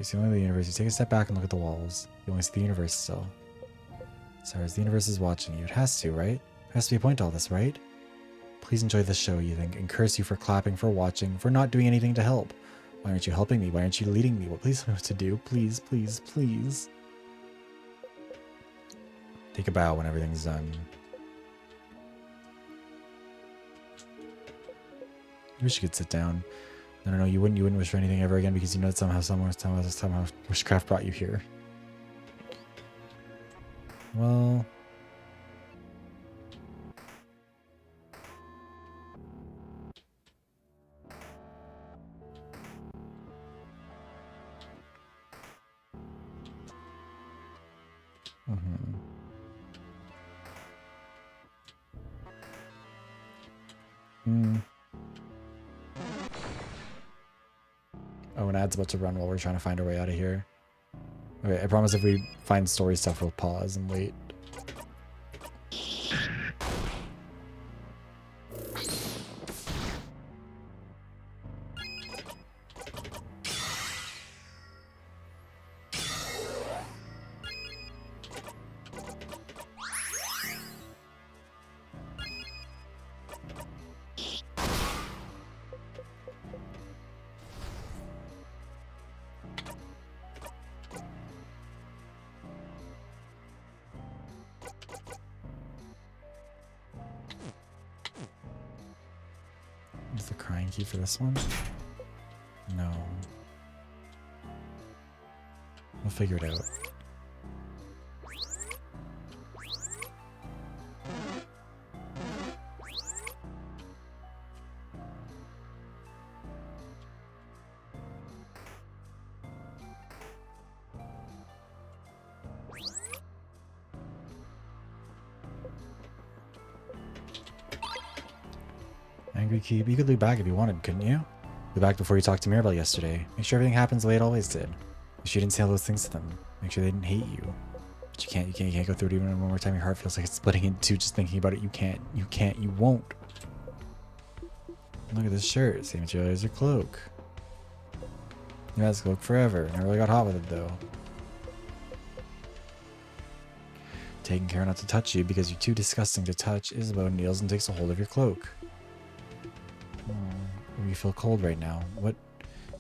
You see only the universe. You take a step back and look at the walls. You only see the universe still. Sorry, the universe is watching you. It has to, right? There has to be a point to all this, right? Please enjoy the show, you think, and curse you for clapping, for watching, for not doing anything to help. Why aren't you helping me? Why aren't you leading me? Well, please tell me what to do. Please, please, please. Take a bow when everything's done. I wish you could sit down. No, you wouldn't wish for anything ever again because you know that somehow witchcraft brought you here. Well... Oh, an ad's about to run while we're trying to find our way out of here. Okay, I promise if we find story stuff, we'll pause and wait. Is the crying key for this one? No. We'll figure it out. Angry Keep. You could leave back if you wanted, couldn't you? Leave back before you talked to Mirabelle yesterday. Make sure everything happens the way it always did. Make sure you didn't say all those things to them. Make sure they didn't hate you. But you can't go through it even one more time. Your heart feels like it's splitting in two just thinking about it. You won't. Look at this shirt. Same material as your cloak. You had this cloak forever. Never really got hot with it though. Taking care not to touch you because you're too disgusting to touch. Isabeau kneels and takes a hold of your cloak. You feel cold right now. What?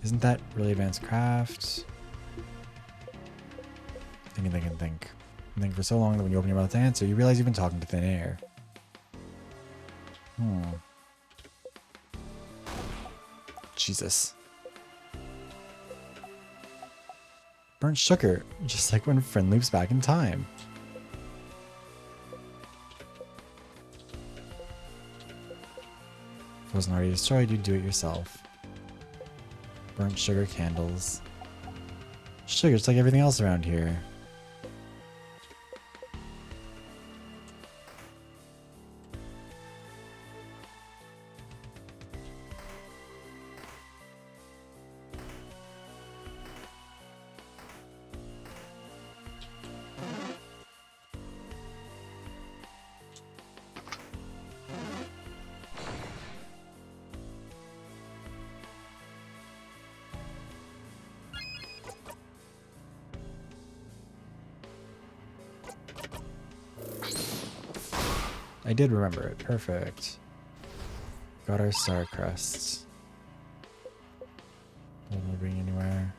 Isn't that really advanced craft? Think. Think for so long that when you open your mouth to answer, you realize you've been talking to thin air. Jesus. Burnt sugar, just like when Friend loops back in time. If it wasn't already destroyed, you'd do it yourself. Burnt sugar candles. Sugar, just like everything else around here. I did remember it. Perfect. Got our star crests. Not moving anywhere.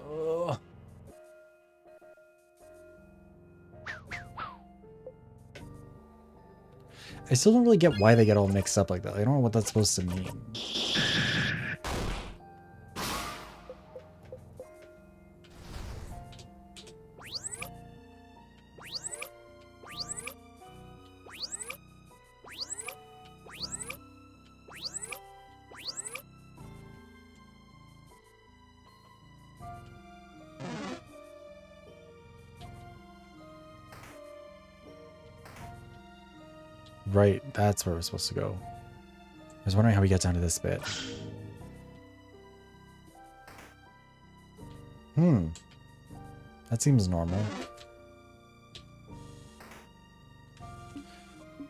Oh. I still don't really get why they get all mixed up like that. I don't know what that's supposed to mean. Right, that's where we're supposed to go. I was wondering how we get down to this bit. That seems normal.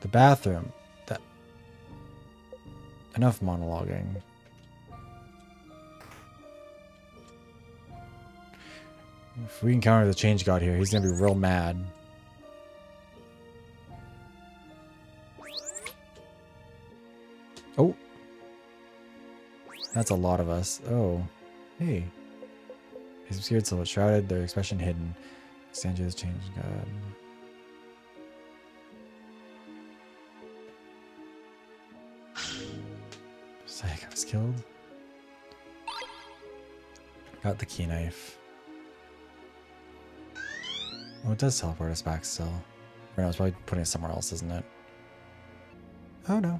The bathroom. Enough monologuing. If we encounter the change god here, he's gonna be real mad. Oh. That's a lot of us. Oh. Hey. He's obscured, silhouette shrouded, their expression hidden. Sanjay's change god. Psych, I was killed. Got the key knife. Oh, it does teleport us back still. Or no, it's probably putting it somewhere else, isn't it? Oh no.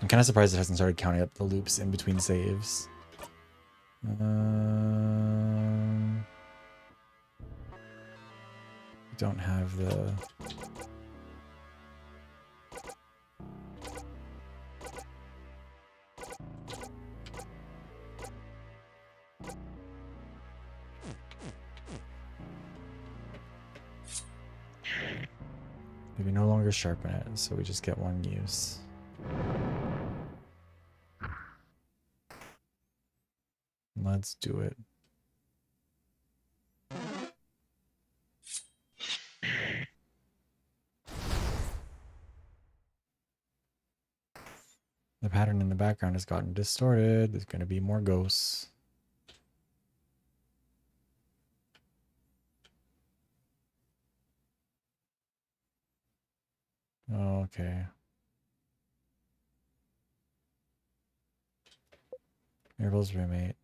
I'm kind of surprised it hasn't started counting up the loops in between saves. Don't have the... We no longer sharpen it, so we just get one use. Let's do it. The pattern in the background has gotten distorted. There's going to be more ghosts. Okay. Mirabel's roommate.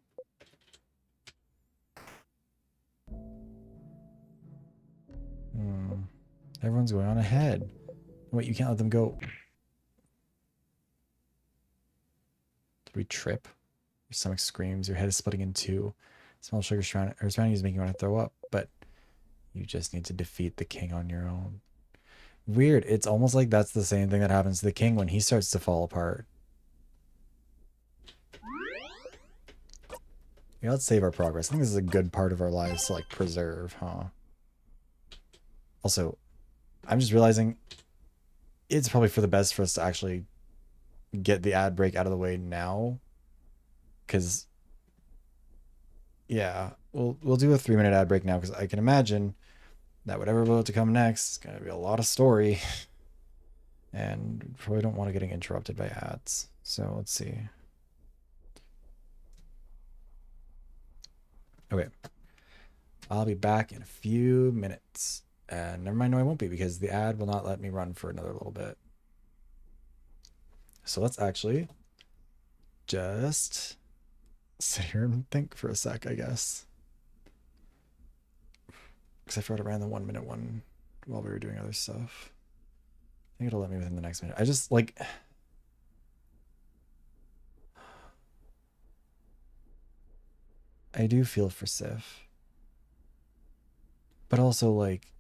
Everyone's going on ahead. Wait, you can't let them go. Did we trip? Your stomach screams. Your head is splitting in two. Small sugar surrounding you is making you want to throw up, but you just need to defeat the king on your own. Weird. It's almost like that's the same thing that happens to the king when he starts to fall apart. Yeah, let's save our progress. I think this is a good part of our lives to like preserve, huh? Also, I'm just realizing it's probably for the best for us to actually get the ad break out of the way now. Because yeah, we'll do a 3-minute ad break now because I can imagine that whatever about to come next is gonna be a lot of story. And probably don't want to getting interrupted by ads. So let's see. Okay. I'll be back in a few minutes. And never mind, no, I won't be because the ad will not let me run for another little bit. So let's actually just sit here and think for a sec, I guess. Because I forgot I ran the 1-minute one while we were doing other stuff. I think it'll let me within the next minute. I just like... I do feel for Sif. But also like...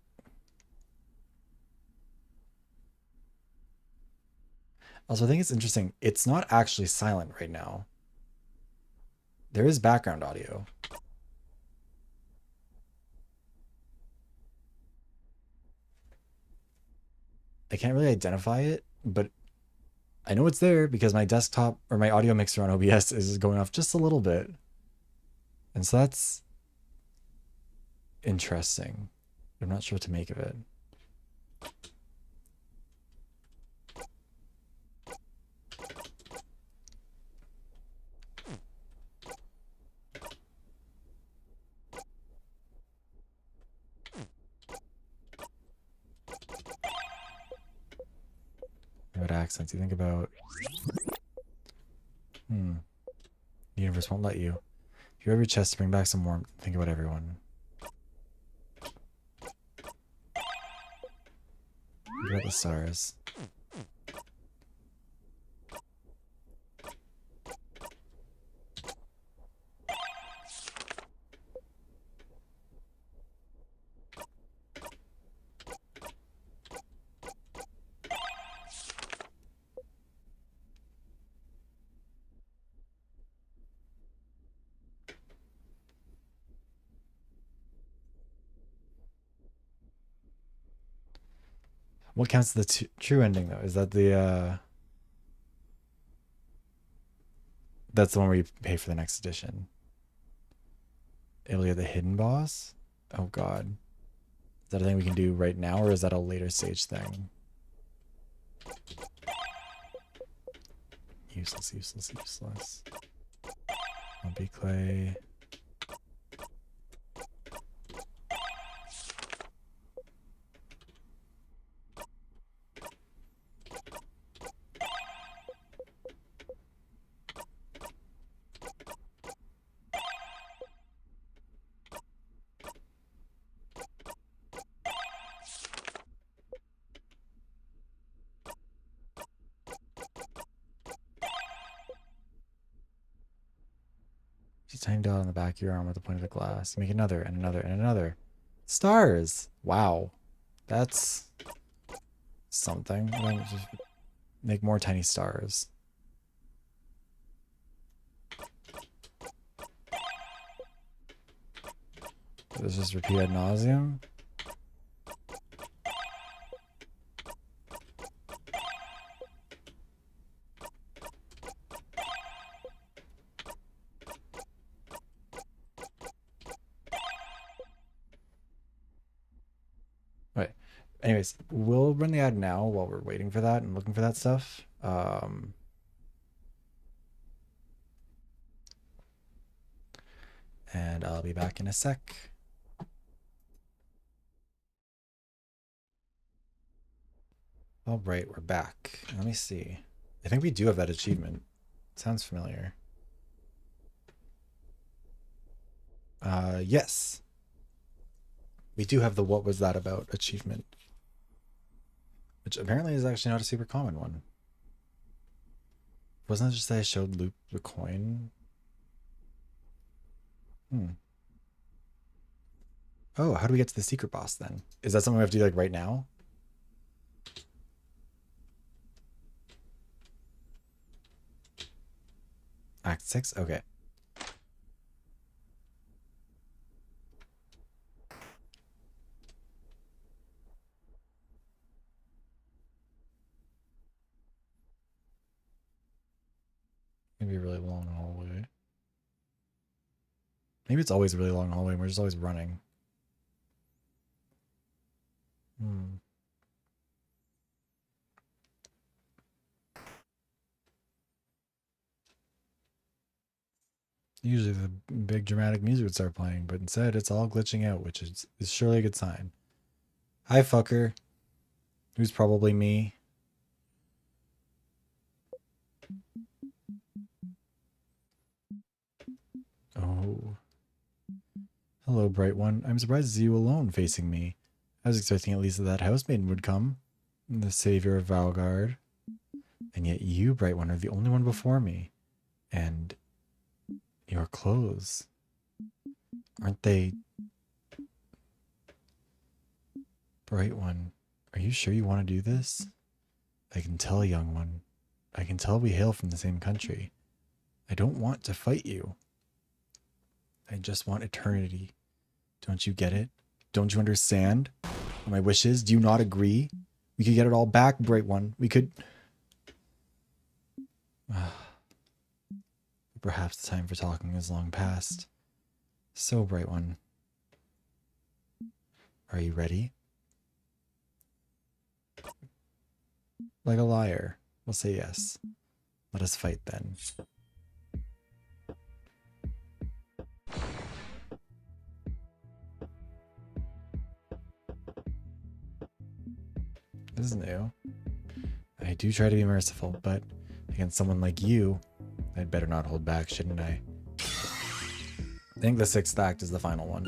Also, I think it's interesting. It's not actually silent right now. There is background audio. I can't really identify it, but I know it's there because my desktop or my audio mixer on OBS is going off just a little bit. And so that's interesting. I'm not sure what to make of it. What accents you think about? The universe won't let you. If you have your chest to bring back some warmth, think about everyone. Think about the stars. What counts as the true ending though? Is that the that's the one where you pay for the next edition? Ilya the Hidden Boss? Oh god. Is that a thing we can do right now, or is that a later stage thing? Useless, useless, useless. Lumpy clay. She's tiny dot on the back of your arm with the point of the glass. You make another and another and another. Stars! Wow. That's something. Just make more tiny stars. Let's just repeat ad nauseum. Right. Anyways, we'll run the ad now while we're waiting for that and looking for that stuff. And I'll be back in a sec. All right, we're back. Let me see. I think we do have that achievement. Sounds familiar. Yes. We do have the what was that about achievement. Which apparently is actually not a super common one. Wasn't it just that I showed Luke the coin? Oh, how do we get to the secret boss then? Is that something we have to do like right now? Act 6? Okay. Gonna be a really long hallway. Maybe it's always a really long hallway and we're just always running. Usually the big dramatic music would start playing, but instead it's all glitching out, which is surely a good sign. Hi, fucker. Who's probably me. Oh. Hello, bright one. I'm surprised to see you alone facing me. I was expecting at least that housemaiden would come, the savior of Valgard. And yet you, bright one, are the only one before me. And your clothes. Aren't they... Bright one, are you sure you want to do this? I can tell, young one. I can tell we hail from the same country. I don't want to fight you. I just want eternity. Don't you get it? Don't you understand my wishes? Do you not agree? We could get it all back, bright one. We could... Perhaps the time for talking is long past. So, bright one. Are you ready? Like a liar. We'll say yes. Let us fight then. This is new. I do try to be merciful, but against someone like you, I'd better not hold back, shouldn't I? I think the 6th act is the final one.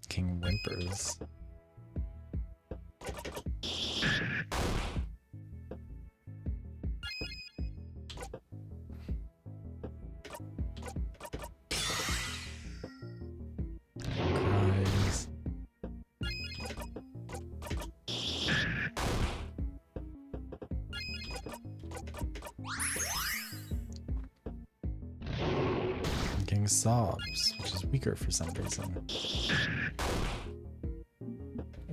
King whimpers. Cries. King sobs, which is weaker for some reason.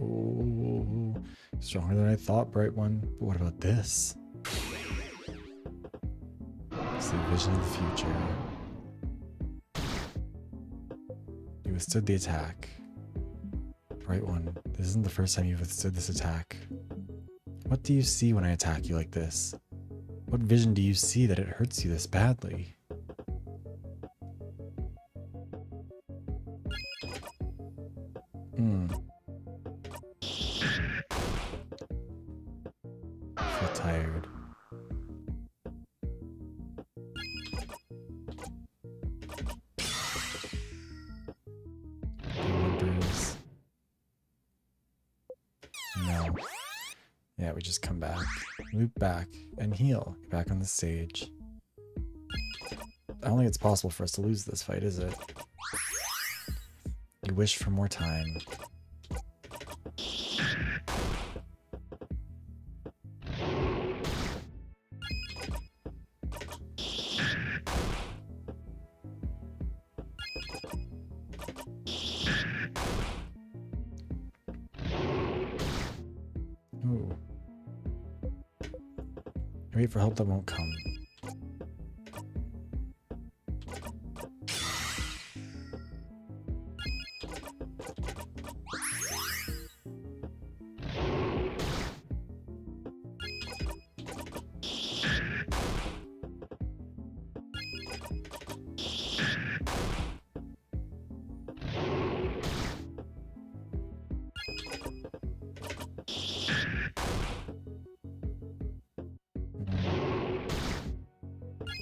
Oh, stronger than I thought, bright one. But what about this? It's the vision of the future. You withstood the attack. Bright one, this isn't the first time you've withstood this attack. What do you see when I attack you like this? What vision do you see that it hurts you this badly? I feel tired. Whimpers. No. Yeah, we just come back, loop back, and heal. Get back on the stage. I don't think it's possible for us to lose this fight, is it? You wish for more time. Ooh. I wait for help that won't come.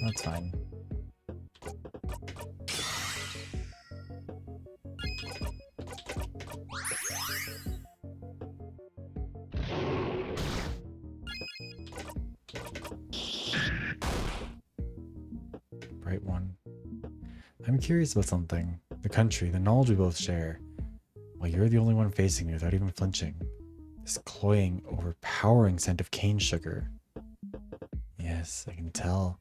That's fine. Bright one. I'm curious about something. The country, the knowledge we both share. Well, you're the only one facing me without even flinching. This cloying, overpowering scent of cane sugar. Yes, I can tell.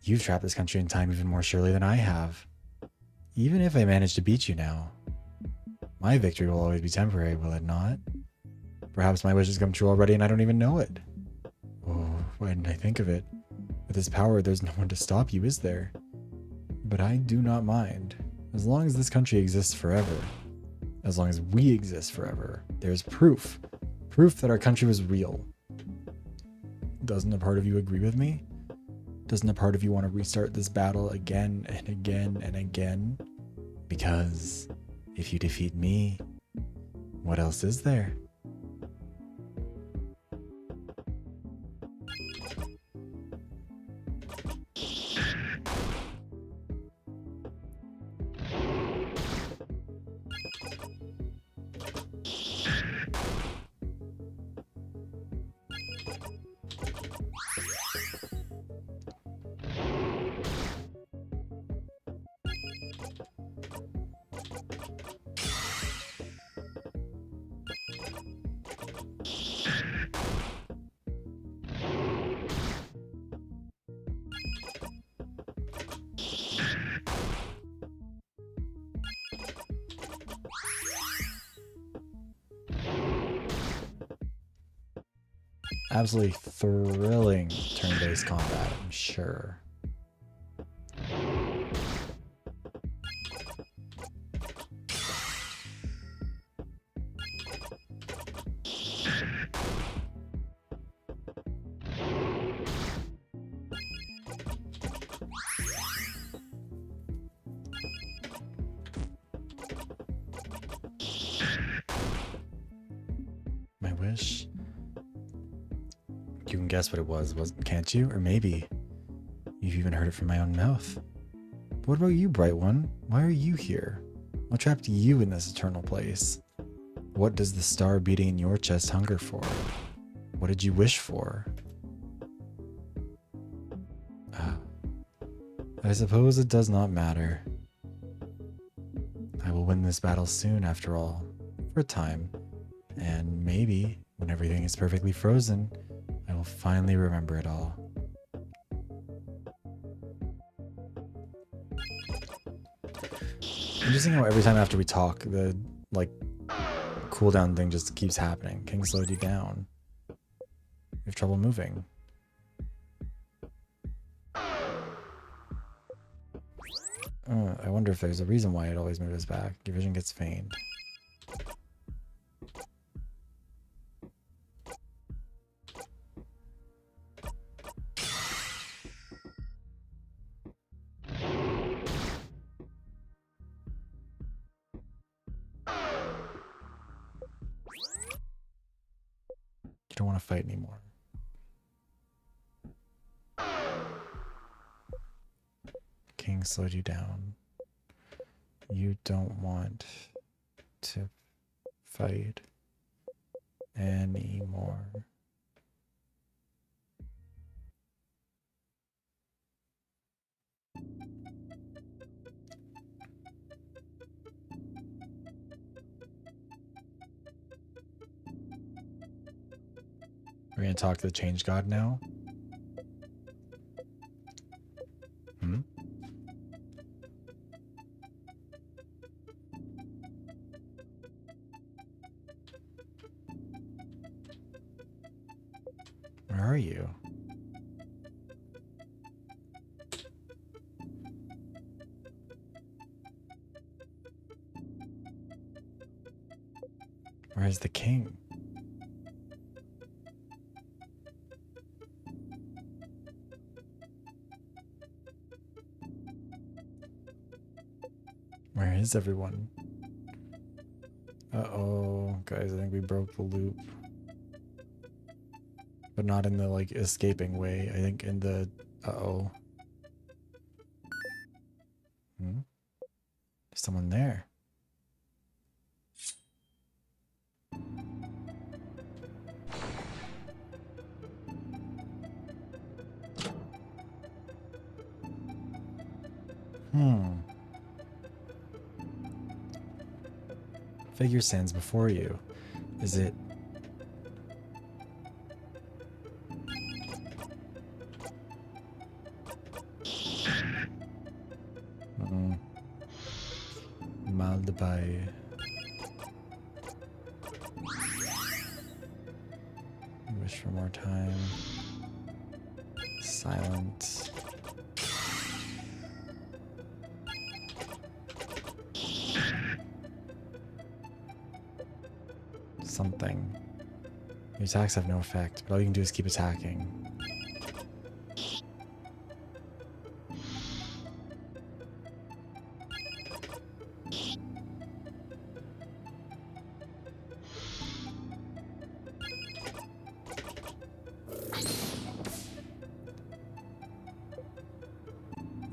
You've trapped this country in time even more surely than I have. Even if I manage to beat you now, my victory will always be temporary, will it not? Perhaps my wishes come true already and I don't even know it. Oh, why didn't I think of it? With this power, there's no one to stop you, is there? But I do not mind. As long as this country exists forever, as long as we exist forever, there's proof. Proof that our country was real. Doesn't a part of you agree with me? Doesn't a part of you want to restart this battle again and again and again? Because if you defeat me, what else is there? Absolutely thrilling turn-based combat, I'm sure. you can guess what it was, can't you? Or maybe you've even heard it from my own mouth. But what about you, Bright One? Why are you here? What trapped you in this eternal place? What does the star beating in your chest hunger for? What did you wish for? I suppose it does not matter. I will win this battle soon, after all, for a time. And maybe, when everything is perfectly frozen, I will finally remember it all. Interesting how every time after we talk, the, like, cooldown thing just keeps happening. King slowed you down. You have trouble moving. I wonder if there's a reason why it always moves back. Your vision gets faint. You don't want to fight anymore. King slowed you down. You don't want to fight anymore. We're gonna talk to the Change God now. Hmm? Where are you? Where is the king? Where is everyone? Uh-oh, guys, I think we broke the loop. But not in the, like, escaping way. I think in the, uh-oh. Hmm? There's someone there. Figure stands before you. Is it... Mal de Baye. Wish for more time. Silent. Something. Your attacks have no effect, but all you can do is keep attacking.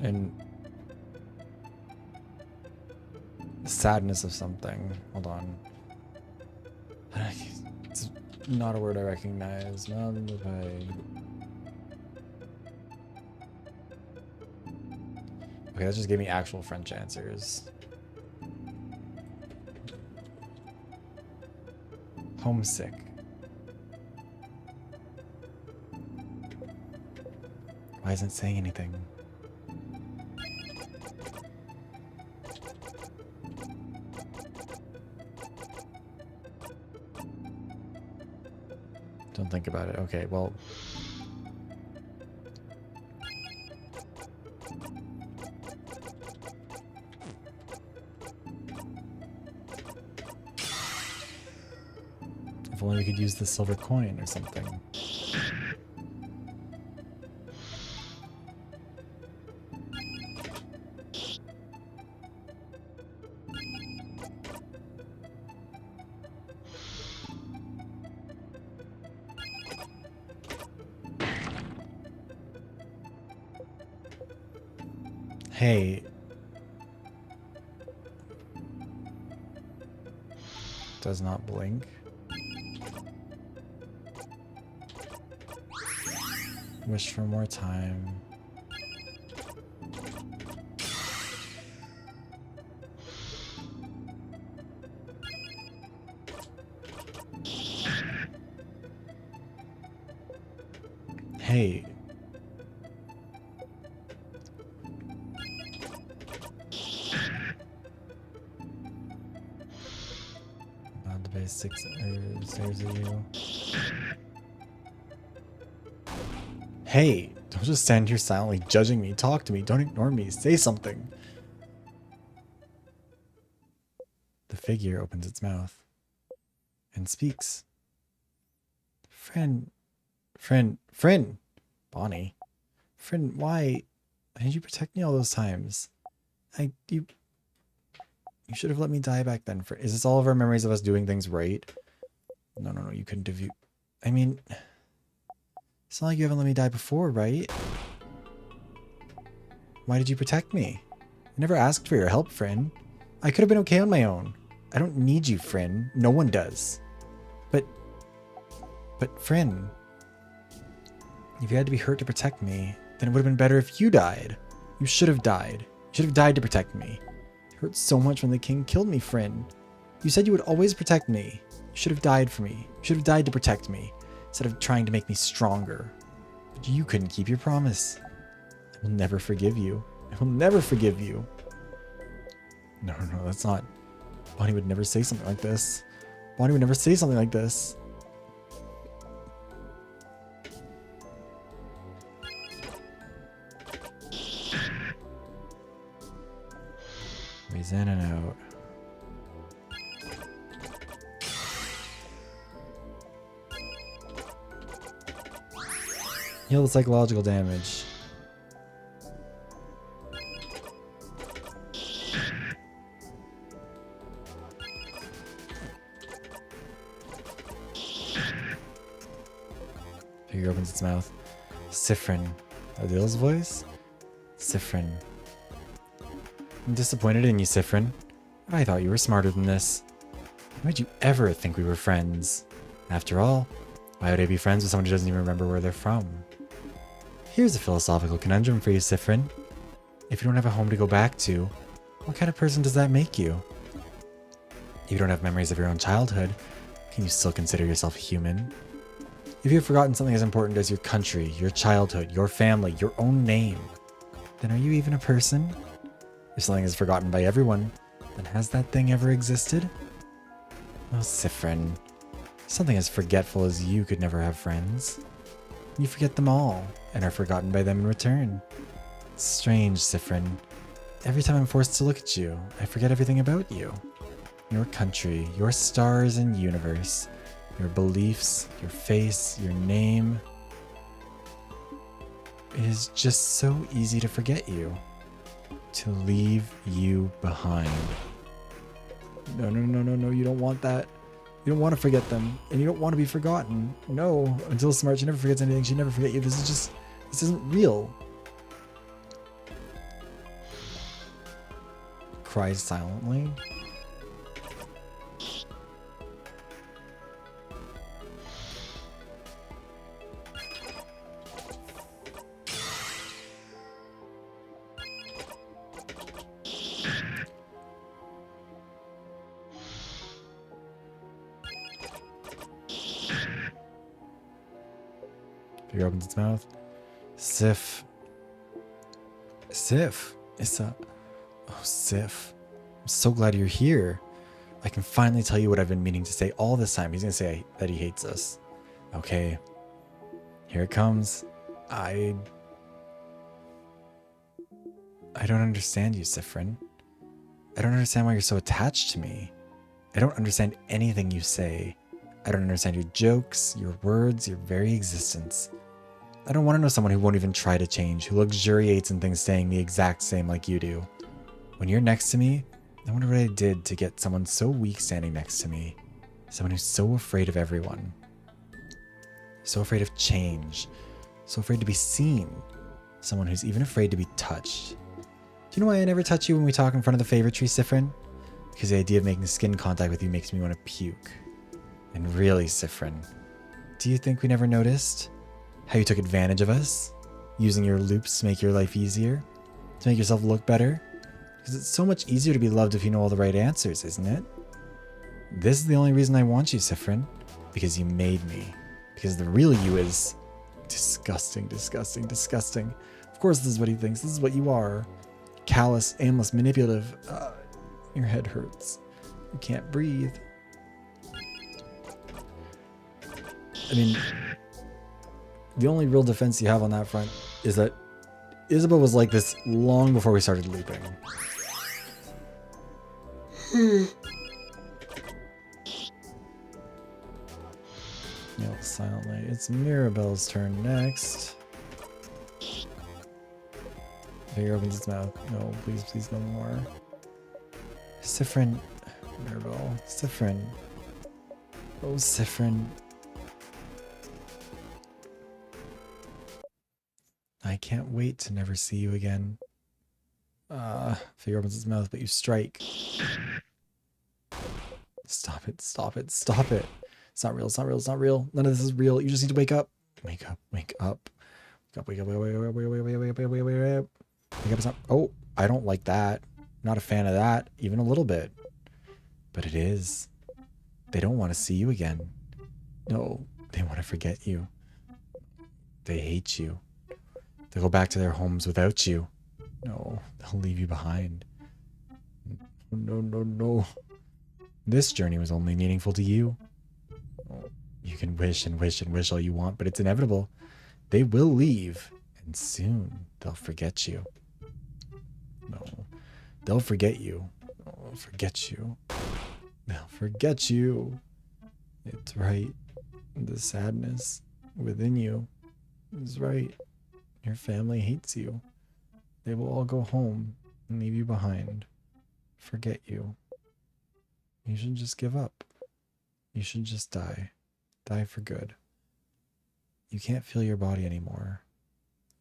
And sadness of something. Hold on. It's not a word I recognize. Okay, that just gave me actual French answers. Homesick. Why isn't it saying anything? Don't think about it. Okay, well... If only we could use the silver coin or something. Hey. Does not blink. Wish for more time. Hey. Not the basics stares at you. Hey, don't just stand here silently judging me. Talk to me. Don't ignore me. Say something. The figure opens its mouth and speaks. Friend. Bonnie. Friend, why did you protect me all those times? You should have let me die back then. Is this all of our memories of us doing things right? No, you couldn't have. I mean, it's not like you haven't let me die before, right? Why did you protect me? I never asked for your help, friend. I could have been okay on my own. I don't need you, friend. No one does. But friend, if you had to be hurt to protect me, then it would have been better if you died. You should have died. You should have died to protect me. It hurt so much when the king killed me, friend. You said you would always protect me. You should have died for me. You should have died to protect me, instead of trying to make me stronger. But you couldn't keep your promise. I will never forgive you. I will never forgive you. No, that's not. Bonnie would never say something like this. Bonnie would never say something like this. He's in and out. Heal the psychological damage. Figure opens its mouth. Sifrin. Adil's voice? Sifrin. I'm disappointed in you, Sifrin. I thought you were smarter than this. Why would you ever think we were friends? After all, why would I be friends with someone who doesn't even remember where they're from? Here's a philosophical conundrum for you, Sifrin. If you don't have a home to go back to, what kind of person does that make you? If you don't have memories of your own childhood, can you still consider yourself human? If you've forgotten something as important as your country, your childhood, your family, your own name, then are you even a person? If something is forgotten by everyone, then has that thing ever existed? Oh, Sifrin. Something as forgetful as you could never have friends. You forget them all, and are forgotten by them in return. It's strange, Sifrin. Every time I'm forced to look at you, I forget everything about you. Your country, your stars and universe, your beliefs, your face, your name. It is just so easy to forget you. To leave you behind. No, you don't want that. You don't want to forget them, and you don't want to be forgotten. No, until Smart, she never forgets anything. She never forget you. This isn't real. Cries silently. Figure opens its mouth. Sif. It's a... Oh, Sif. I'm so glad you're here. I can finally tell you what I've been meaning to say all this time. He's gonna say that he hates us. Okay. Here it comes. I don't understand you, Sifrin. I don't understand why you're so attached to me. I don't understand anything you say. I don't understand your jokes, your words, your very existence. I don't want to know someone who won't even try to change, who luxuriates in things staying the exact same like you do. When you're next to me, I wonder what I did to get someone so weak standing next to me. Someone who's so afraid of everyone. So afraid of change. So afraid to be seen. Someone who's even afraid to be touched. Do you know why I never touch you when we talk in front of the favorite tree, Sifrin? Because the idea of making skin contact with you makes me want to puke. And really, Sifrin, do you think we never noticed how you took advantage of us? Using your loops to make your life easier? To make yourself look better? Because it's so much easier to be loved if you know all the right answers, isn't it? This is the only reason I want you, Sifrin. Because you made me. Because the real you is disgusting, disgusting, disgusting. Of course this is what he thinks. This is what you are. Callous, aimless, manipulative. Your head hurts. You can't breathe. I mean, the only real defense you have on that front is that Isabel was like this long before we started looping. Yell silently. It's Mirabelle's turn next. Figure opens its mouth. No, please, please, no more. Sifrin. Mirabelle. Sifrin. Oh, Sifrin. I can't wait to never see you again. Figure opens its mouth, but you strike. Stop it, stop it, stop it. It's not real, it's not real, it's not real. None of this is real. You just need to wake up. Wake up, wake up. Wake up, wake up, wake up, wake up, wake up, wake up, wake up, wake up, wake up, wake up. Wake up, it's not. Oh, I don't like that. Not a fan of that, even a little bit. But it is. They don't want to see you again. No, they want to forget you. They hate you. They'll go back to their homes without you. No, they'll leave you behind. No, no, no. This journey was only meaningful to you. You can wish and wish and wish all you want, but it's inevitable. They will leave, and soon they'll forget you. No, they'll forget you. They'll forget you. They'll forget you. It's right. The sadness within you is right. Your family hates you. They will all go home and leave you behind. Forget you. You should just give up. You should just die. Die for good. You can't feel your body anymore.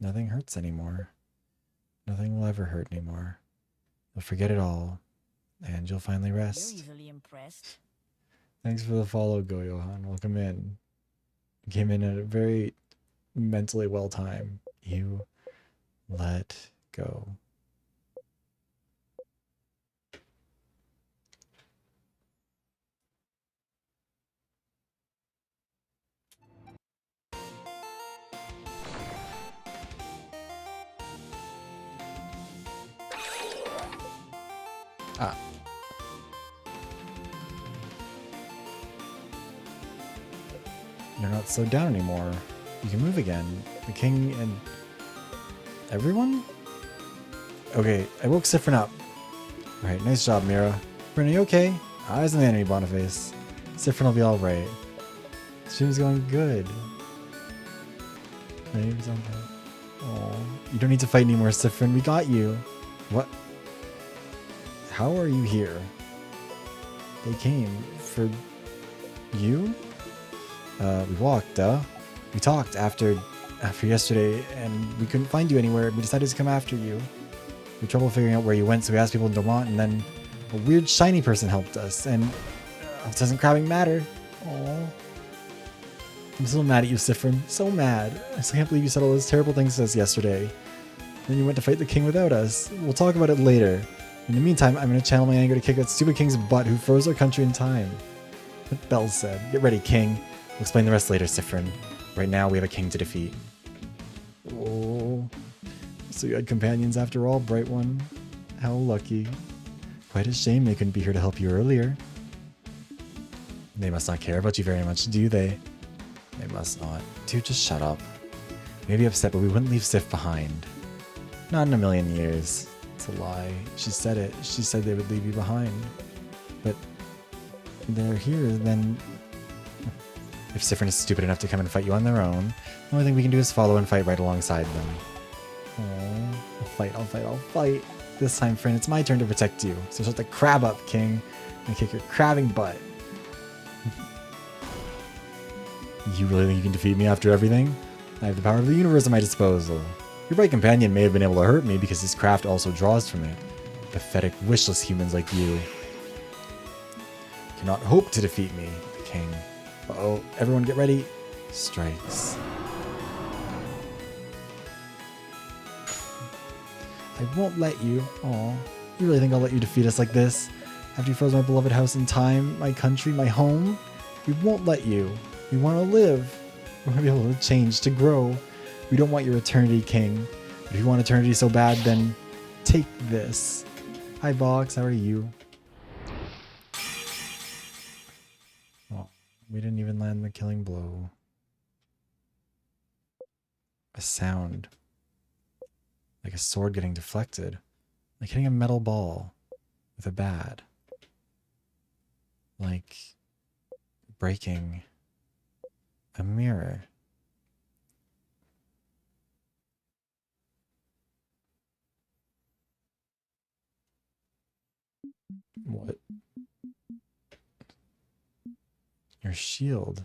Nothing hurts anymore. Nothing will ever hurt anymore. You'll forget it all, and you'll finally rest. You're easily impressed. Thanks for the follow, Go Johan. Welcome in. You came in at a very mentally well time. You let go. Ah. You're not slowed down anymore. You can move again. The king and everyone? Okay, I woke Sifrin up. Alright, nice job, Mira. Sifrin, are you okay? Eyes on the enemy, Boniface. Sifrin will be alright. Stream's going good. Maybe something. Oh, you don't need to fight anymore, Sifrin. We got you. What? How are you here? They came for you? We walked, We talked after yesterday, and we couldn't find you anywhere. We decided to come after you. We had trouble figuring out where you went, so we asked people in Vermont, and then a weird shiny person helped us, and doesn't crabbing matter. Oh, I'm so mad at you, Sifrin. So mad. I still can't believe you said all those terrible things to us yesterday. Then you went to fight the king without us. We'll talk about it later. In the meantime, I'm going to channel my anger to kick that stupid king's butt who froze our country in time. What Belle said. Get ready, king. We'll explain the rest later, Sifrin. Right now, we have a king to defeat. Oh. So you had companions after all, Bright One. How lucky. Quite a shame they couldn't be here to help you earlier. They must not care about you very much, do they? They must not. Dude, just shut up. Maybe upset, but we wouldn't leave Sif behind. Not in a million years. It's a lie. She said it. She said they would leave you behind. But they're here, then... If Sifrin is stupid enough to come and fight you on their own, the only thing we can do is follow and fight right alongside them. Oh, I'll fight, I'll fight, I'll fight. This time, friend, it's my turn to protect you. So shut the crab up, king, and kick your crabbing butt. You really think you can defeat me after everything? I have the power of the universe at my disposal. Your bright companion may have been able to hurt me because his craft also draws from it. Pathetic, wishless humans like you cannot hope to defeat me, king. Uh-oh, everyone get ready. Strikes. I won't let you. Aw, you really think I'll let you defeat us like this? After you froze my beloved house in time, my country, my home? We won't let you. We want to live. We want to be able to change, to grow. We don't want your eternity, king. But if you want eternity so bad, then take this. Hi, Box. How are you? Oh, we didn't even land the killing blow. A sound. Like a sword getting deflected. Like hitting a metal ball with a bat. Like breaking a mirror. What? Your shield.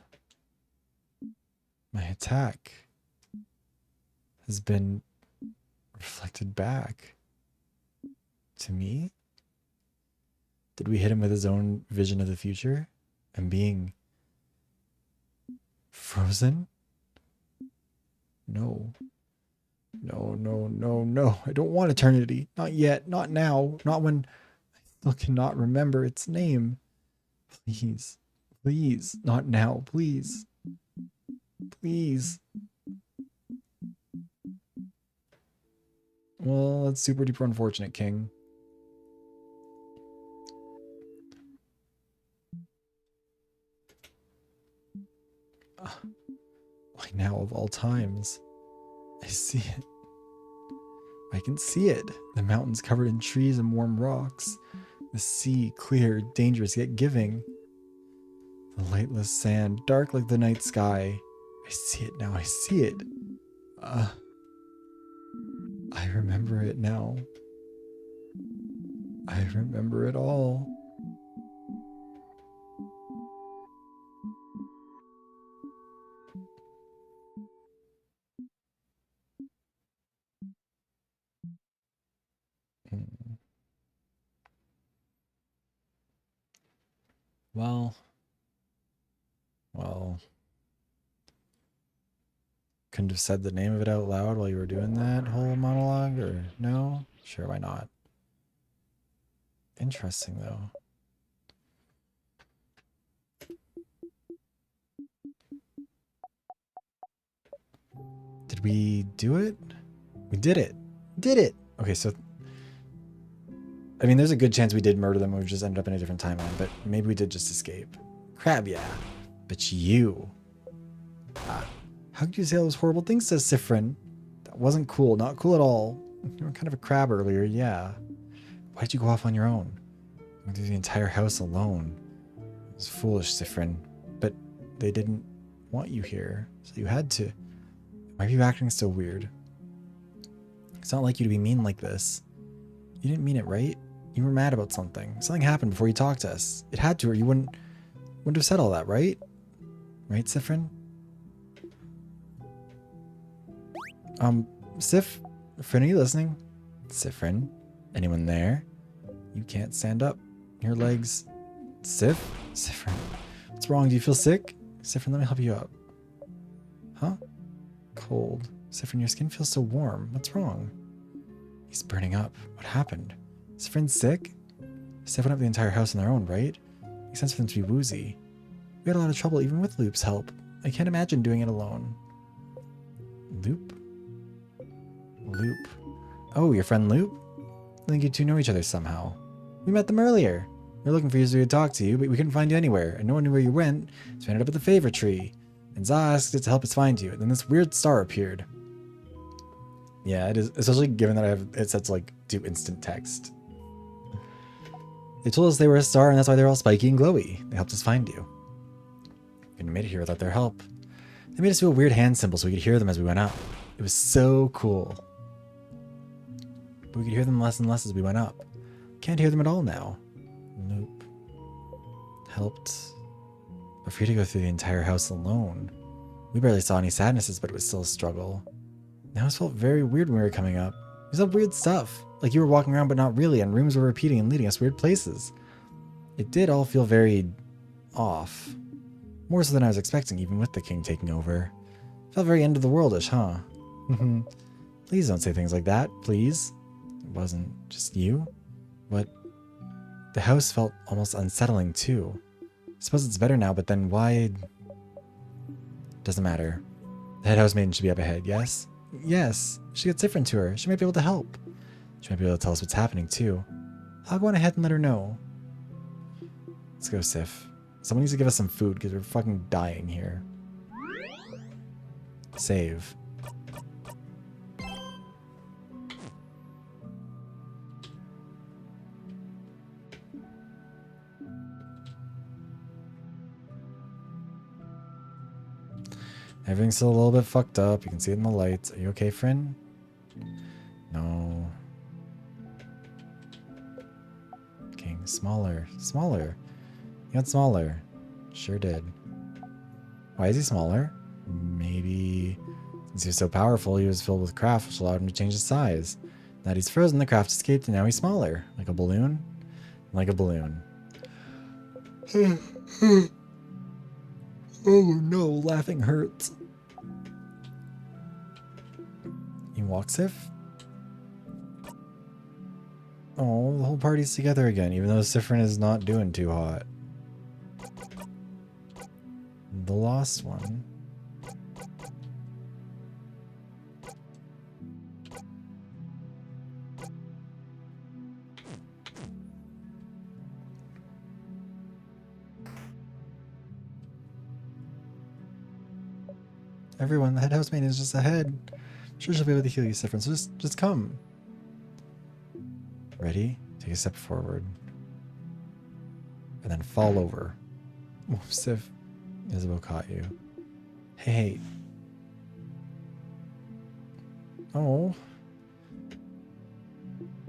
My attack has been reflected back to me? Did we hit him with his own vision of the future and being frozen? No. No, no, no, no. I don't want eternity. Not yet. Not now. Not when I still cannot remember its name. Please. Please. Not now. Please. Please. Well, that's super duper unfortunate, King. Why now of all times? I see it. I can see it. The mountains covered in trees and warm rocks. The sea clear, dangerous, yet giving. The lightless sand, dark like the night sky. I see it now. I see it. I remember it now. I remember it all. Well. Couldn't have said the name of it out loud while you were doing that whole monologue, or no? Sure, why not? Interesting, though. Did we do it? We did it. Did it! Okay, so... I mean, there's a good chance we did murder them and we just ended up in a different timeline, but maybe we did just escape. Crab, yeah. But you... how could you say all those horrible things to Sifrin? That wasn't cool. Not cool at all. You were kind of a crab earlier, yeah. Why'd you go off on your own? Went through the entire house alone. It was foolish, Sifrin. But they didn't want you here, so you had to. Why are you acting so weird? It's not like you to be mean like this. You didn't mean it, right? You were mad about something. Something happened before you talked to us. It had to, or you wouldn't have said all that, right? Right, Sifrin? Sif? Friend, are you listening? Sifrin? Anyone there? You can't stand up. Your legs... Sif? Sifrin? What's wrong? Do you feel sick? Sifrin, let me help you up. Huh? Cold. Sifrin, your skin feels so warm. What's wrong? He's burning up. What happened? Sifrin's sick? Sif went up the entire house on their own, right? Makes sense for them to be woozy. We had a lot of trouble even with Loop's help. I can't imagine doing it alone. Loop? Loop. Oh, your friend Loop? I think you two know each other somehow. We met them earlier. We were looking for you so we could talk to you, but we couldn't find you anywhere, and no one knew where you went, so we ended up at the favor tree. And Za asked it to help us find you, and then this weird star appeared. Yeah, it is, especially given that I have it set to like do instant text. They told us they were a star, and that's why they're all spiky and glowy. They helped us find you. We couldn't have made it here without their help. They made us do a weird hand symbol so we could hear them as we went up. It was so cool. But we could hear them less and less as we went up. Can't hear them at all now. Nope. Helped. But for you to go through the entire house alone. We barely saw any sadnesses, but it was still a struggle. The house felt very weird when we were coming up. We saw weird stuff, like you were walking around but not really, and rooms were repeating and leading us weird places. It did all feel very off. More so than I was expecting, even with the king taking over. Felt very end of the world-ish, huh? Please don't say things like that, please. It wasn't just you. But the house felt almost unsettling too. I suppose it's better now, but then why? Doesn't matter. The head housemaiden should be up ahead, yes? Yes, she gets different to her. She might be able to help. She might be able to tell us what's happening too. I'll go on ahead and let her know. Let's go, Sif. Someone needs to give us some food because we're fucking dying here. Save. Everything's still a little bit fucked up. You can see it in the lights. Are you okay, friend? No. King, smaller. Smaller. You got smaller. Sure did. Why is he smaller? Maybe since he was so powerful, he was filled with craft, which allowed him to change his size. Now that he's frozen, the craft escaped, and now he's smaller. Like a balloon? Like a balloon. Oh no, laughing hurts. You walk, Sif? Oh, the whole party's together again, even though Sifrin is not doing too hot. The lost one. Everyone, the head housemaid is just ahead. Sure she'll be able to heal you, Sifrin, so just come. Ready? Take a step forward. And then fall over. Oh, Sif. Isabel caught you. Hey. Oh.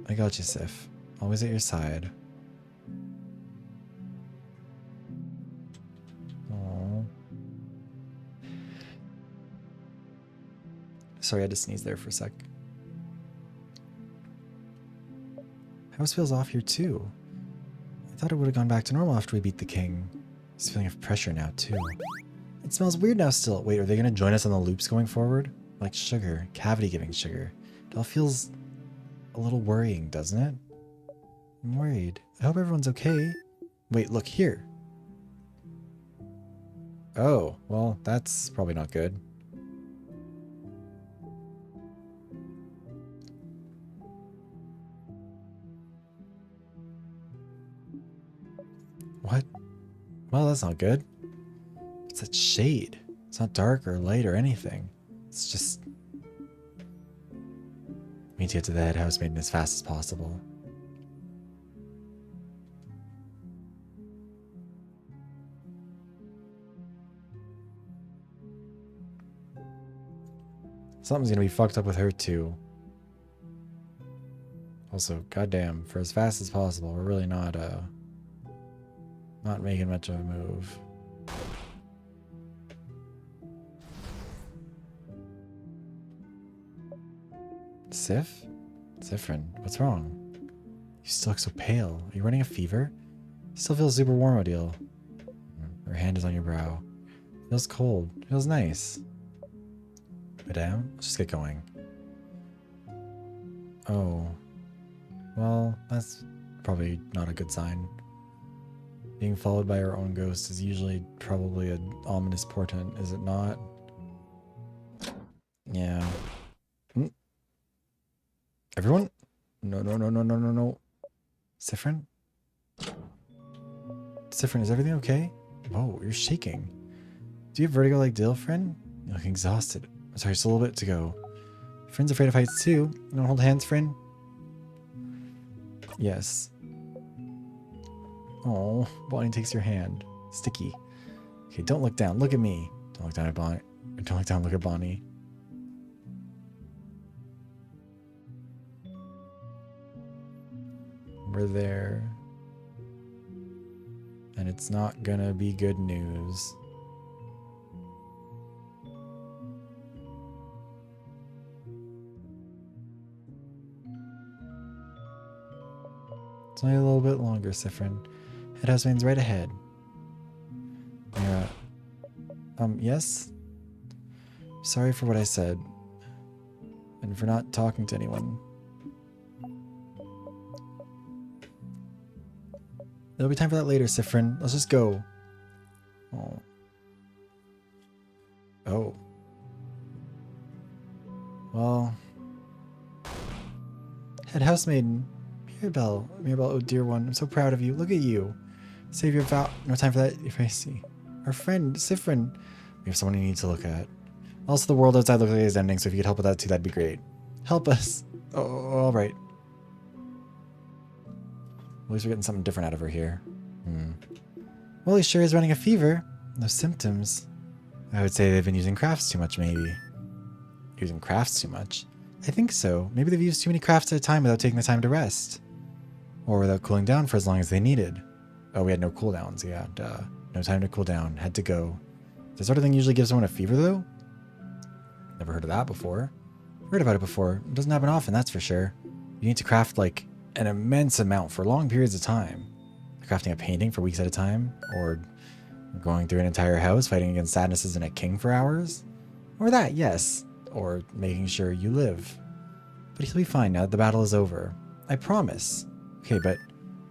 I got you, Sif. Always at your side. Oh. Sorry, I had to sneeze there for a sec. House feels off here too. I thought it would have gone back to normal after we beat the king. This feeling of pressure now too. It smells weird now still. Wait, are they gonna join us on the loops going forward? Like sugar, cavity giving sugar. It all feels a little worrying, doesn't it? I'm worried. I hope everyone's okay. Wait, look here. Oh, well, that's probably not good. What? Well, that's not good. It's that shade. It's not dark or light or anything. It's just... We need to get to the head housemaiden as fast as possible. Something's gonna be fucked up with her too. Also, goddamn, for as fast as possible, we're really not making much of a move. Sif? Sifrin, what's wrong? You still look so pale. Are you running a fever? You still feel super warm, Odile. Her hand is on your brow. Feels cold. Feels nice. Madame, let's just get going. Oh. Well, that's probably not a good sign. Being followed by our own ghost is usually probably an ominous portent, is it not? Yeah. Everyone? No, no, no, no, no, no, no. Sifrin? Sifrin, is everything okay? Whoa, you're shaking. Do you have vertigo like Dill, friend? You look exhausted. Sorry, just a little bit to go. Friend's afraid of heights too. You wanna hold hands, friend? Yes. Oh, Bonnie takes your hand. Sticky. Okay, don't look down. Look at me. Don't look down at Bonnie. Don't look down. Look at Bonnie. We're there. And it's not gonna be good news. It's only a little bit longer, Sifrin. Head housemaid's right ahead. Yeah. Yes? Sorry for what I said. And for not talking to anyone. There'll be time for that later, Sifrin. Let's just go. Oh. Oh. Well. Head housemaiden. Mirabelle. Mirabelle, oh dear one. I'm so proud of you. Look at you. Save your vow. No time for that. If I see. Our friend, Sifrin. We have someone you need to look at. Also, the world outside looks like it's ending, so if you could help with that too, that'd be great. Help us. Oh, alright. At least we're getting something different out of her here. Well, he sure is running a fever. No symptoms. I would say they've been using crafts too much, maybe. Using crafts too much? I think so. Maybe they've used too many crafts at a time without taking the time to rest. Or without cooling down for as long as they needed. Oh, we had no cooldowns. Yeah, duh. No time to cool down. Had to go. This sort of thing usually gives someone a fever, though? Never heard of that before. Heard about it before. It doesn't happen often, that's for sure. You need to craft, like, an immense amount for long periods of time. Crafting a painting for weeks at a time. Or going through an entire house fighting against sadnesses and a king for hours. Or that, yes. Or making sure you live. But he'll be fine now that the battle is over. I promise. Okay, but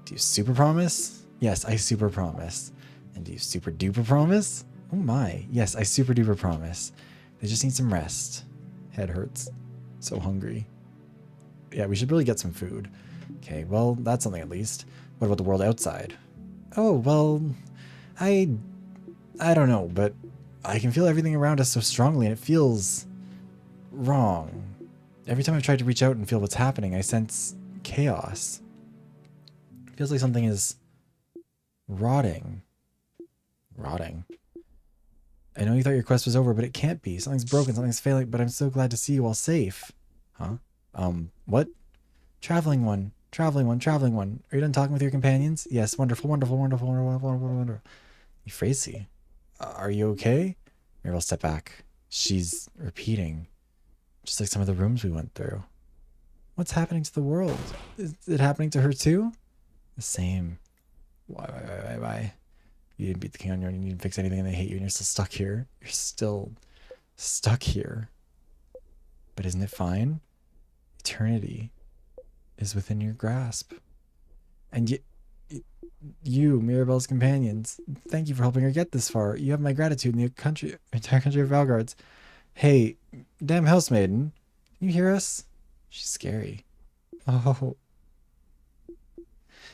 do you super promise? Yes, I super promise. And do you super duper promise? Oh my. Yes, I super duper promise. They just need some rest. Head hurts. So hungry. Yeah, we should really get some food. Okay, well, that's something at least. What about the world outside? Oh, well, I don't know, but I can feel everything around us so strongly and it feels wrong. Every time I've tried to reach out and feel what's happening, I sense chaos. It feels like something is rotting. Rotting. I know you thought your quest was over, but it can't be. Something's broken, something's failing, but I'm so glad to see you all safe. Huh? What? Traveling one. Traveling one. Traveling one. Are you done talking with your companions? Yes, wonderful, wonderful, wonderful, wonderful, wonderful, wonderful. Euphrasia, are you okay? Mirabelle, step back. She's repeating. Just like some of the rooms we went through. What's happening to the world? Is it happening to her too? The same. Why? You didn't beat the king on your own. You didn't fix anything and they hate you and you're still stuck here. You're still stuck here. But isn't it fine? Eternity is within your grasp. And you, Mirabelle's companions, thank you for helping her get this far. You have my gratitude in the entire country of Valgards. Hey, damn housemaiden, can you hear us? She's scary. Oh.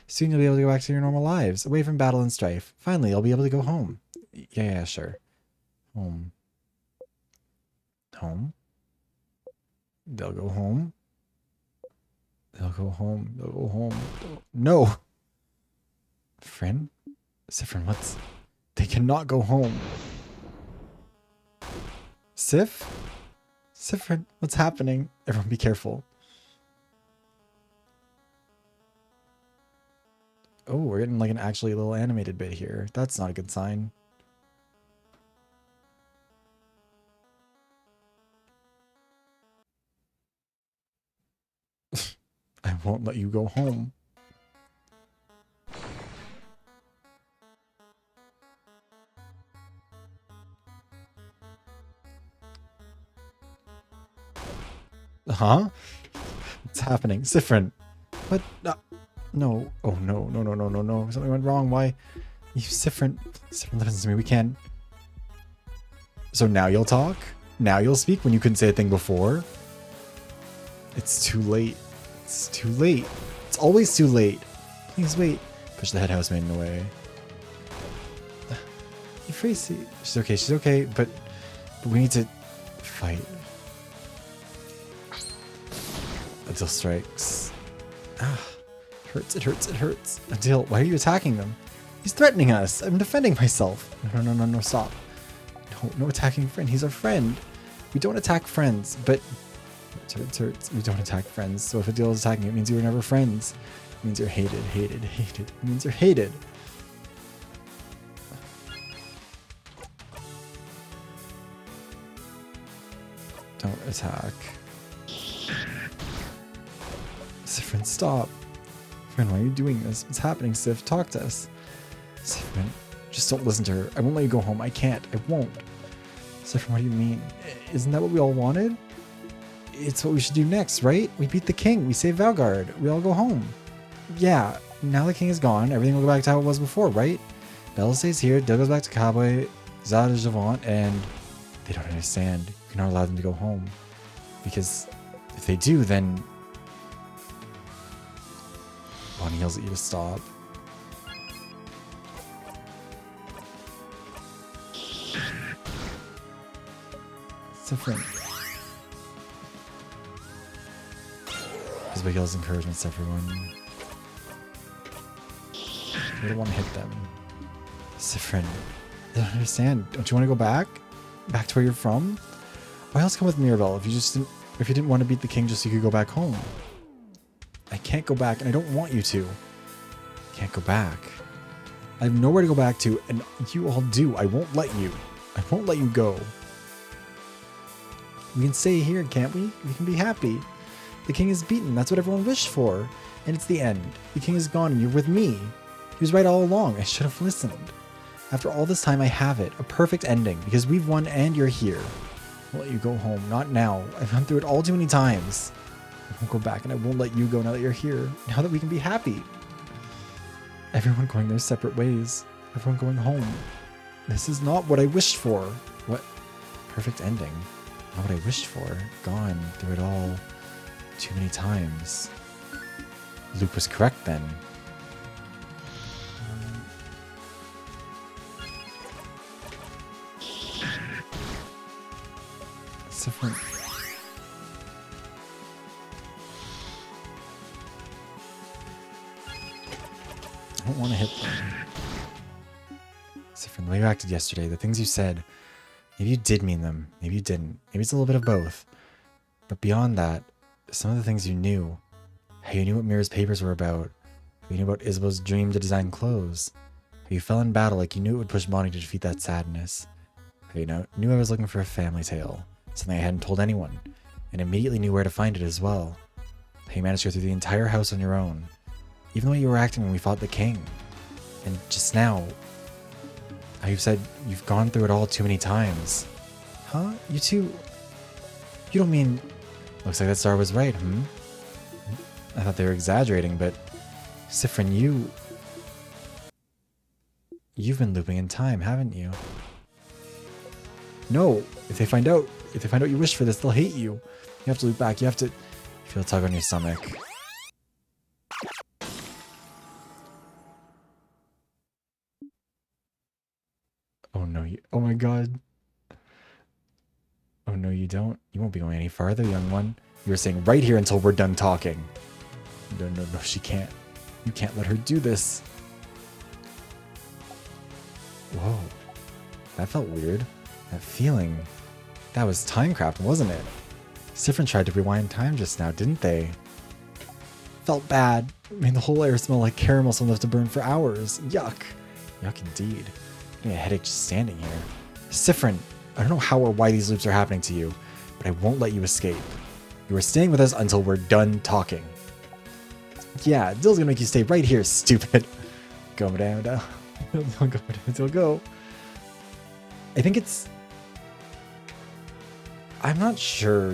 Soon you'll be able to go back to your normal lives, away from battle and strife. Finally, I'll be able to go home. Yeah, sure. Home. Home? They'll go home. They'll go home. They'll go home. No! Friend? Sifrin, what's... They cannot go home. Sif? Sifrin, what's happening? Everyone be careful. Oh, we're getting like an actually little animated bit here. That's not a good sign. I won't let you go home. Huh? What's happening? Sifrin. What? No. Oh, no. No. Something went wrong. Why? You, Sifrin. Sifrin, listen to me. We can't. So now you'll talk? Now you'll speak when you couldn't say a thing before? It's too late. It's too late. It's always too late. Please wait. Push the head housemaiden away. Euphrasia. She's okay, but we need to fight. Until strikes. It hurts. Until, why are you attacking them? He's threatening us. I'm defending myself. No, stop. No attacking friend. He's our friend. We don't attack friends, but it hurts. We don't attack friends. So if a deal is attacking, it means you were never friends. It means you're hated. It means you're hated. Don't attack. Sifrin, stop. Sifrin, why are you doing this? What's happening, Sif? Talk to us. Sifrin, just don't listen to her. I won't let you go home. I can't. I won't. Sifrin, what do you mean? Isn't that what we all wanted? It's what we should do next, right? We beat the king. We save Valgard. We all go home. Yeah, now the king is gone. Everything will go back to how it was before, right? Bella stays here. Dil goes back to Cowboy. Zad is Javant, and they don't understand. You cannot allow them to go home. Because if they do, then Bonnie yells at you to stop. It's different. Isabel yells encouragements to everyone. We don't want to hit them. Sifrin, they don't understand. Don't you want to go back? Back to where you're from? Why else come with Mirabelle if you didn't want to beat the king just so you could go back home? I can't go back and I don't want you to. I can't go back. I have nowhere to go back to and you all do. I won't let you. I won't let you go. We can stay here, can't we? We can be happy. The king is beaten. That's what everyone wished for. And it's the end. The king is gone and you're with me. He was right all along. I should have listened. After all this time, I have it. A perfect ending because we've won and you're here. I'll let you go home. Not now. I've gone through it all too many times. I won't go back and I won't let you go now that you're here. Now that we can be happy. Everyone going their separate ways. Everyone going home. This is not what I wished for. What? Perfect ending. Not what I wished for. Gone through it all too many times. Luke was correct then. It's different. I don't want to hit them. It's different. The way you acted yesterday, the things you said, maybe you did mean them, maybe you didn't. Maybe it's a little bit of both. But beyond that, some of the things you knew, how you knew what Mira's papers were about, how you knew about Isabel's dream to design clothes, how you fell in battle like you knew it would push Bonnie to defeat that sadness, how you knew I was looking for a family tale, something I hadn't told anyone, and immediately knew where to find it as well, how you managed to go through the entire house on your own, even the way you were acting when we fought the king, and just now, how you've said you've gone through it all too many times. Huh? You two... You don't mean... Looks like that star was right, I thought they were exaggerating, but... Sifrin, you've been looping in time, haven't you? No! If they find out you wish for this, they'll hate you. You have to loop back, you have to... Feel a tug on your stomach. Oh no, oh my god. Oh no, you don't. You won't be going any farther, young one. You were staying right here until we're done talking. No, she can't. You can't let her do this. Whoa. That felt weird. That feeling. That was timecraft, wasn't it? Sifrin tried to rewind time just now, didn't they? Felt bad. Made the whole air smell like caramel someone left to burn for hours. Yuck. Yuck indeed. Getting a headache just standing here. Sifrin, I don't know how or why these loops are happening to you, but I won't let you escape. You are staying with us until we're done talking. Yeah, Dill's gonna make you stay right here, stupid. Go down. Go down, go. I think it's... I'm not sure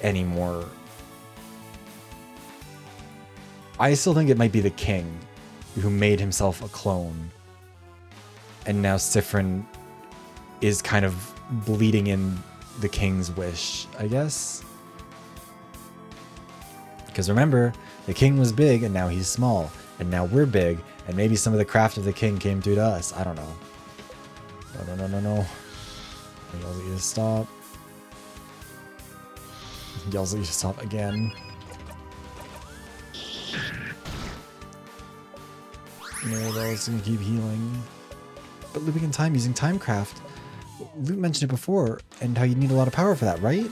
anymore. I still think it might be the king who made himself a clone. And now Sifrin is kind of bleeding in the king's wish, I guess. Because remember, the king was big and now he's small. And now we're big and maybe some of the craft of the king came through to us. I don't know. No. He yells at you to stop. He yells at you to stop again. Mirabelle's gonna keep healing. But looping in time using timecraft. Luke mentioned it before, and how you need a lot of power for that, right?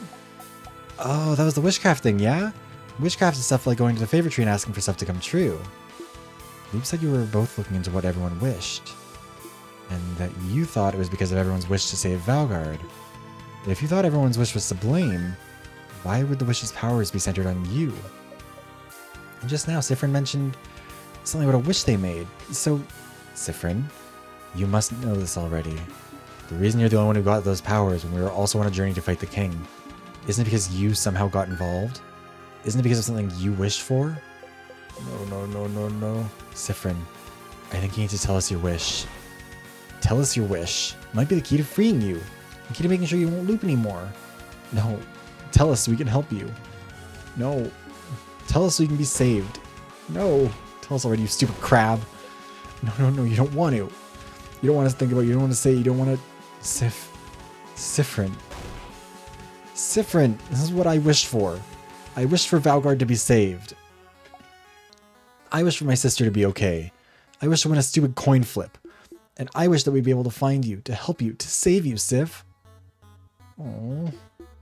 Oh, that was the witchcraft thing, yeah? Witchcraft is stuff like going to the favor tree and asking for stuff to come true. Luke said you were both looking into what everyone wished. And that you thought it was because of everyone's wish to save Valgard. But if you thought everyone's wish was to blame, why would the wish's powers be centered on you? And just now, Sifrin mentioned something about a wish they made. So, Sifrin, you must know this already. The reason you're the only one who got those powers when we were also on a journey to fight the king, isn't it because you somehow got involved? Isn't it because of something you wished for? No. Sifrin, I think you need to tell us your wish. Tell us your wish. It might be the key to freeing you. The key to making sure you won't loop anymore. No. Tell us so we can help you. No. Tell us so you can be saved. No. Tell us already, you stupid crab. No. You don't want to. You don't want to think about it. You don't want to say it. You don't want to... Sifrin. Sifrin. This is what I wished for. I wished for Valgard to be saved. I wish for my sister to be okay. I wish to win a stupid coin flip. And I wish that we'd be able to find you, to help you, to save you, Sif. Oh.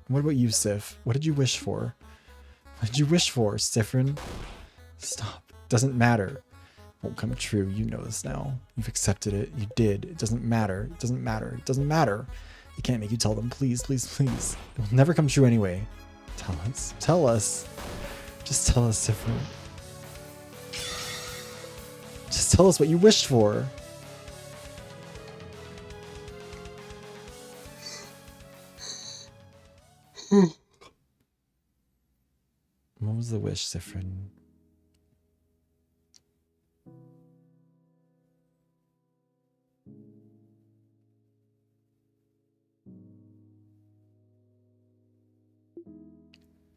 What about you, Sif? What did you wish for? What did you wish for, Sifrin? Stop. Doesn't matter. Won't come true. You know this now. You've accepted it. You did. It doesn't matter. It doesn't matter. It doesn't matter. I can't make you tell them. Please. It will never come true anyway. Tell us. Tell us. Just tell us, Sifrin. Just tell us what you wished for. What was the wish, Sifrin?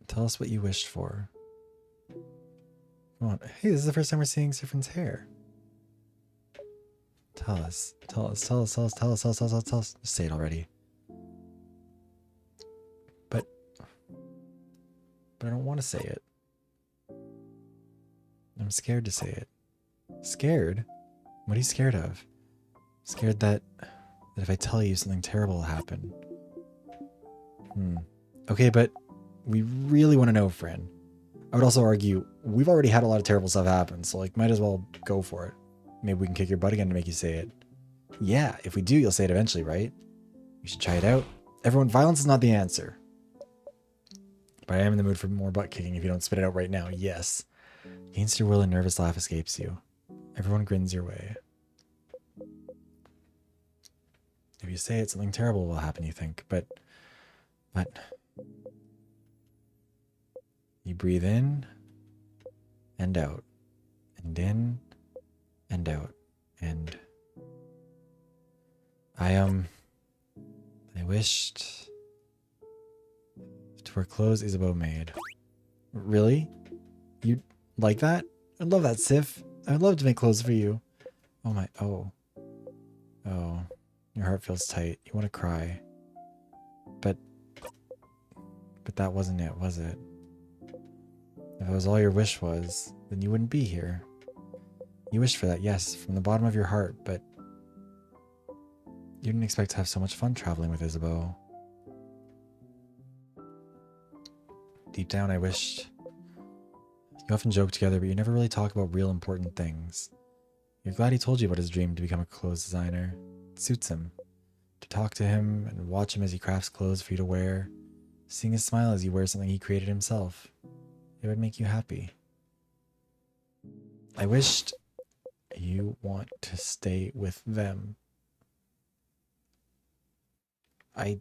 Tell us what you wished for. Come on. Hey, this is the first time we're seeing Sifrin's hair. Tell us. Just say it already. But I don't want to say it. I'm scared to say it. Scared? What are you scared of? Scared that if I tell you something terrible will happen. Okay, but we really want to know, friend. I would also argue we've already had a lot of terrible stuff happen, so like might as well go for it. Maybe we can kick your butt again to make you say it. Yeah, if we do, you'll say it eventually, right? You should try it out. Everyone, violence is not the answer. But I am in the mood for more butt kicking if you don't spit it out right now. Yes. Against your will, a nervous laugh escapes you. Everyone grins your way. If you say it, something terrible will happen, you think. But you breathe in and out. And in and out. And I wished to wear clothes Isabeau made. Really? You like that? I'd love that, Sif. I'd love to make clothes for you. Oh my, oh. Your heart feels tight. You want to cry. But that wasn't it, was it? If it was all your wish was, then you wouldn't be here. You wished for that, yes, from the bottom of your heart, but you didn't expect to have so much fun traveling with Isabeau. Deep down, I wished... You often joke together, but you never really talk about real important things. You're glad he told you about his dream to become a clothes designer. It suits him. To talk to him and watch him as he crafts clothes for you to wear. Seeing his smile as you wear something he created himself. It would make you happy. I wished you want to stay with them. I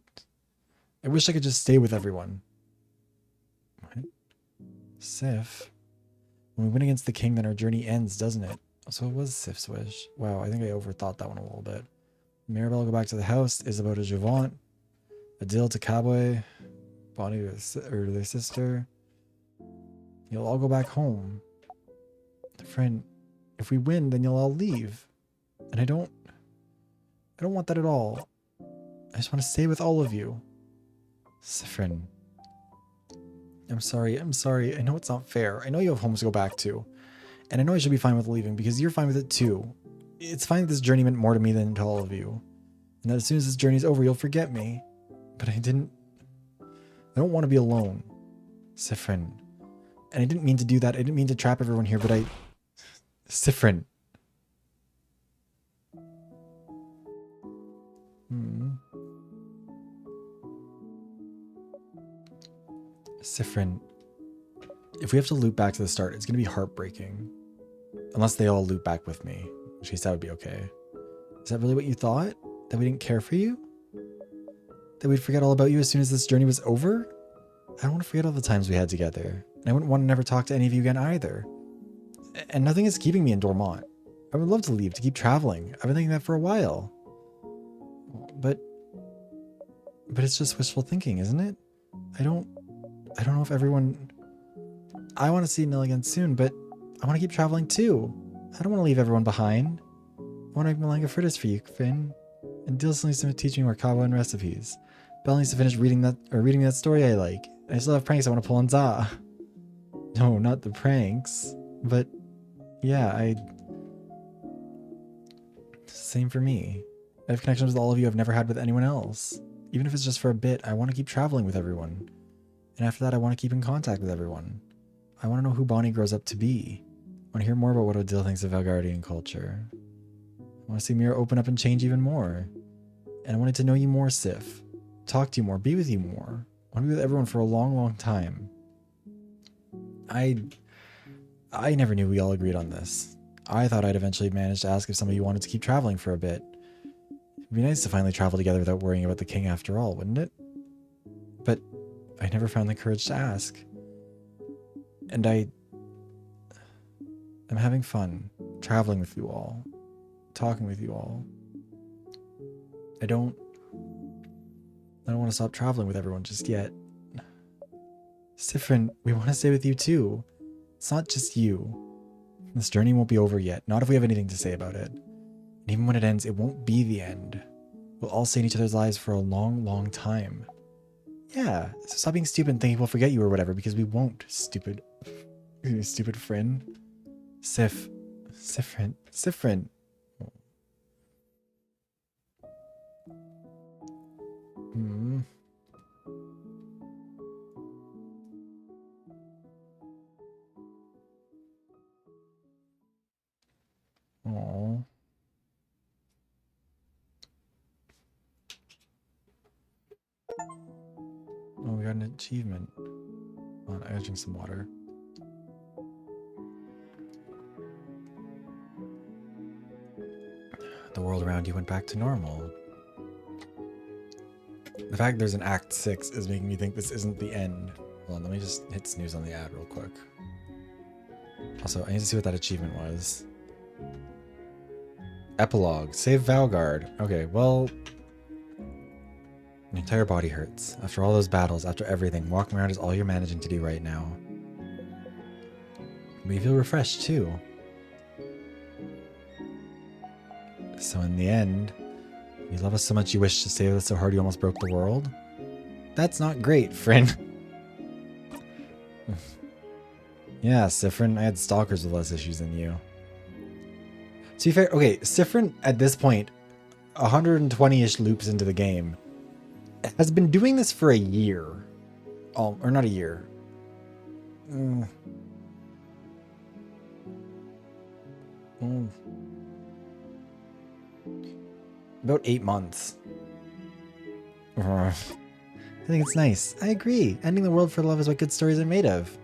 wish I could just stay with everyone. What? Sif? When we win against the king, then our journey ends, doesn't it? So it was Sif's wish. Wow, I think I overthought that one a little bit. Mirabelle will go back to the house, Isabeau to Jouvant, Adil to Cabwe, Bonnie to their sister. You'll all go back home. Friend, if we win, then you'll all leave. And I don't want that at all. I just want to stay with all of you. Sifrin. I'm sorry. I know it's not fair. I know you have homes to go back to. And I know I should be fine with leaving because you're fine with it too. It's fine that this journey meant more to me than to all of you. And that as soon as this journey's over, you'll forget me. But I don't want to be alone. Sifrin. And I didn't mean to do that. I didn't mean to trap everyone here, but Sifrin. Sifrin. If we have to loop back to the start, it's going to be heartbreaking. Unless they all loop back with me. In which case that would be okay. Is that really what you thought? That we didn't care for you? That we'd forget all about you as soon as this journey was over? I don't want to forget all the times we had together. And I wouldn't want to never talk to any of you again either. And nothing is keeping me in Dormont. I would love to leave, to keep traveling. I've been thinking that for a while. But it's just wishful thinking, isn't it? I don't know if everyone... I want to see Nil again soon, but I want to keep traveling too. I don't want to leave everyone behind. I want to make Malanga fritters for you, Finn. And Dil still needs to teach me more kava and recipes. Belle needs to finish reading me that story I like. I still have pranks I want to pull on Za. No, not the pranks. But yeah, same for me. I have connections with all of you I've never had with anyone else. Even if it's just for a bit, I want to keep traveling with everyone. And after that, I want to keep in contact with everyone. I want to know who Bonnie grows up to be. I want to hear more about what Odile thinks of Valgardian culture. I want to see Mira open up and change even more. And I wanted to know you more, Sif. Talk to you more, be with you more. I want to be with everyone for a long, long time. I never knew we all agreed on this. I thought I'd eventually manage to ask if some of you wanted to keep traveling for a bit. It'd be nice to finally travel together without worrying about the king after all, wouldn't it? But I never found the courage to ask. And I'm having fun traveling with you all, talking with you all. I don't want to stop traveling with everyone just yet. Sifrin, we want to stay with you too. It's not just you. This journey won't be over yet, not if we have anything to say about it. And even when it ends, it won't be the end. We'll all stay in each other's lives for a long, long time. Yeah, so stop being stupid and thinking we'll forget you or whatever, because we won't, stupid. Stupid friend. Sifrin. Hmm. Aww. Oh, we got an achievement. Hold on, I gotta drink some water. The world around you went back to normal. The fact there's an Act 6 is making me think this isn't the end. Hold on, let me just hit snooze on the ad real quick. Also, I need to see what that achievement was. Epilogue. Save Valgard. Okay, well... My entire body hurts. After all those battles, after everything, walking around is all you're managing to do right now. But you feel refreshed, too. So in the end, you love us so much you wish to save us so hard you almost broke the world? That's not great, friend. Yeah, Sifrin, I had stalkers with less issues than you. To be fair, okay, Sifrin, at this point, 120-ish loops into the game, has been doing this for a year. Oh, or not a year. About 8 months. I think it's nice. I agree. Ending the world for love is what good stories are made of.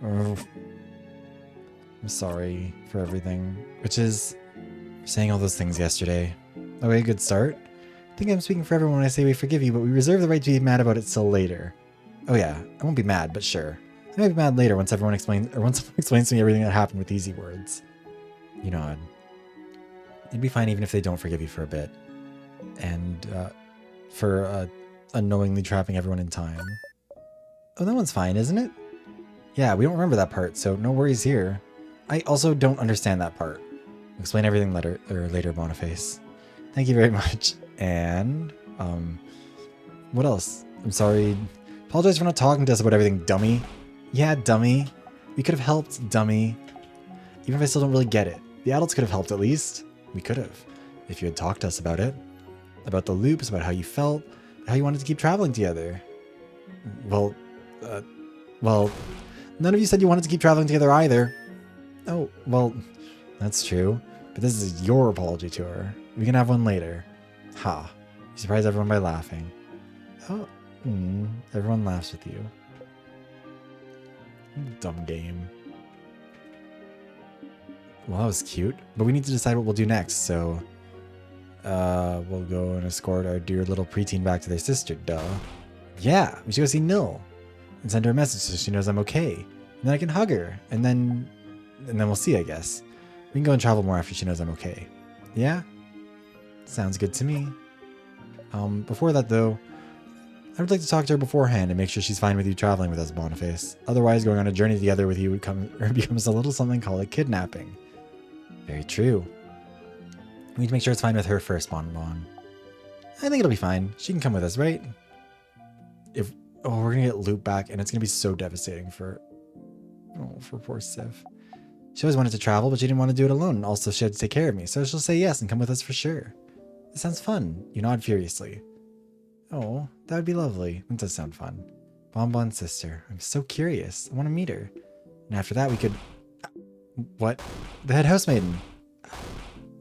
I'm sorry for everything. Which is saying all those things yesterday. Okay, good start. I think I'm speaking for everyone when I say we forgive you, but we reserve the right to be mad about it till later. Oh yeah, I won't be mad, but sure. I might be mad later once someone explains to me everything that happened with easy words. You nod. It'd be fine even if they don't forgive you for a bit. And for unknowingly trapping everyone in time. Oh, that one's fine, isn't it? Yeah, we don't remember that part, so no worries here. I also don't understand that part. I'll explain everything later, Boniface. Thank you very much. And, what else? I'm sorry. Apologize for not talking to us about everything, dummy. Yeah, dummy. We could have helped, dummy. Even if I still don't really get it. The adults could have helped at least. We could have. If you had talked to us about it. About the loops, about how you felt, how you wanted to keep traveling together. Well, none of you said you wanted to keep traveling together either. Oh, well, that's true. But this is your apology tour. We can have one later. Ha. You surprise everyone by laughing. Oh, everyone laughs with you. Dumb game. Well, that was cute. But we need to decide what we'll do next, so... we'll go and escort our dear little preteen back to their sister, duh. Yeah, we should go see Nil. And send her a message so she knows I'm okay. And then I can hug her. And then we'll see, I guess. We can go and travel more after she knows I'm okay. Yeah? Sounds good to me. Before that, though, I would like to talk to her beforehand and make sure she's fine with you traveling with us, Boniface. Otherwise, going on a journey together with you becomes a little something called a kidnapping. Very true. We need to make sure it's fine with her first, Bonbon. I think it'll be fine. She can come with us, right? We're gonna get Loop back, and it's gonna be so devastating for poor Sif. She always wanted to travel, but she didn't want to do it alone. Also, she had to take care of me, so she'll say yes and come with us for sure. This sounds fun. You nod furiously. Oh, that would be lovely. That does sound fun. Bonbon's sister. I'm so curious. I want to meet her. And after that, we could... What? The head housemaiden.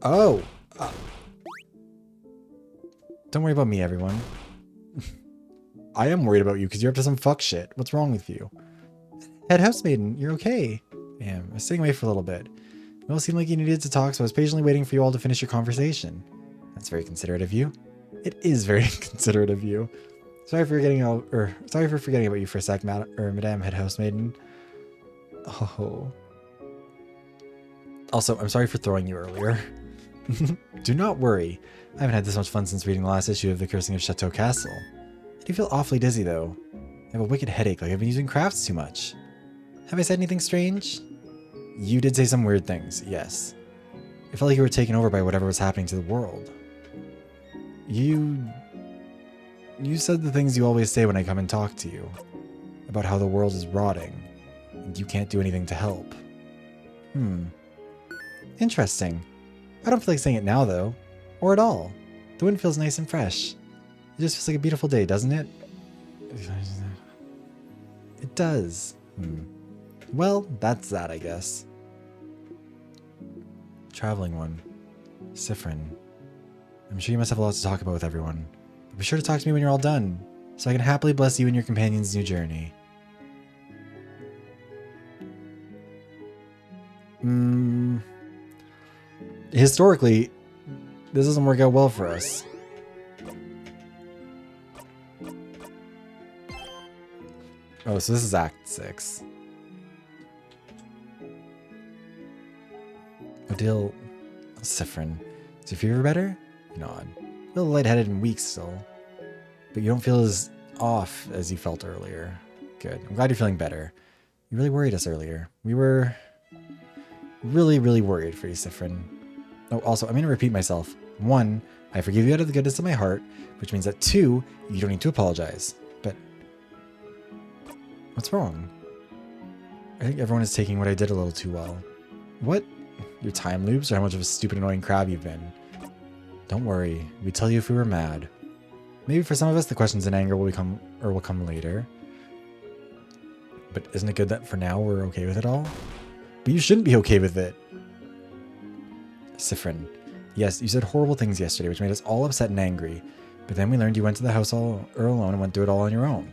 Oh. Don't worry about me, everyone. I am worried about you because you're up to some fuck shit. What's wrong with you? Head housemaiden, you're okay. Damn, I was sitting away for a little bit. You all seemed like you needed to talk, so I was patiently waiting for you all to finish your conversation. That's very considerate of you. It is very considerate of you. Sorry for forgetting about you for a sec, Madame Head Housemaiden. Oh. Also, I'm sorry for throwing you earlier. Do not worry. I haven't had this much fun since reading the last issue of The Cursing of Chateau Castle. I do feel awfully dizzy, though. I have a wicked headache, like I've been using crafts too much. Have I said anything strange? You did say some weird things, yes. It felt like you were taken over by whatever was happening to the world. You said the things you always say when I come and talk to you. About how the world is rotting, and you can't do anything to help. Interesting. I don't feel like saying it now, though. Or at all. The wind feels nice and fresh. It just feels like a beautiful day, doesn't it? It does. Well, that's that, I guess. Traveling one. Sifrin. I'm sure you must have a lot to talk about with everyone. But be sure to talk to me when you're all done, so I can happily bless you and your companion's new journey. Historically, this doesn't work out well for us. Oh, so this is Act 6. Odile, Sifrin, is your fever better? You nod. A little lightheaded and weak still. But you don't feel as off as you felt earlier. Good. I'm glad you're feeling better. You really worried us earlier. We were really, really worried for you, Sifrin. Oh, also, I'm going to repeat myself. 1, I forgive you out of the goodness of my heart, which means that 2, you don't need to apologize. But what's wrong? I think everyone is taking what I did a little too well. What? Your time loops or how much of a stupid annoying crab you've been? Don't worry, we'd tell you if we were mad. Maybe for some of us the questions and anger will come later. But isn't it good that for now we're okay with it all? But you shouldn't be okay with it. Sifrin. Yes, you said horrible things yesterday, which made us all upset and angry. But then we learned you went to the house all alone and went through it all on your own.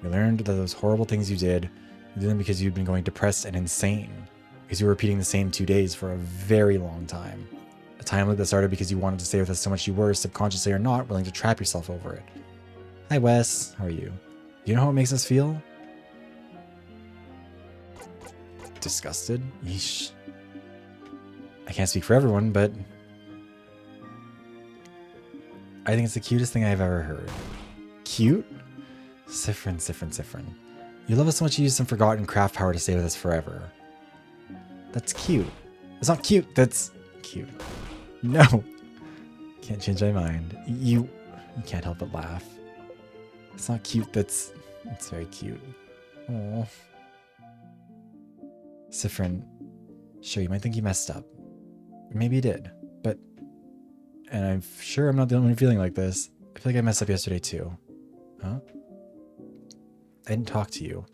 We learned that those horrible things you did them because you'd been going depressed and insane. Because you were repeating the same 2 days for a very long time. A time loop that started because you wanted to stay with us so much you were, subconsciously or not, willing to trap yourself over it. Hi Wes, how are you? Do you know how it makes us feel? Disgusted? Yeesh. I can't speak for everyone, but I think it's the cutest thing I've ever heard. Cute? Sifrin, Sifrin, Sifrin. You love us so much you use some forgotten craft power to stay with us forever. That's cute. It's not cute, that's cute. No. Can't change my mind. You can't help but laugh. It's not cute, it's very cute. Aww. Sifrin, sure, you might think you messed up. Maybe you did, but... And I'm sure I'm not the only one feeling like this. I feel like I messed up yesterday too. Huh? I didn't talk to you.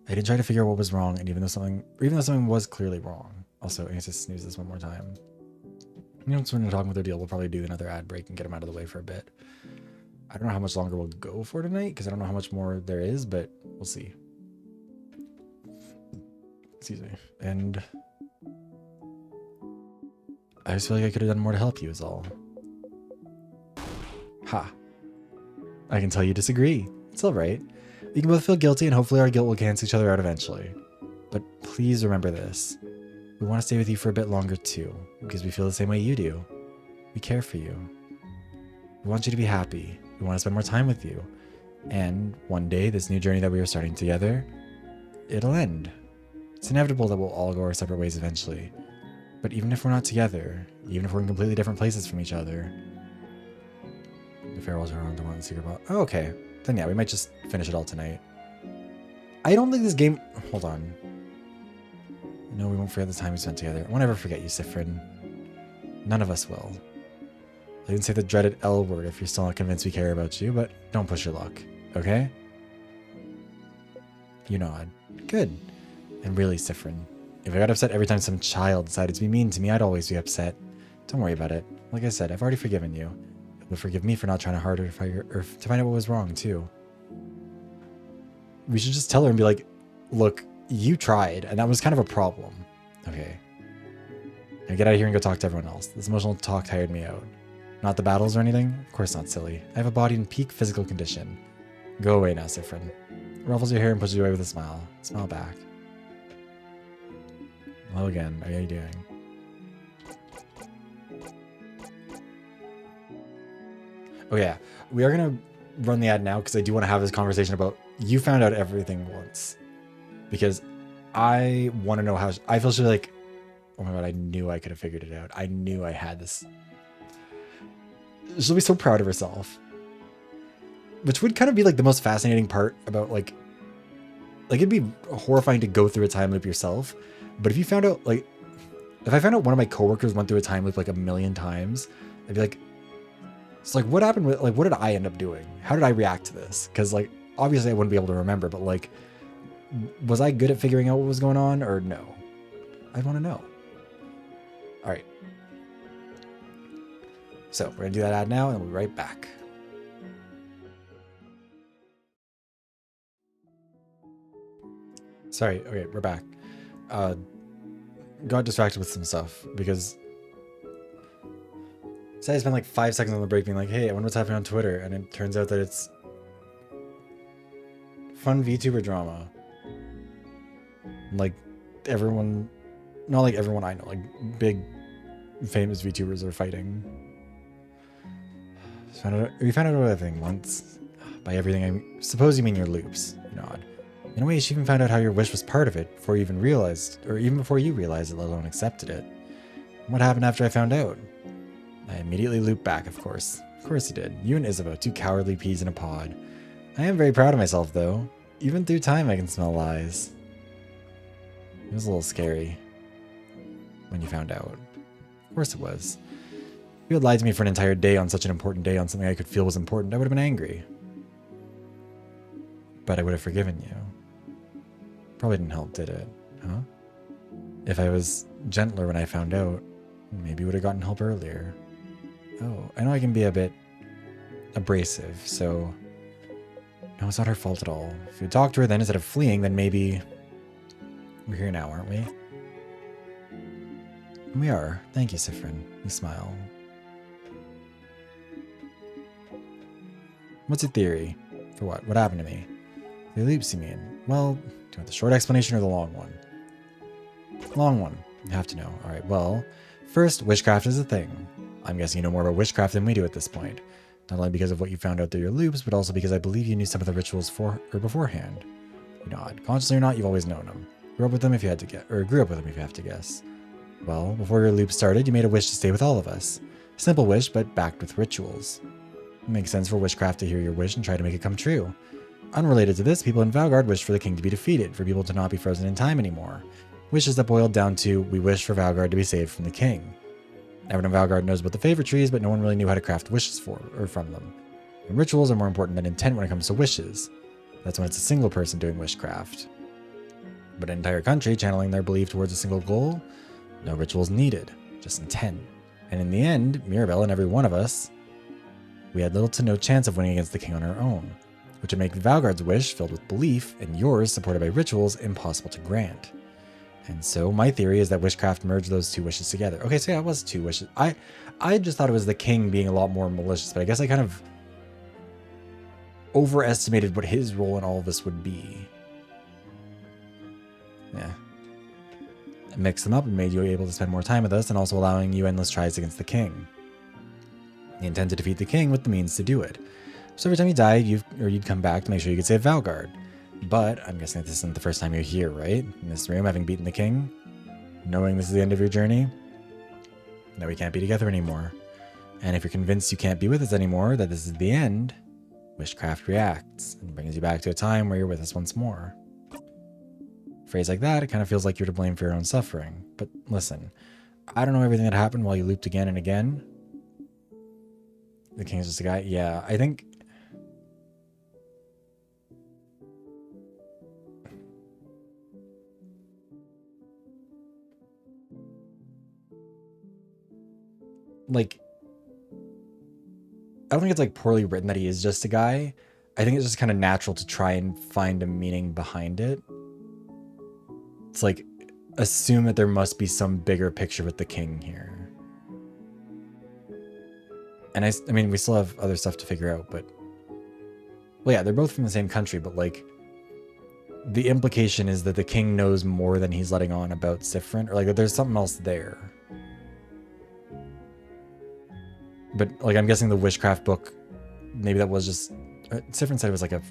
I didn't try to figure out what was wrong, and even though something was clearly wrong. Also, I guess just snooze this one more time. You know, when we're talking with Odile, we'll probably do another ad break and get him out of the way for a bit. I don't know how much longer we'll go for tonight, because I don't know how much more there is, but we'll see. Excuse me. And I just feel like I could have done more to help you is all. Ha. I can tell you disagree. It's alright. We can both feel guilty and hopefully our guilt will cancel each other out eventually. But please remember this. We want to stay with you for a bit longer too, because we feel the same way you do. We care for you. We want you to be happy. We want to spend more time with you. And one day, this new journey that we are starting together, it'll end. It's inevitable that we'll all go our separate ways eventually. But even if we're not together, even if we're in completely different places from each other, the farewells are on the one secret ball. Oh, okay. Then yeah, we might just finish it all tonight. I don't think this game... Hold on. No, we won't forget the time we spent together. I won't ever forget you, Sifrin. None of us will. I didn't say the dreaded L word if you're still not convinced we care about you, but don't push your luck, okay? You nod. Good. And really, Sifrin, if I got upset every time some child decided to be mean to me, I'd always be upset. Don't worry about it. Like I said, I've already forgiven you. You'll forgive me for not trying harder to find out what was wrong, too. We should just tell her and be like, look, you tried, and that was kind of a problem. Okay. Now get out of here and go talk to everyone else. This emotional talk tired me out. Not the battles or anything? Of course not, silly. I have a body in peak physical condition. Go away now, Sifrin. Ruffles your hair and pushes you away with a smile. Smile back. Hello again. How are you doing? Oh yeah, we are gonna run the ad now because I do want to have this conversation about you found out everything once. Because I want to know how... I feel like, oh my god, I knew I could have figured it out. I knew I had this. She'll be so proud of herself. Which would kind of be like the most fascinating part about like it'd be horrifying to go through a time loop yourself. But if you found out, like, if I found out one of my coworkers went through a time loop like 1,000,000 times, I'd be like, it's like, what happened with, like, what did I end up doing? How did I react to this? Because, like, obviously I wouldn't be able to remember, but, like, was I good at figuring out what was going on or no? I want to know. All right. So we're going to do that ad now and we'll be right back. Sorry. Okay, we're back. Got distracted with some stuff because say I spent like 5 seconds on the break being like, hey, I wonder what's happening on Twitter, and it turns out that it's fun VTuber drama. Like everyone, not like everyone I know, like big famous VTubers are fighting. We found out about everything once. By everything, I suppose you mean your loops. Nod. In a way, she even found out how your wish was part of it before you even realized, or even before you realized it, let alone accepted it. What happened after I found out? I immediately looped back, of course. Of course you did. You and Isabeau, two cowardly peas in a pod. I am very proud of myself, though. Even through time, I can smell lies. It was a little scary when you found out. Of course it was. If you had lied to me for an entire day on such an important day on something I could feel was important, I would have been angry. But I would have forgiven you. Probably didn't help, did it? Huh? If I was gentler when I found out, maybe would have gotten help earlier. Oh, I know I can be a bit abrasive, so... No, it's not her fault at all. If you talked to her then instead of fleeing, then maybe... We're here now, aren't we? We are. Thank you, Sifrin. You smile. What's your theory? For what? What happened to me? The loops, you mean? Well, do you want the short explanation or the long one? Long one. You have to know. Alright, well, first, witchcraft is a thing. I'm guessing you know more about witchcraft than we do at this point. Not only because of what you found out through your loops, but also because I believe you knew some of the rituals beforehand. You nod. Consciously or not, you've always known them. Grew up with them if you had to guess, or grew up with them if you have to guess. Well, before your loop started, you made a wish to stay with all of us. Simple wish, but backed with rituals. It makes sense for witchcraft to hear your wish and try to make it come true. Unrelated to this, people in Valgard wished for the king to be defeated, for people to not be frozen in time anymore. Wishes that boiled down to, we wish for Valgard to be saved from the king. Everyone in Valgard knows about the favorite trees, but no one really knew how to craft wishes from them. And rituals are more important than intent when it comes to wishes. That's when it's a single person doing wishcraft. But an entire country channeling their belief towards a single goal, no rituals needed, just intent. And in the end, Mirabelle and every one of us, we had little to no chance of winning against the king on our own, which would make Valgard's wish, filled with belief, and yours, supported by rituals, impossible to grant. And so my theory is that witchcraft merged those two wishes together. Okay, so yeah, it was two wishes. I just thought it was the king being a lot more malicious, but I guess I kind of overestimated what his role in all of this would be. Yeah. It mixed them up and made you able to spend more time with us, and also allowing you endless tries against the king. You intend to defeat the king with the means to do it. So every time you died, you'd come back to make sure you could save Valgard. But I'm guessing this isn't the first time you're here, right? In this room, having beaten the king? Knowing this is the end of your journey? That we can't be together anymore. And if you're convinced you can't be with us anymore, that this is the end, witchcraft reacts and brings you back to a time where you're with us once more. A phrase like that, it kind of feels like you're to blame for your own suffering. But listen, I don't know everything that happened while you looped again and again. The king's just a guy? Yeah, I think... like, I don't think it's like poorly written that he is just a guy. I think it's just kind of natural to try and find a meaning behind it. It's like, assume that there must be some bigger picture with the king here. And I mean, we still have other stuff to figure out, but... well, yeah, they're both from the same country, but like... the implication is that the king knows more than he's letting on about Siffrin, or like that there's something else there. But like, I'm guessing the witchcraft book, maybe that was just... Siffrin said it was like a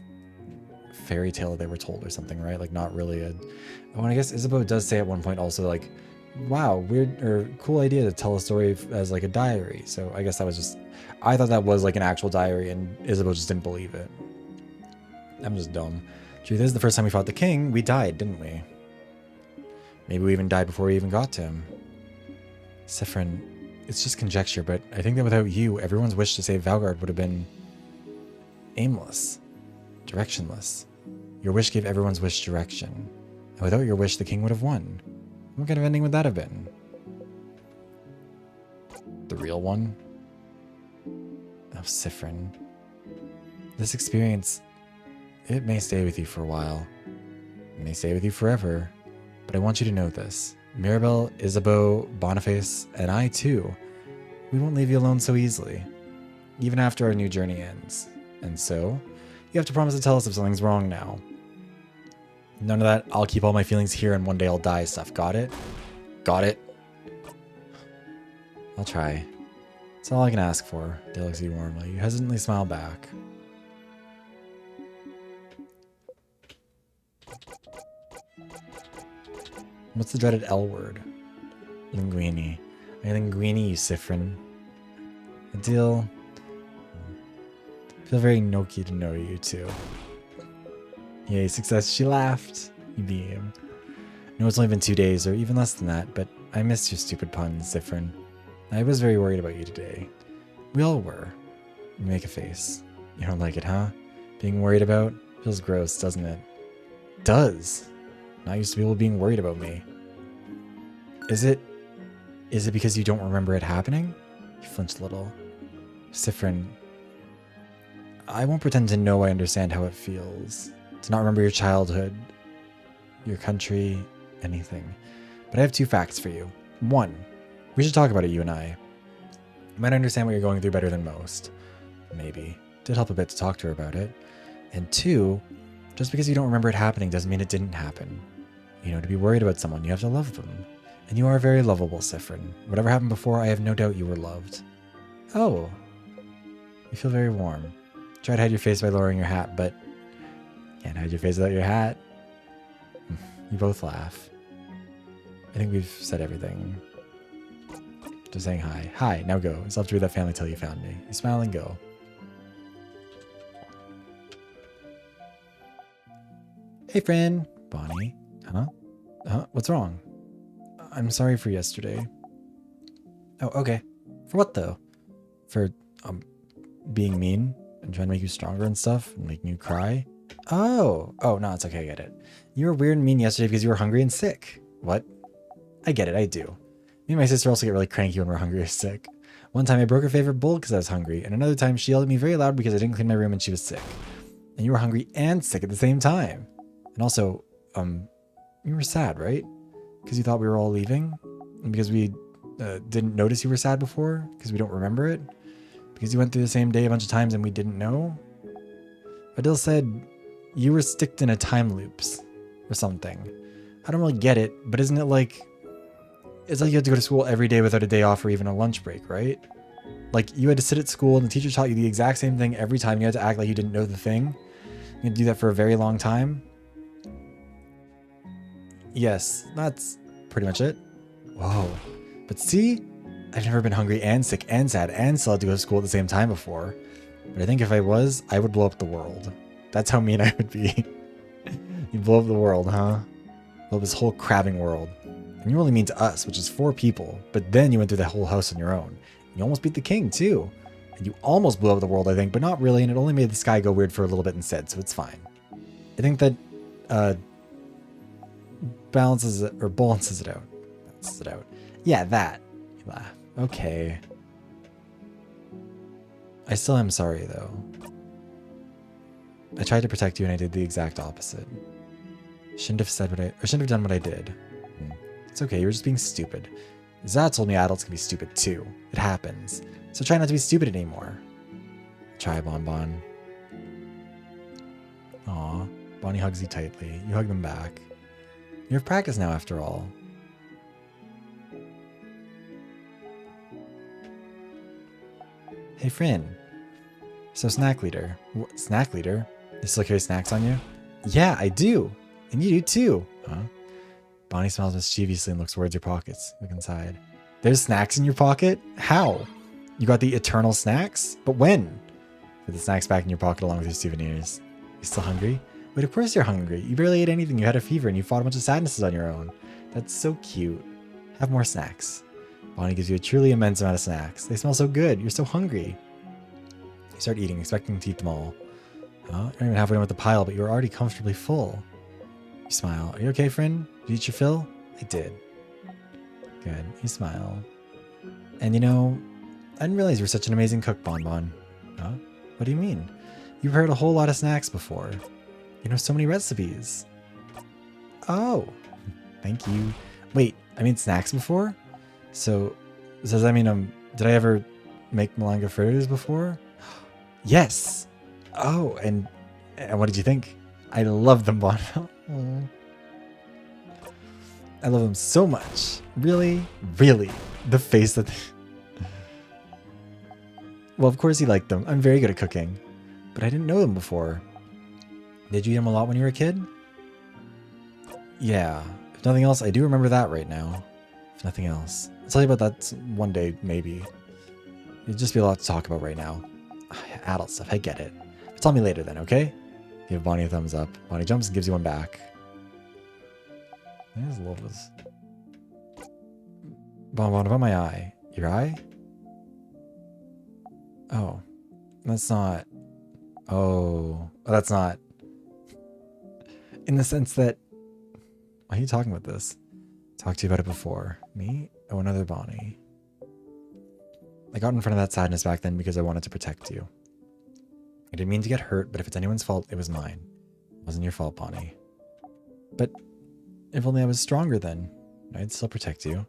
fairy tale that they were told or something, right? Like, not really a... oh, and I guess Isabeau does say at one point also, like, wow, weird or cool idea to tell a story as like a diary. So I guess that was just... I thought that was like an actual diary, and Isabeau just didn't believe it. I'm just dumb. Truth is, the first time we fought the king, we died, didn't we? Maybe we even died before we even got to him. Siffrin, it's just conjecture, but I think that without you, everyone's wish to save Valgard would have been aimless, directionless. Your wish gave everyone's wish direction. And without your wish, the king would have won. What kind of ending would that have been? The real one? Oh, Siffrin. This experience, it may stay with you for a while. It may stay with you forever. But I want you to know this. Mirabelle, Isabeau, Boniface, and I too, we won't leave you alone so easily. Even after our new journey ends. And so, you have to promise to tell us if something's wrong now. None of that, I'll keep all my feelings here and one day I'll die stuff. Got it? Got it? I'll try. That's all I can ask for. Dale looks at you warmly. You hesitantly smile back. What's the dreaded L word? Linguini. Are you linguini, you Siffrin? Adil. Feel very Noki to know you too. Yay, success. She laughed. You beam. No, it's only been 2 days, or even less than that, but I missed your stupid puns, Siffrin. I was very worried about you today. We all were. You make a face. You don't like it, huh? Being worried about? Feels gross, doesn't it? Does. Not used to people being worried about me. Is it because you don't remember it happening? You flinched a little. Siffrin, I won't pretend to know I understand how it feels. To not remember your childhood, your country, anything. But I have 2 facts for you. 1, we should talk about it, you and I. You might understand what you're going through better than most. Maybe. Did help a bit to talk to her about it. And 2, just because you don't remember it happening doesn't mean it didn't happen. You know, to be worried about someone, you have to love them. And you are very lovable, Siffrin. Whatever happened before, I have no doubt you were loved. Oh. You feel very warm. Try to hide your face by lowering your hat, but... can't hide your face without your hat. You both laugh. I think we've said everything. Just saying hi. Hi, now go. It's left to read that family tale you found me. You smile and go. Hey, friend. Bonnie. Huh? Huh? What's wrong? I'm sorry for yesterday. Oh, okay. For what, though? For, being mean and trying to make you stronger and stuff and making you cry? Oh, no, it's okay, I get it. You were weird and mean yesterday because you were hungry and sick. What? I get it, I do. Me and my sister also get really cranky when we're hungry or sick. One time I broke her favorite bowl because I was hungry, and another time she yelled at me very loud because I didn't clean my room and she was sick. And you were hungry and sick at the same time. And also, you were sad, right? because you thought we were all leaving, and because we didn't notice you were sad before, because we don't remember it, because you went through the same day a bunch of times and we didn't know. Adil said you were sticked in a time loops or something. I don't really get it, but isn't it like, it's like you had to go to school every day without a day off or even a lunch break, right? Like you had to sit at school and the teacher taught you the exact same thing every time. You had to act like you didn't know the thing. You had to do that for a very long time. Yes, that's pretty much it. Whoa. But see, I've never been hungry and sick and sad and still had to go to school at the same time before. But I think if I was, I would blow up the world. That's how mean I would be. You blow up the world, huh? Blow up this whole crabbing world. And you're only mean to us, which is 4 people. But then you went through the whole house on your own. You almost beat the king, too. And you almost blew up the world, I think, but not really. And it only made the sky go weird for a little bit instead, so it's fine. I think that balances it, or balances it out. Balances it out. Yeah, that. You laugh. Okay. I still am sorry, though. I tried to protect you and I did the exact opposite. Shouldn't have done what I did. It's okay, you were just being stupid. Zad told me adults can be stupid too. It happens. So try not to be stupid anymore. Try, Bonbon. Aw, Bonnie hugs you tightly. You hug them back. You have practice now, after all. Hey, Frin. So, snack leader. What, snack leader? You still carry snacks on you? Yeah, I do. And you do too. Huh? Bonnie smiles mischievously and looks towards your pockets. Look inside. There's snacks in your pocket? How? You got the eternal snacks? But when? Put the snacks back in your pocket along with your souvenirs. You still hungry? Wait, of course you're hungry. You barely ate anything. You had a fever and you fought a bunch of sadnesses on your own. That's so cute. Have more snacks. Bonnie gives you a truly immense amount of snacks. They smell so good. You're so hungry. You start eating, expecting to eat them all. Huh? You're not even halfway done with the pile, but you're already comfortably full. You smile. Are you okay, friend? Did you eat your fill? I did. Good. You smile. And you know, I didn't realize you were such an amazing cook, Bonbon. Huh? What do you mean? You've heard a whole lot of snacks before. You know so many recipes. Oh, thank you. Wait, I mean snacks before? So, does that mean did I ever make malanga fritters before? Yes. Oh, and what did you think? I love them, Bon. I love them so much. Really, really. The face that. Well, of course you liked them. I'm very good at cooking, but I didn't know them before. Did you eat them a lot when you were a kid? Yeah. If nothing else, I do remember that right now. If nothing else, I'll tell you about that one day, maybe. It'd just be a lot to talk about right now. Adult stuff, I get it. But tell me later then, okay? Give Bonnie a thumbs up. Bonnie jumps and gives you one back. I just love this. Bonbon, about my eye. Your eye? Oh. That's not... Oh. That's not... In the sense that... Why are you talking about this? Talked to you about it before. Me? Oh, another Bonnie. I got in front of that sadness back then because I wanted to protect you. I didn't mean to get hurt, but if it's anyone's fault, it was mine. It wasn't your fault, Bonnie. But if only I was stronger then, I'd still protect you.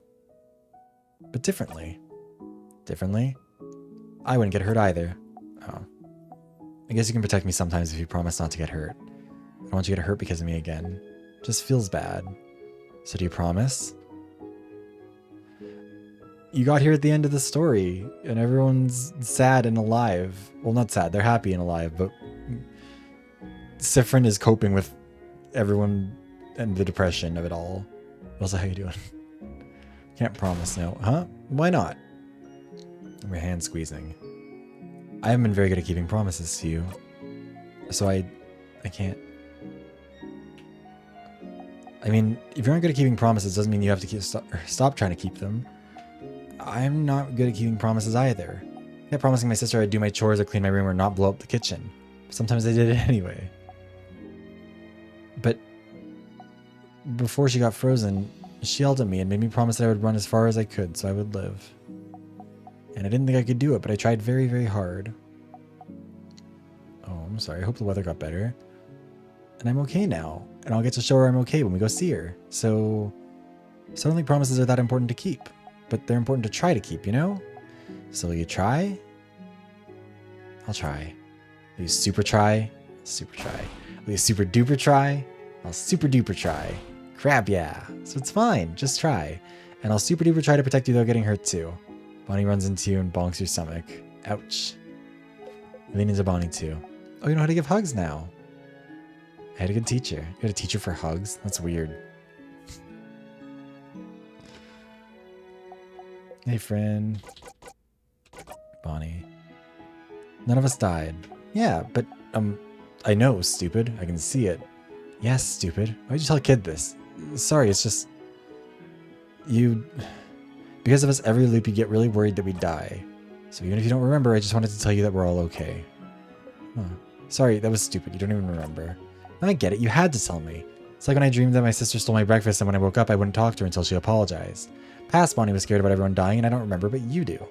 But differently. Differently? I wouldn't get hurt either. Oh. I guess you can protect me sometimes if you promise not to get hurt. I don't want you to get hurt because of me again. It just feels bad. So do you promise? You got here at the end of the story, and everyone's sad and alive. Well, not sad, they're happy and alive, but Sifrin is coping with everyone and the depression of it all. Also, how you doing? Can't promise now. Huh? Why not? My hand squeezing. I haven't been very good at keeping promises to you. So I can't. I mean, if you aren't good at keeping promises, doesn't mean you have to stop trying to keep them. I'm not good at keeping promises either. I kept promising my sister I'd do my chores or clean my room or not blow up the kitchen. But sometimes I did it anyway. But before she got frozen, she yelled at me and made me promise that I would run as far as I could so I would live. And I didn't think I could do it, but I tried very, very hard. Oh, I'm sorry. I hope the weather got better. And I'm okay now. And I'll get to show her I'm okay when we go see her. So So I don't think promises are that important to keep, but they're important to try to keep, you know? So will you try? I'll try. Will you super try? I'll super try. Will you super duper try? I'll super duper try. Crap, yeah. So it's fine. Just try. And I'll super duper try to protect you without getting hurt too. Bonnie runs into you and bonks your stomach. Ouch. You lean into Bonnie too. Oh, you know how to give hugs now. I had a good teacher. You had a teacher for hugs? That's weird. Hey, friend. Bonnie. None of us died. Yeah, but, I know, stupid. I can see it. Yes, stupid. Why'd you tell a kid this? Sorry, it's just... Because of us, every loop you get really worried that we die. So even if you don't remember, I just wanted to tell you that we're all okay. Huh. Sorry, that was stupid. You don't even remember. I get it. You had to tell me. It's like when I dreamed that my sister stole my breakfast and when I woke up, I wouldn't talk to her until she apologized. Past Bonnie was scared about everyone dying and I don't remember, but you do.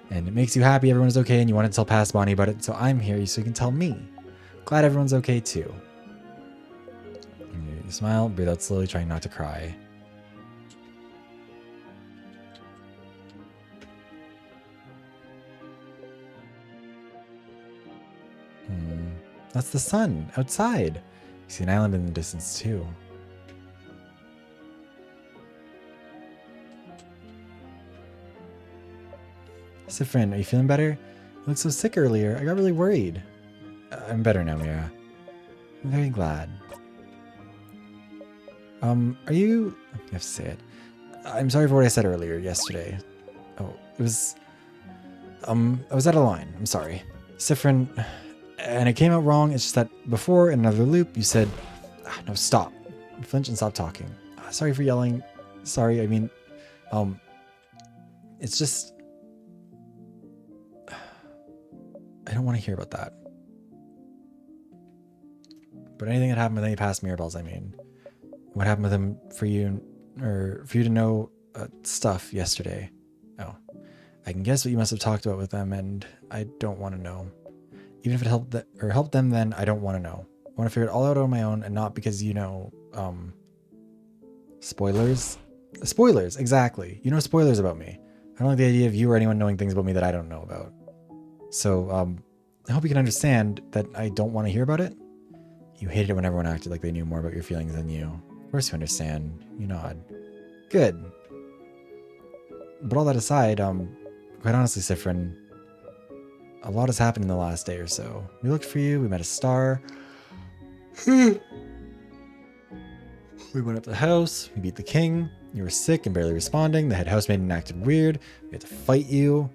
And it makes you happy everyone is okay and you want to tell past Bonnie about it, so I'm here so you can tell me. Glad everyone's okay too. You smile, breathe out slowly, trying not to cry. That's the sun, outside. You see an island in the distance too. So friend, are you feeling better? You looked so sick earlier. I got really worried. I'm better now, Mira. I'm very glad. Are you... I have to say it. I'm sorry for what I said earlier, yesterday. Oh, it was... I was out of line. I'm sorry. Sifrin... And it came out wrong. It's just that before, in another loop, you said... no, stop. Flinch and stop talking. Sorry for yelling. Sorry, I mean... It's just... I don't want to hear about that. But anything that happened with any past Mirabelles, I mean. What happened with him for you, or for you to know stuff yesterday. Oh. I can guess what you must have talked about with them, and I don't want to know. Even if it helped them, then I don't want to know. I want to figure it all out on my own, and not because, you know, spoilers? Spoilers, exactly. You know spoilers about me. I don't like the idea of you or anyone knowing things about me that I don't know about. So, I hope you can understand that I don't want to hear about it. You hated it when everyone acted like they knew more about your feelings than you. Of course you understand. You nod. Good. But all that aside, quite honestly, Sifrin, a lot has happened in the last day or so. We looked for you, we met a star. We went up to the house, we beat the king. You were sick and barely responding. The head housemaid acted weird. We had to fight you.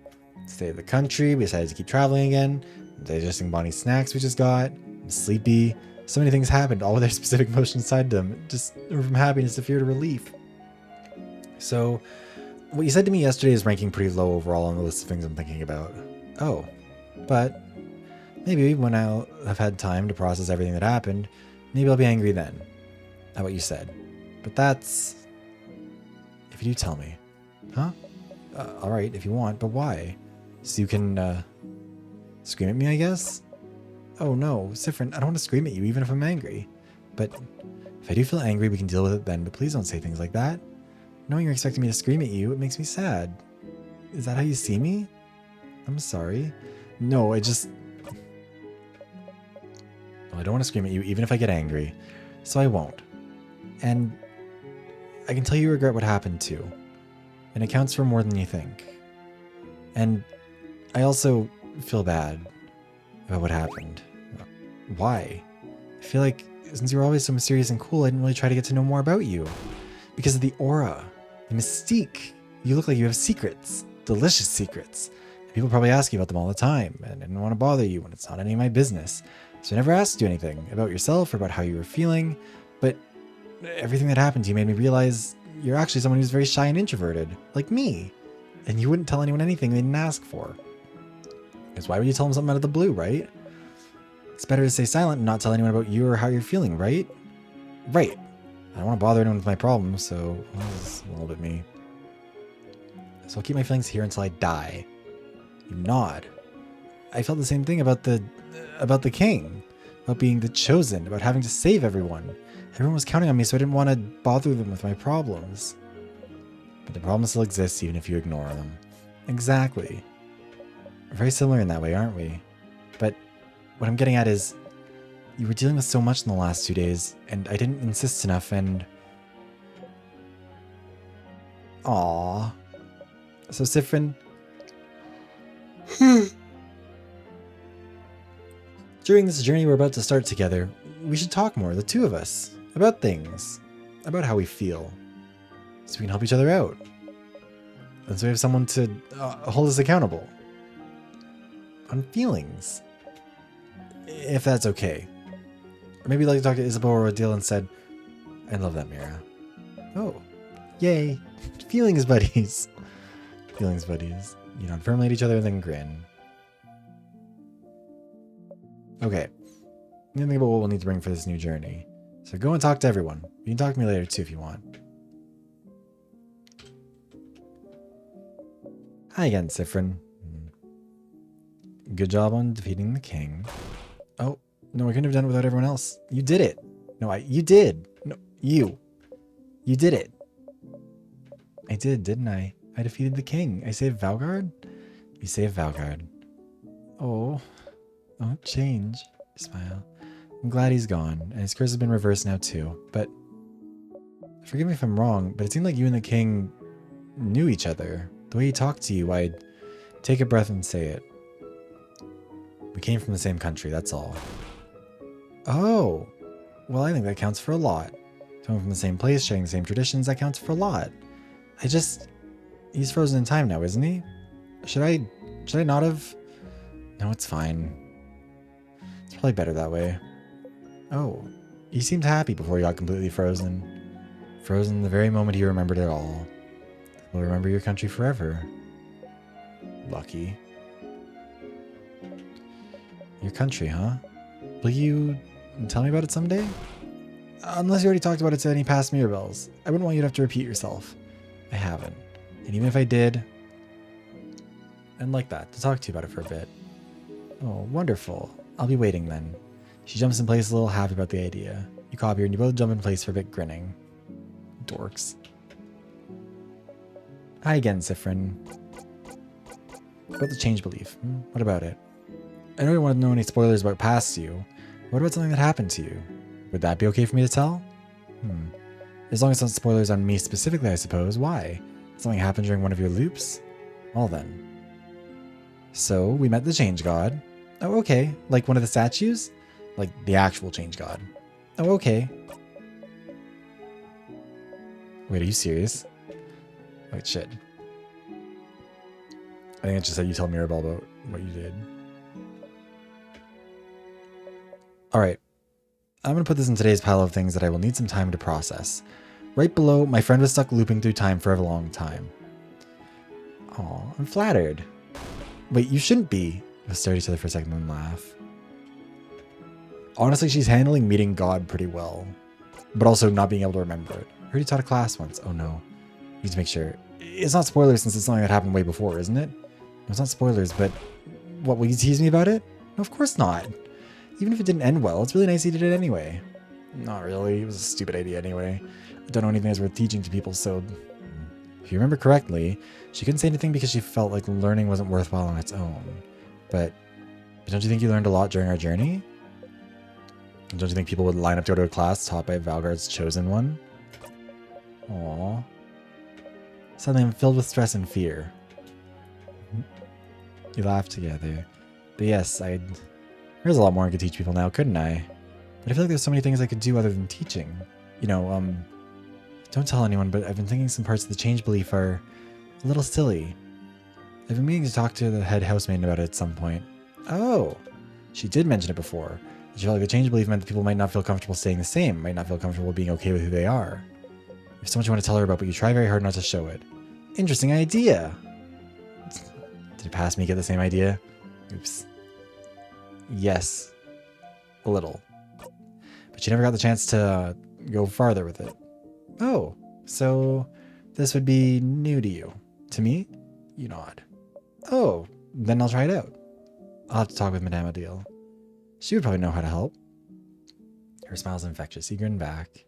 Stay in the country. We decided to keep traveling again. Digesting Bonnie's snacks we just got. I'm sleepy. So many things happened, all with their specific emotions tied to them. Just from happiness to fear to relief. So, what you said to me yesterday is ranking pretty low overall on the list of things I'm thinking about. Oh, but maybe when I'll have had time to process everything that happened, maybe I'll be angry then at what you said. But that's... if you do tell me. Huh? Alright, if you want, but why? So you can, scream at me, I guess? Oh no, Sifrin, I don't want to scream at you even if I'm angry. But if I do feel angry, we can deal with it then, but please don't say things like that. Knowing you're expecting me to scream at you, it makes me sad. Is that how you see me? I'm sorry. No, I just... well, I don't want to scream at you even if I get angry. So I won't. And I can tell you regret what happened too. And it counts for more than you think. And I also feel bad about what happened. Why? I feel like since you were always so mysterious and cool, I didn't really try to get to know more about you. Because of the aura, the mystique. You look like you have secrets. Delicious secrets. And people probably ask you about them all the time, and I didn't want to bother you when it's not any of my business. So I never asked you anything about yourself or about how you were feeling, but everything that happened to you made me realize you're actually someone who's very shy and introverted, like me. And you wouldn't tell anyone anything they didn't ask for. Because why would you tell them something out of the blue, right? It's better to stay silent and not tell anyone about you or how you're feeling, right? Right. I don't want to bother anyone with my problems, so this is a little bit me. So I'll keep my feelings here until I die. You nod. I felt the same thing about the king, about being the chosen, about having to save everyone. Everyone was counting on me, so I didn't want to bother them with my problems. But the problem still exists even if you ignore them. Exactly. We're very similar in that way, aren't we? But what I'm getting at is, you were dealing with so much in the last 2 days, and I didn't insist enough, and... Aww. So, Sifrin... During this journey we're about to start together, we should talk more, the two of us, about things, about how we feel, so we can help each other out. And so we have someone to hold us accountable on feelings, if that's okay. Or maybe you'd like to talk to Isabel or Odile and said, I love that, Mira. Oh, yay. Feelings buddies. Feelings buddies. You nod firmly at each other and then grin. Okay. I'm gonna think about what we'll need to bring for this new journey. So go and talk to everyone. You can talk to me later too if you want. Hi again, Sifrin. Good job on defeating the king. Oh, no, I couldn't have done it without everyone else. You did it. No, you did. No, you. You did it. I did, didn't I? I defeated the king. I saved Valgard? You saved Valgard. Oh, don't change. Smile. I'm glad he's gone, and his curse has been reversed now too, but... Forgive me if I'm wrong, but it seemed like you and the king knew each other. The way he talked to you, I'd take a breath and say it. We came from the same country, that's all. Oh, well, I think that counts for a lot. Coming from the same place, sharing the same traditions, that counts for a lot. He's frozen in time now, isn't he? Should I not have? No, it's fine. It's probably better that way. Oh, he seemed happy before he got completely frozen. Frozen the very moment he remembered it all. He'll remember your country forever. Lucky. Your country, huh? Will you tell me about it someday? Unless you already talked about it to any past Mirabelles. I wouldn't want you to have to repeat yourself. I haven't. And even if I did, I'd like that, to talk to you about it for a bit. Oh, wonderful. I'll be waiting then. She jumps in place a little happy about the idea. You copy her and you both jump in place for a bit grinning. Dorks. Hi again, Sifrin. About the change belief. What about it? I know you want to know any spoilers about past you. What about something that happened to you? Would that be okay for me to tell? As long as it's not spoilers on me specifically, I suppose. Why? Something happened during one of your loops? Well then. So, we met the Change God. Oh, okay. Like one of the statues? Like the actual Change God. Oh, okay. Wait, are you serious? Wait, shit. I think it's just that you tell Mirabelle about what you did. Alright. I'm going to put this in today's pile of things that I will need some time to process. Right below, my friend was stuck looping through time for a long time. Aw, I'm flattered. Wait, you shouldn't be. We'll stare at each other for a second and laugh. Honestly, she's handling meeting God pretty well. But also not being able to remember it. I heard you taught a class once. Oh no. Need to make sure. It's not spoilers since it's something that happened way before, isn't it? No, it's not spoilers, but... What, will you tease me about it? No, of course not. Even if it didn't end well, it's really nice he did it anyway. Not really. It was a stupid idea anyway. I don't know anything that's worth teaching to people, so... If you remember correctly, she couldn't say anything because she felt like learning wasn't worthwhile on its own. But don't you think you learned a lot during our journey? Don't you think people would line up to go to a class taught by Valgard's chosen one? Aww. Suddenly I'm filled with stress and fear. You laugh together. But yes, there's a lot more I could teach people now, couldn't I? But I feel like there's so many things I could do other than teaching. You know, don't tell anyone, but I've been thinking some parts of the change belief are a little silly. I've been meaning to talk to the head housemaid about it at some point. Oh, she did mention it before. She felt like the change belief meant that people might not feel comfortable staying the same, might not feel comfortable being okay with who they are. There's so much you want to tell her about, but you try very hard not to show it. Interesting idea. Did it pass me get the same idea? Oops. Yes. A little. But she never got the chance to go farther with it. Oh, so this would be new to you. To me? You nod. Oh, then I'll try it out. I'll have to talk with Madame Odile. She would probably know how to help. Her smile's infectious. You grin back.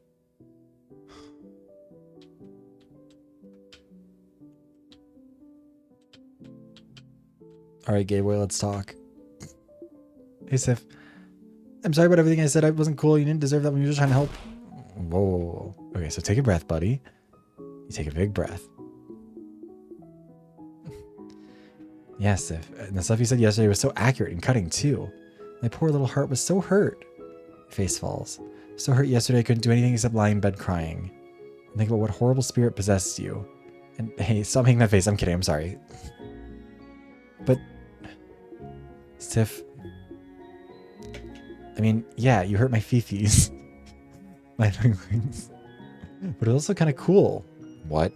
Alright, gay boy, let's talk. Hey, Sif. I'm sorry about everything I said. I wasn't cool. You didn't deserve that when you were just trying to help. Whoa, whoa, whoa. Okay, so take a breath, buddy. You take a big breath. Yes, Sif. And the stuff you said yesterday was so accurate and cutting, too. My poor little heart was so hurt. Face falls. So hurt yesterday I couldn't do anything except lie in bed crying. And think about what horrible spirit possessed you. And hey, stop making that face. I'm kidding. I'm sorry. But... Sif... I mean, yeah, you hurt my fifis. My feelings. But it's also kind of cool. What?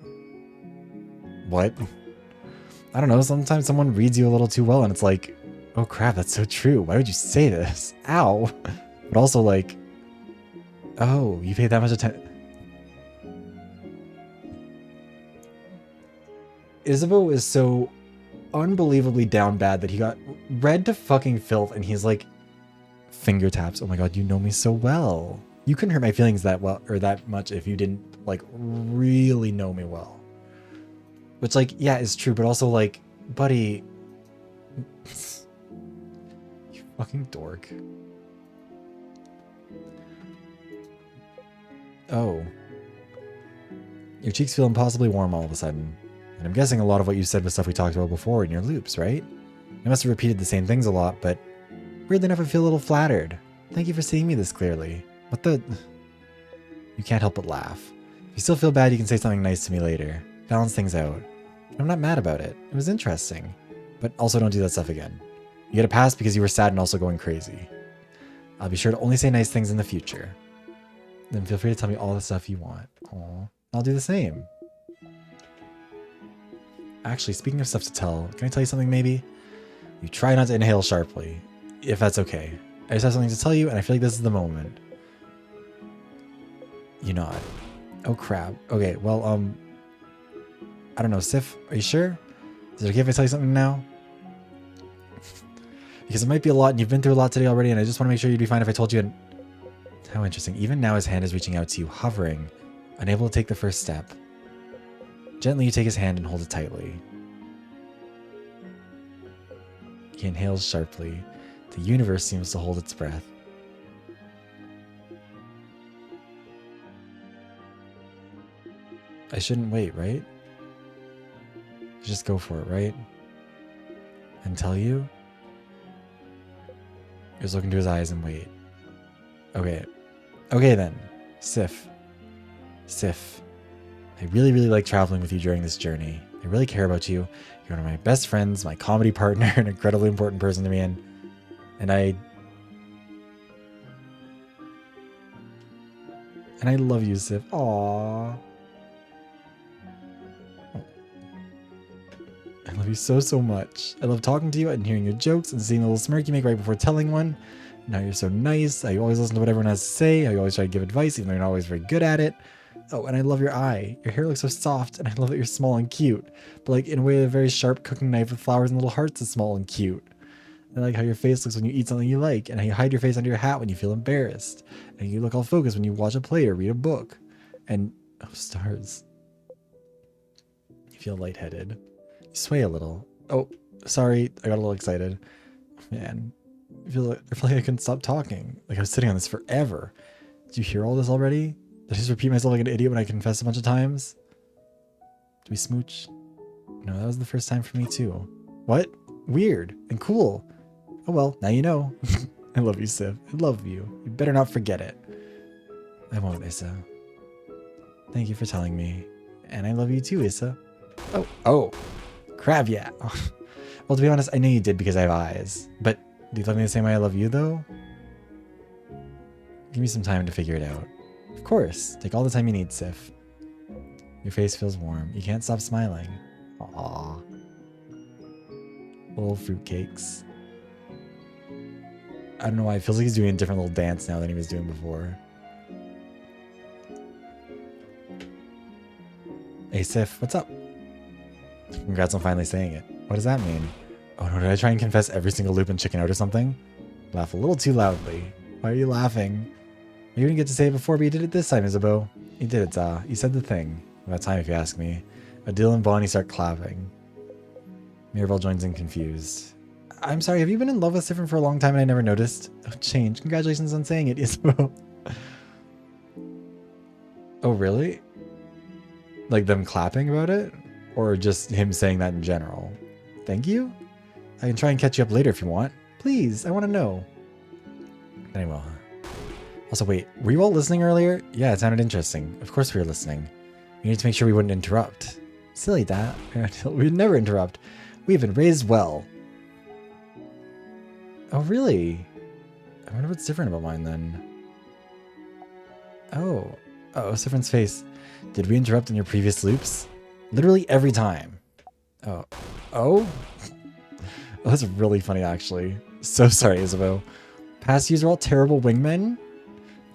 What? I don't know, sometimes someone reads you a little too well and it's like, oh crap, that's so true. Why would you say this? Ow. But also like, oh, you paid that much attention. Isabeau is so unbelievably down bad that he got read to fucking filth and he's like, finger taps. Oh my god, you know me so well. You couldn't hurt my feelings that well or that much if you didn't like really know me well. Which like, yeah, is true, but also like, buddy, you fucking dork. Oh. Your cheeks feel impossibly warm all of a sudden. And I'm guessing a lot of what you said was stuff we talked about before in your loops, right? I must have repeated the same things a lot, but weirdly enough, I feel a little flattered. Thank you for seeing me this clearly. What the... You can't help but laugh. If you still feel bad, you can say something nice to me later. Balance things out. I'm not mad about it. It was interesting. But also don't do that stuff again. You get a pass because you were sad and also going crazy. I'll be sure to only say nice things in the future. Then feel free to tell me all the stuff you want. Aw. I'll do the same. Actually, speaking of stuff to tell, can I tell you something maybe? You try not to inhale sharply. If that's okay. I just have something to tell you and I feel like this is the moment. You nod. Oh crap. Okay, well, I don't know, Sif, are you sure? Is it okay if I tell you something now? Because it might be a lot and you've been through a lot today already and I just want to make sure you'd be fine if I told you and... How interesting. Even now his hand is reaching out to you, hovering, unable to take the first step. Gently you take his hand and hold it tightly. He inhales sharply. The universe seems to hold its breath. I shouldn't wait, right? Just go for it, right? And tell you? Just look into his eyes and wait. Okay. Okay then. Sif. Sif. I really, really like traveling with you during this journey. I really care about you. You're one of my best friends, my comedy partner, an incredibly important person to me, and I love you, Sif. Aww. I love you so, so much. I love talking to you and hearing your jokes and seeing the little smirk you make right before telling one. And how you're so nice. How you always listen to what everyone has to say. How you always try to give advice, even though you're not always very good at it. Oh, and I love your eye. Your hair looks so soft, and I love that you're small and cute. But like, in a way, a very sharp cooking knife with flowers and little hearts is small and cute. I like how your face looks when you eat something you like, and how you hide your face under your hat when you feel embarrassed. And you look all focused when you watch a play or read a book. And, oh, stars. You feel lightheaded. You sway a little. Oh, sorry, I got a little excited. Man, I feel like I couldn't stop talking. Like I was sitting on this forever. Did you hear all this already? Did I just repeat myself like an idiot when I confessed a bunch of times? Did we smooch? No, that was the first time for me too. What? Weird and cool. Oh well, now you know. I love you, Sif. I love you. You better not forget it. I won't, Issa. Thank you for telling me. And I love you too, Issa. Oh. Crab, yeah. Well, to be honest, I know you did because I have eyes. But do you love me the same way I love you, though? Give me some time to figure it out. Of course. Take all the time you need, Sif. Your face feels warm. You can't stop smiling. Aww. Little fruitcakes. I don't know why. It feels like he's doing a different little dance now than he was doing before. Hey, Sif, what's up? Congrats on finally saying it. What does that mean? Oh no, did I try and confess every single loop and chicken out or something? Laugh a little too loudly. Why are you laughing? You didn't get to say it before, but you did it this time, Isabeau. You did it, Zah. You said the thing. About time, if you ask me. Adil and Bonnie start clapping. Mirabelle joins in confused. I'm sorry, have you been in love with Sifrin for a long time and I never noticed? Oh, change. Congratulations on saying it, Isabel. Oh, really? Like them clapping about it? Or just him saying that in general? Thank you? I can try and catch you up later if you want. Please, I want to know. Anyway. Also, wait, were you all listening earlier? Yeah, it sounded interesting. Of course we were listening. We need to make sure we wouldn't interrupt. Silly that. We'd never interrupt. We've been raised well. Oh, really? I wonder what's different about mine then. Oh. Oh, Sifrin's face. Did we interrupt in your previous loops? Literally every time. Oh. Oh? Oh, that's really funny, actually. So sorry, Isabeau. Past years are all terrible wingmen?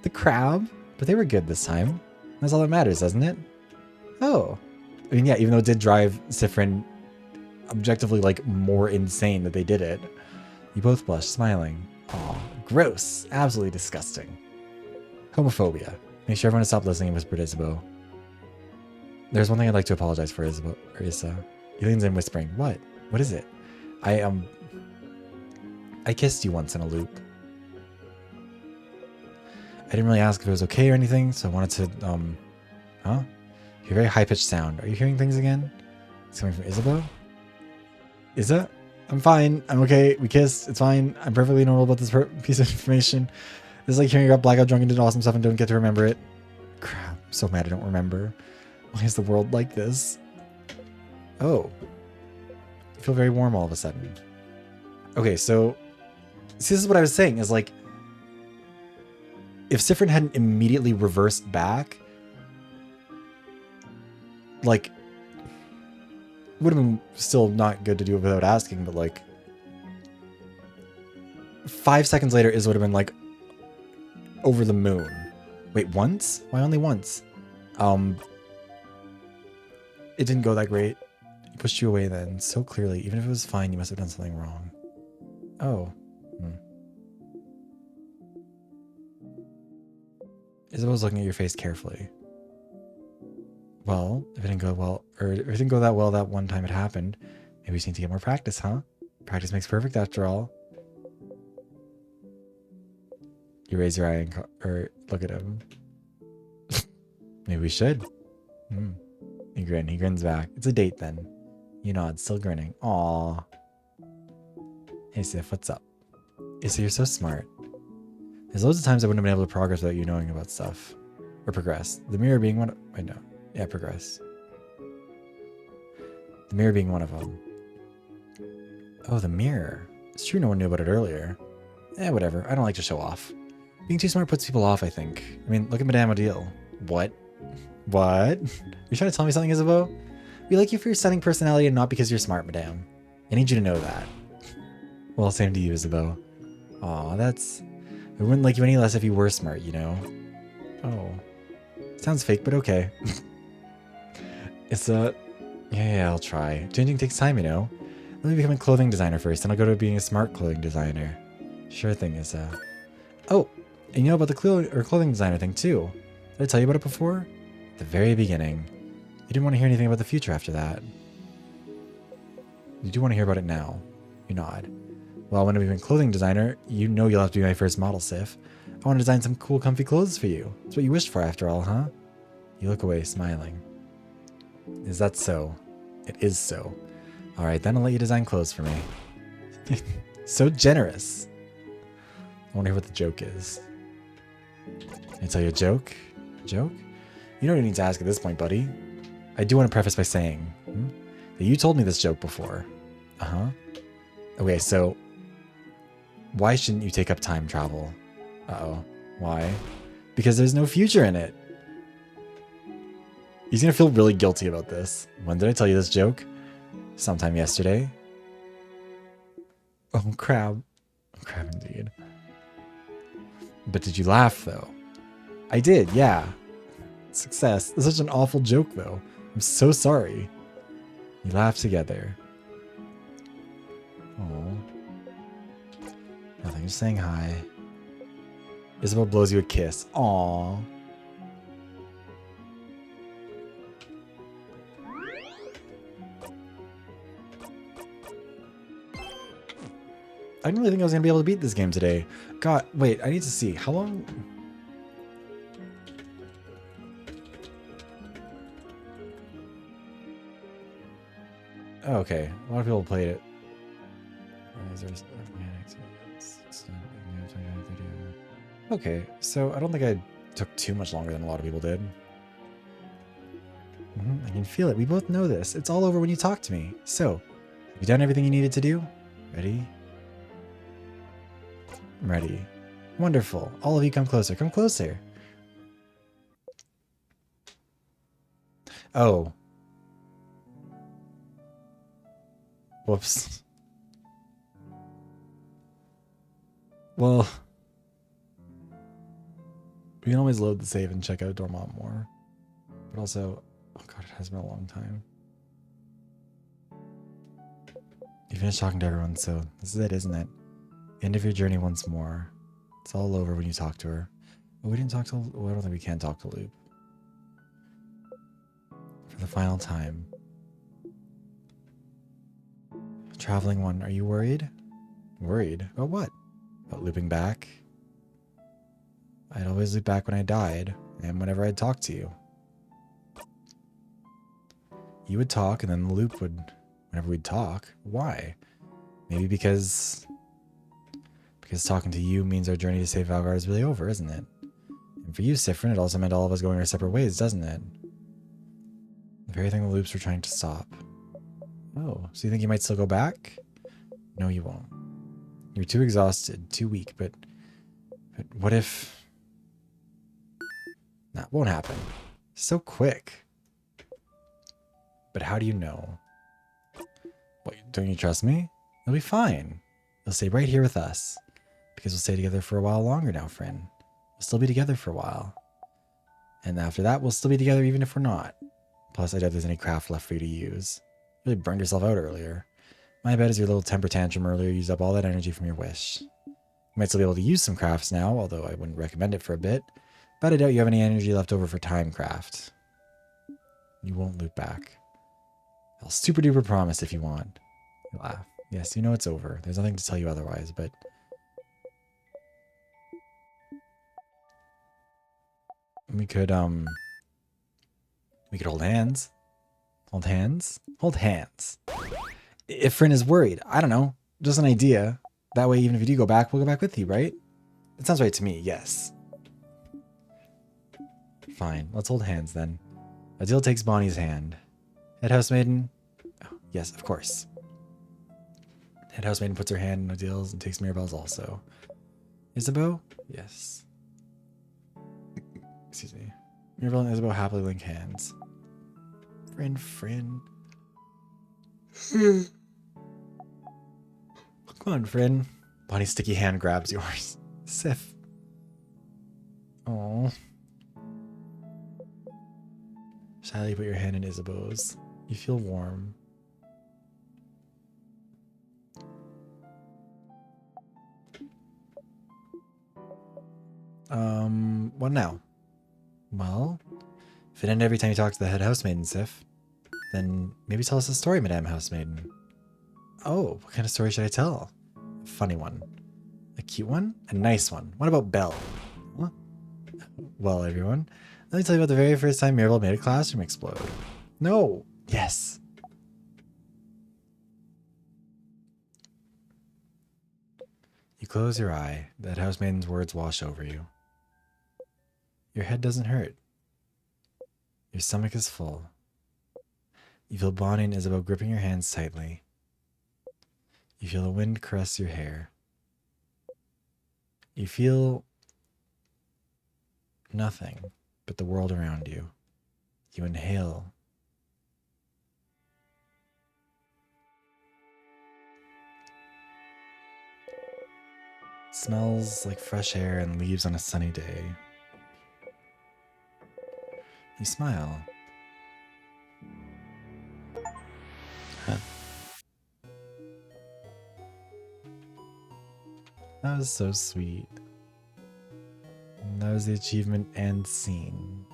The crab? But they were good this time. That's all that matters, doesn't it? Oh. I mean, yeah, even though it did drive Sifrin objectively, like, more insane that they did it. You both blushed, smiling. Aw, gross. Absolutely disgusting. Homophobia. Make sure everyone to stop listening, whispered Isabeau. There's one thing I'd like to apologize for, Isabeau. Or Issa. He leans in, whispering. What? What is it? I kissed you once in a loop. I didn't really ask if it was okay or anything, so I wanted to, huh? You hear a very high-pitched sound. Are you hearing things again? It's coming from Isabeau? Isa? I'm fine. I'm okay. We kissed. It's fine. I'm perfectly normal about this piece of information. This is like hearing you got blackout drunk and did awesome stuff and don't get to remember it. Crap. I'm so mad I don't remember. Why is the world like this? Oh. I feel very warm all of a sudden. Okay, so... See, this is what I was saying, is like... If Sifrin hadn't immediately reversed back... Like... Would have been still not good to do it without asking, but like... 5 seconds later, Iz would have been like... Over the moon. Wait, once? Why only once? It didn't go that great. He pushed you away then, so clearly. Even if it was fine, you must have done something wrong. Oh. Isabel's looking at your face carefully. Well, if it didn't go well, or if it didn't go that well that one time it happened, maybe we just need to get more practice, huh? Practice makes perfect after all. You raise your eye and or look at him. Maybe we should. You grin. He grins back. It's a date then. You nod, still grinning. Aww. Hey Sif, what's up? Issa, you're so smart. There's loads of times I wouldn't have been able to progress without you knowing about stuff. Or progress. The mirror being one of... Wait, no. Yeah, progress. The mirror being one of them. Oh, the mirror. It's true no one knew about it earlier. Eh, whatever. I don't like to show off. Being too smart puts people off, I think. I mean, look at Madame Odile. What? What? You're trying to tell me something, Isabeau? We like you for your stunning personality and not because you're smart, Madame. I need you to know that. Well, same to you, Isabeau. Aw, that's... I wouldn't like you any less if you were smart, you know? Oh. Sounds fake, but okay. It's a... Yeah, I'll try. Changing takes time, you know? Let me become a clothing designer first, then I'll go to being a smart clothing designer. Sure thing, Issa. Oh, and you know about the clothing designer thing, too. Did I tell you about it before? At the very beginning. You didn't want to hear anything about the future after that. You do want to hear about it now. You nod. Well, when I become a clothing designer, you know you'll have to be my first model, Sif. I want to design some cool, comfy clothes for you. That's what you wished for, after all, huh? You look away, smiling. Is that so? It is so. Alright, then I'll let you design clothes for me. So generous. I wonder what the joke is. Can I tell you a joke? A joke? You don't even need to ask at this point, buddy. I do want to preface by saying that you told me this joke before. Uh-huh. Okay, so why shouldn't you take up time travel? Uh-oh. Why? Because there's no future in it. He's gonna feel really guilty about this. When did I tell you this joke? Sometime yesterday. Oh, crab. Oh, crab indeed. But did you laugh, though? I did, yeah. Success. That's such an awful joke, though. I'm so sorry. You laughed together. Oh. Nothing, just saying hi. Isabel blows you a kiss. Aww. I didn't really think I was gonna be able to beat this game today. God, wait, I need to see. How long? Oh, okay, a lot of people played it. Okay, so I don't think I took too much longer than a lot of people did. I can feel it. We both know this. It's all over when you talk to me. So, have you done everything you needed to do? Ready? I'm ready. Wonderful. All of you come closer. Come closer. Oh. Whoops. Well, we can always load the save and check out Dormont more. But also, oh god, it has been a long time. You finished talking to everyone, so this is it, isn't it? End of your journey once more. It's all over when you talk to her. Oh, we didn't talk to... Oh, I don't think we can talk to Loop. For the final time. Traveling one, are you worried? Worried? About what? About looping back? I'd always loop back when I died, and whenever I'd talk to you. You would talk, and then the loop would... Whenever we'd talk. Why? Maybe because talking to you means our journey to save Valgar is really over, isn't it? And for you, Sifrin, it also meant all of us going our separate ways, doesn't it? The very thing the loops were trying to stop. Oh, so you think you might still go back? No, you won't. You're too exhausted, too weak, but what if... That won't happen. So quick. But how do you know? What, don't you trust me? You'll be fine. You'll stay right here with us. Because we'll stay together for a while longer now, friend. We'll still be together for a while. And after that, we'll still be together even if we're not. Plus, I doubt there's any craft left for you to use. You really burned yourself out earlier. My bet is your little temper tantrum earlier used up all that energy from your wish. You might still be able to use some crafts now, although I wouldn't recommend it for a bit. But I doubt you have any energy left over for time craft. You won't loop back. I'll super duper promise if you want. You laugh. Yes, you know it's over. There's nothing to tell you otherwise, but... We could hold hands. Hold hands? Hold hands. If Friend is worried, I don't know. Just an idea. That way, even if you do go back, we'll go back with you, right? It sounds right to me, yes. Fine, let's hold hands then. Adil takes Bonnie's hand. Head housemaiden? Oh, yes, of course. Head housemaiden puts her hand in Adil's and takes Mirabelle's also. Isabeau? Yes. Excuse me. Mirabelle and Isabeau happily link hands. Friend. Come on, friend. Bonnie's sticky hand grabs yours. Sif. Oh. Shyly put your hand in Isabeau's. You feel warm. What now? Well, if it ended every time you talk to the head housemaiden, Sif, then maybe tell us a story, Madame Housemaiden. Oh, what kind of story should I tell? A funny one. A cute one? A nice one. What about Belle? What? Well, everyone, let me tell you about the very first time Mirabelle made a classroom explode. No! Yes! You close your eye. That housemaiden's words wash over you. Your head doesn't hurt. Your stomach is full. You feel Bonnie and Isabeau gripping your hands tightly. You feel the wind caress your hair. You feel nothing but the world around you. You inhale. It smells like fresh air and leaves on a sunny day. You smile. That was so sweet. And that was the achievement and scene.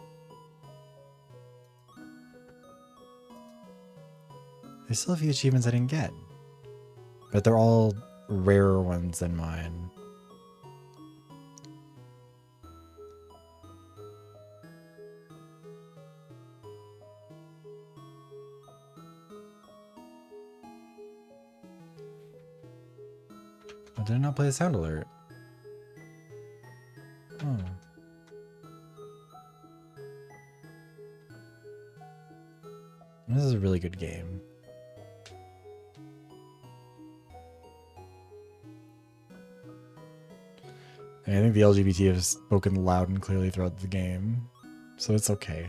There's still a few achievements I didn't get. But they're all rarer ones than mine. Oh, did I not play the sound alert? Oh. This is a really good game. And I think the LGBT have spoken loud and clearly throughout the game, so it's okay.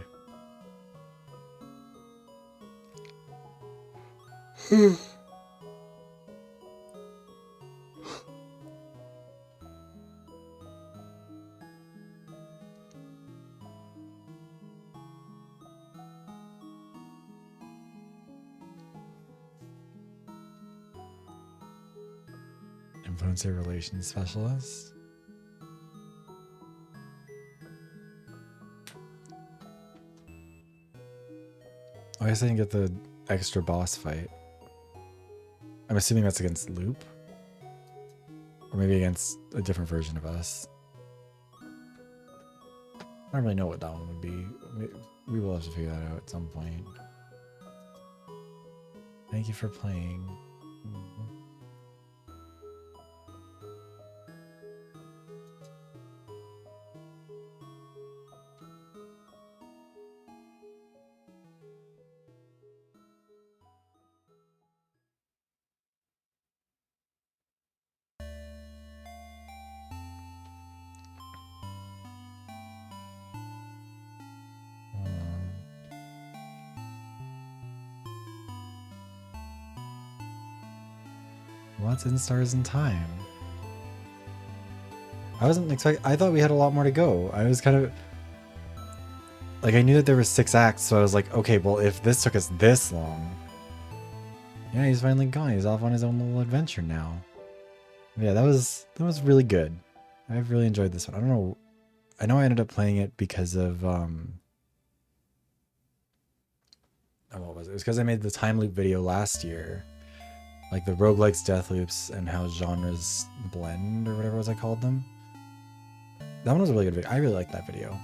Influencer relations specialist. Oh, I guess I didn't get the extra boss fight. I'm assuming that's against Loop. Or maybe against a different version of us. I don't really know what that one would be. We will have to figure that out at some point. Thank you for playing. What's in Stars in Time? I wasn't expecting. I thought we had a lot more to go. I was kind of like, I knew that there were 6 acts, so I was like, okay, well, if this took us this long, yeah, he's finally gone. He's off on his own little adventure now. Yeah, that was really good. I've really enjoyed this one. I don't know. I know I ended up playing it because of oh, what was it? It was because I made the time loop video last year. Like the roguelikes, death loops, and how genres blend, or whatever was I called them. That one was a really good video. I really liked that video.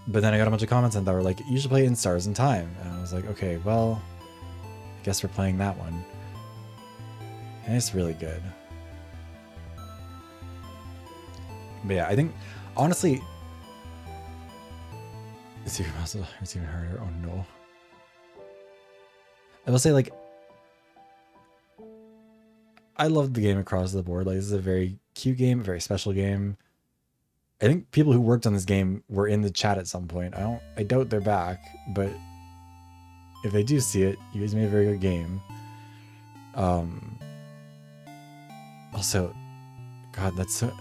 But then I got a bunch of comments on that were like, you should play In Stars in Time. And I was like, okay, well, I guess we're playing that one. And it's really good. But yeah, I think, honestly, it's even harder. Oh no. I will say, like, I loved the game across the board. Like, this is a very cute game, a very special game. I think people who worked on this game were in the chat at some point. I doubt they're back, but if they do see it, you guys made a very good game. Also, God, that's so,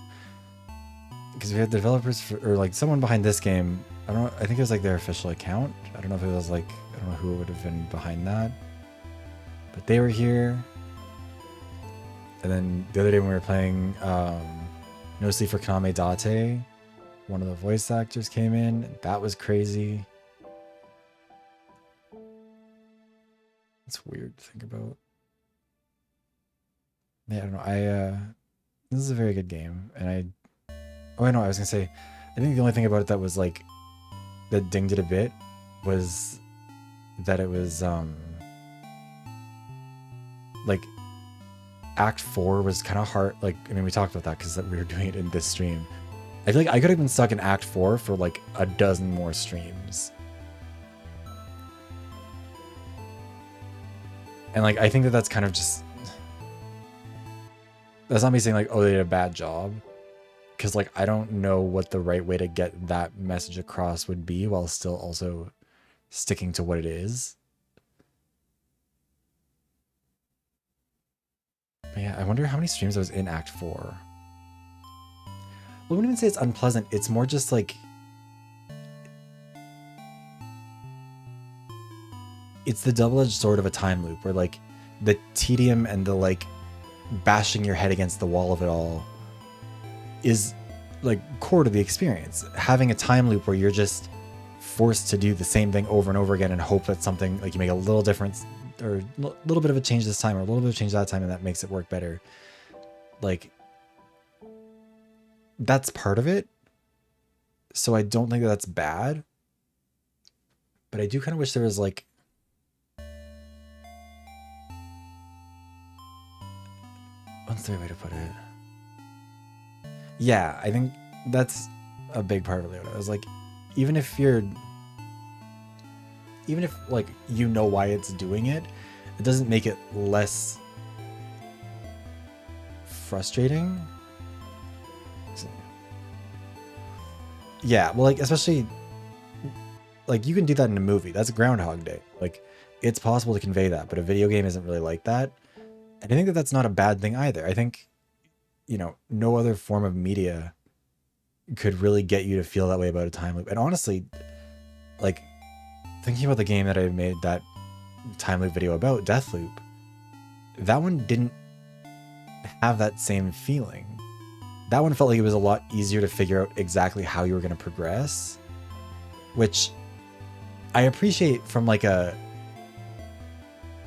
because we had developers for, or like someone behind this game. I think it was like their official account. I don't know if it was like, I don't know who would have been behind that, but they were here. And then the other day when we were playing No Sleep for Kaname Date, one of the voice actors came in. That was crazy. It's weird to think about. Yeah, I don't know. This is a very good game, and oh, I know. I was gonna say, I think the only thing about it that was like that dinged it a bit was that it was like Act 4 was kind of hard. Like, I mean, we talked about that because we were doing it in this stream. I feel like I could have been stuck in Act 4 for like a dozen more streams. And like, I think that that's kind of just, that's not me saying like, oh, they did a bad job. Because like, I don't know what the right way to get that message across would be while still also sticking to what it is. But yeah, I wonder how many streams I was in Act 4. I wouldn't even say it's unpleasant. It's more just like, it's the double-edged sword of a time loop where like the tedium and the like bashing your head against the wall of it all is like core to the experience. Having a time loop where you're just forced to do the same thing over and over again and hope that something, like you make a little difference, or a little bit of a change this time or a little bit of change that time, and that makes it work better. Like, that's part of it. So I don't think that that's bad. But I do kind of wish there was like, what's the right way to put it? Yeah, I think that's a big part of Leota. I was like, even if like you know why it's doing it, it doesn't make it less frustrating. Yeah, well, like, especially like you can do that in a movie. That's Groundhog Day. Like, it's possible to convey that, but a video game isn't really like that. And I think that that's not a bad thing either. I think, you know, no other form of media could really get you to feel that way about a time loop. And honestly, like, thinking about the game that I made that time loop video about, Deathloop, that one didn't have that same feeling. That one felt like it was a lot easier to figure out exactly how you were going to progress, which I appreciate from like a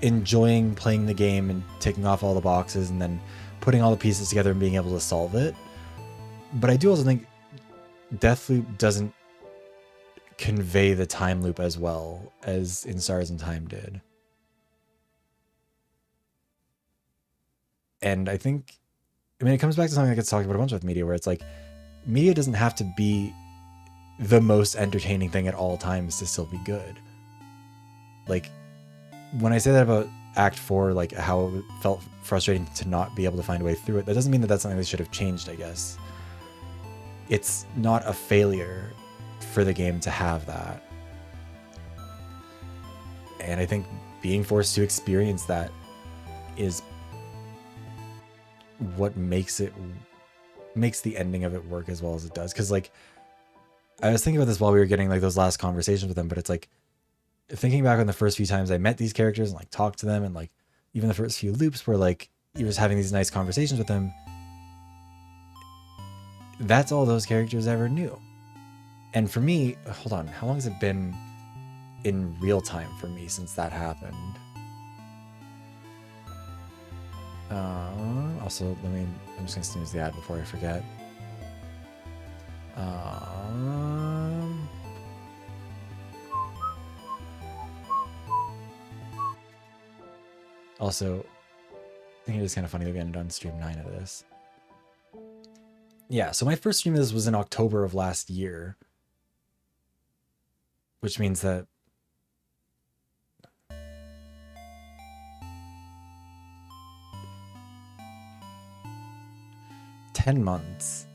enjoying playing the game and ticking off all the boxes and then putting all the pieces together and being able to solve it. But I do also think Deathloop doesn't convey the time loop as well as In Stars in Time did. And I think, I mean, it comes back to something that gets talked about a bunch with media, where it's like, media doesn't have to be the most entertaining thing at all times to still be good. Like, when I say that about Act 4, like how it felt frustrating to not be able to find a way through it, that doesn't mean that that's something they should have changed, I guess. It's not a failure for the game to have that. And I think being forced to experience that is what makes the ending of it work as well as it does. Because like, I was thinking about this while we were getting like those last conversations with them, but it's like, thinking back on the first few times I met these characters and like talked to them, and like even the first few loops where like you was having these nice conversations with them, that's all those characters ever knew. And for me, hold on, how long has it been in real time for me since that happened? Also, I'm just gonna snooze the ad before I forget. Also, I think it is kind of funny that we ended on stream 9 of this. Yeah, so my first stream of this was in October of last year, which means that $10 months,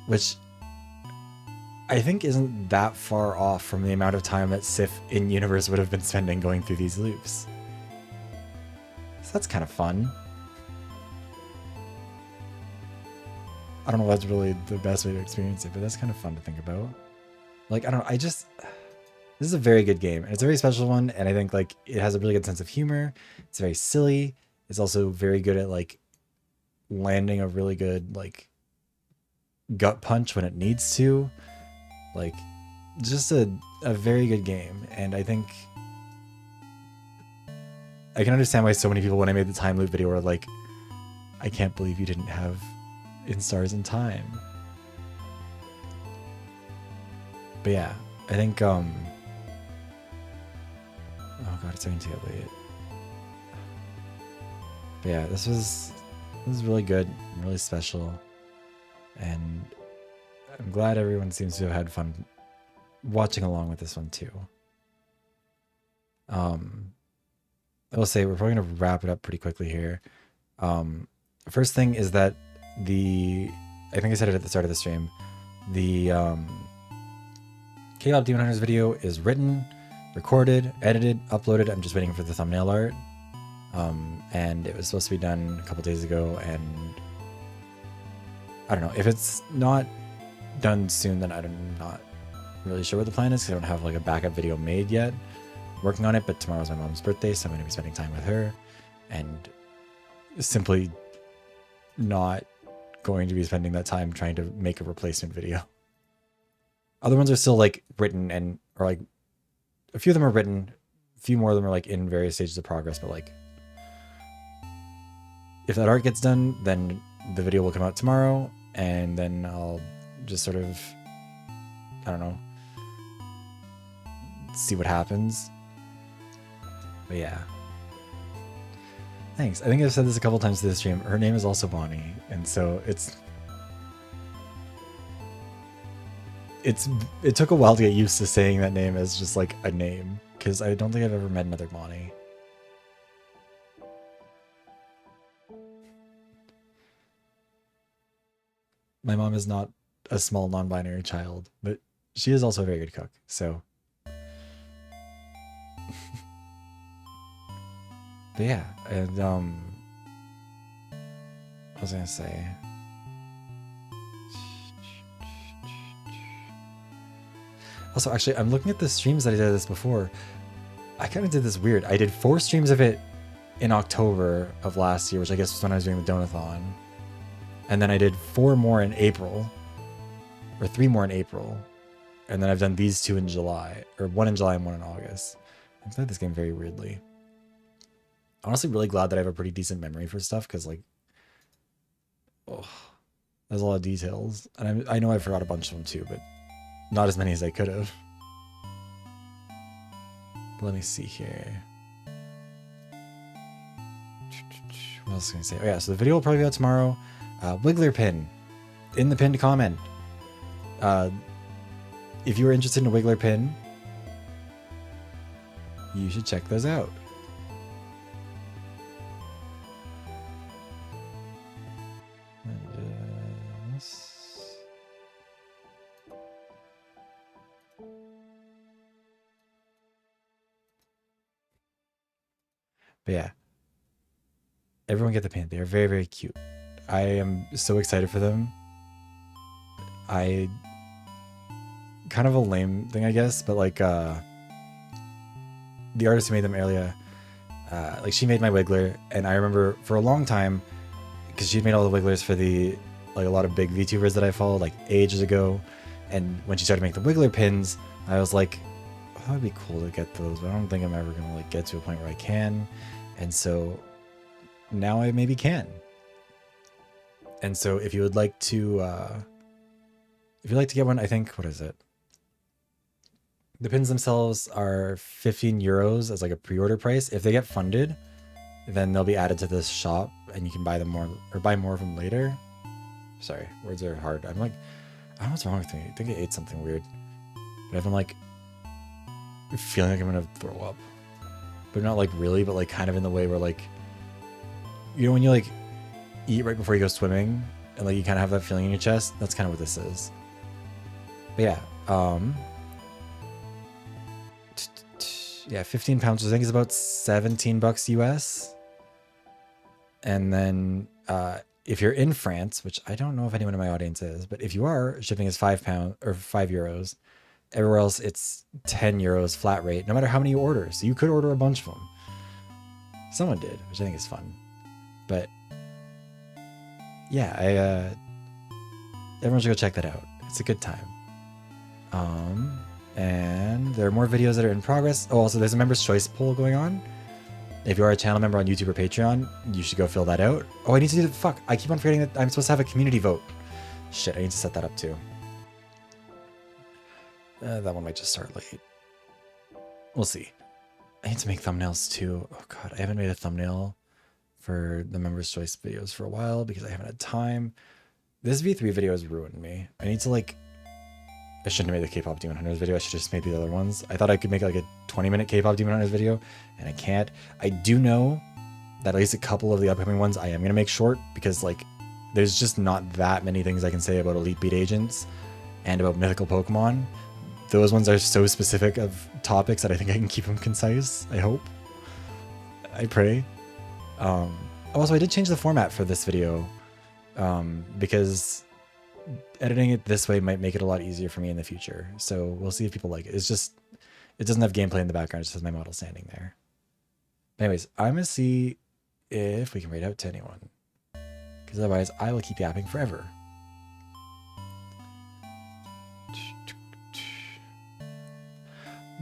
which I think isn't that far off from the amount of time that Sif in universe would have been spending going through these loops. So that's kind of fun. I don't know if that's really the best way to experience it, but that's kind of fun to think about. Like, I don't know, this is a very good game, and it's a very special one, and I think like it has a really good sense of humor. It's very silly. It's also very good at like landing a really good like gut punch when it needs to. Like, just a very good game. And I think I can understand why so many people, when I made the time loop video, were like, I can't believe you didn't have In Stars in Time. But yeah, I think oh god, it's starting to get late. But yeah, this was really good, really special, and I'm glad everyone seems to have had fun watching along with this one too. I will say we're probably gonna wrap it up pretty quickly here. First thing is that I think I said it at the start of the stream, the K-Lab Demon Hunters video is written, recorded, edited, uploaded. I'm just waiting for the thumbnail art. And it was supposed to be done a couple days ago, and I don't know if it's not done soon, then I'm not really sure what the plan is, because I don't have like a backup video made yet. I'm working on it, but tomorrow's my mom's birthday, so I'm going to be spending time with her, and simply not going to be spending that time trying to make a replacement video. Other ones are still like written and are like a few of them are written, a few more of them are like in various stages of progress, but like if that art gets done, then the video will come out tomorrow, and then I'll just sort of, I don't know, see what happens. But yeah. Thanks. I think I've said this a couple times to this stream. Her name is also Bonnie, and so it took a while to get used to saying that name as just like a name, because I don't think I've ever met another Bonnie. My mom is not a small non-binary child, but she is also a very good cook, so. But yeah, and what was I gonna say? Also, actually, I'm looking at the streams that I did this before. I kind of did this weird. I did 4 streams of it in October of last year, which I guess was when I was doing the Donathon. And then I did 4 more in April, or 3 more in April. And then I've done these 2 in July, or 1 in July and 1 in August. I played this game very weirdly. Honestly, really glad that I have a pretty decent memory for stuff, because like, oh, there's a lot of details. And I know I forgot a bunch of them too, but not as many as I could have. But let me see here. What else can I say? Oh yeah, so the video will probably be out tomorrow. Wiggler pin in the pinned comment. If you are interested in a Wiggler pin, you should check those out. But yeah, everyone get the pin. They are very, very cute. I am so excited for them. I kind of a lame thing, I guess, but like the artist who made them earlier, like she made my Wiggler, and I remember for a long time, because she made all the Wigglers for the like a lot of big VTubers that I followed like ages ago, and when she started making the Wiggler pins, I was like, oh, that would be cool to get those, but I don't think I'm ever gonna like get to a point where I can, and so now I maybe can. And so if you would like to get one, I think, what is it? The pins themselves are 15 euros as like a pre-order price. If they get funded, then they'll be added to this shop and you can buy them more or buy more of them later. Sorry, words are hard. I'm like, I don't know what's wrong with me. I think I ate something weird. But I've been like feeling like I'm gonna throw up. But not like really, but like kind of in the way where like, you know, when you like eat right before you go swimming and like you kind of have that feeling in your chest, that's kind of what this is. But yeah, yeah, 15 pounds, I think is about 17 bucks US. And then if you're in France, which I don't know if anyone in my audience is, but if you are, shipping is £5 or €5. Everywhere else it's 10 euros flat rate, no matter how many you order. So you could order a bunch of them. Someone did, which I think is fun. But yeah, everyone should go check that out. It's a good time. And there are more videos that are in progress. Oh, also there's a member's choice poll going on. If you are a channel member on YouTube or Patreon, you should go fill that out. Oh, I need to do the fuck. I keep on forgetting that I'm supposed to have a community vote. Shit, I need to set that up too. That one might just start late. We'll see. I need to make thumbnails too. Oh god, I haven't made a thumbnail for the members choice videos for a while because I haven't had time. This V3 video has ruined me. I need to like, I shouldn't have made the K-pop Demon Hunters video. I should just made the other ones. I thought I could make like a 20-minute K-pop Demon Hunters video, and I can't. I do know that at least a couple of the upcoming ones I am gonna make short because like, there's just not that many things I can say about Elite Beat Agents and about mythical Pokemon. Those ones are so specific of topics that I think I can keep them concise. I hope. I pray. Also, I did change the format for this video because editing it this way might make it a lot easier for me in the future. So we'll see if people like it. It's just, it doesn't have gameplay in the background. It just has my model standing there. Anyways, I'm going to see if we can raid out to anyone. Because otherwise, I will keep yapping forever.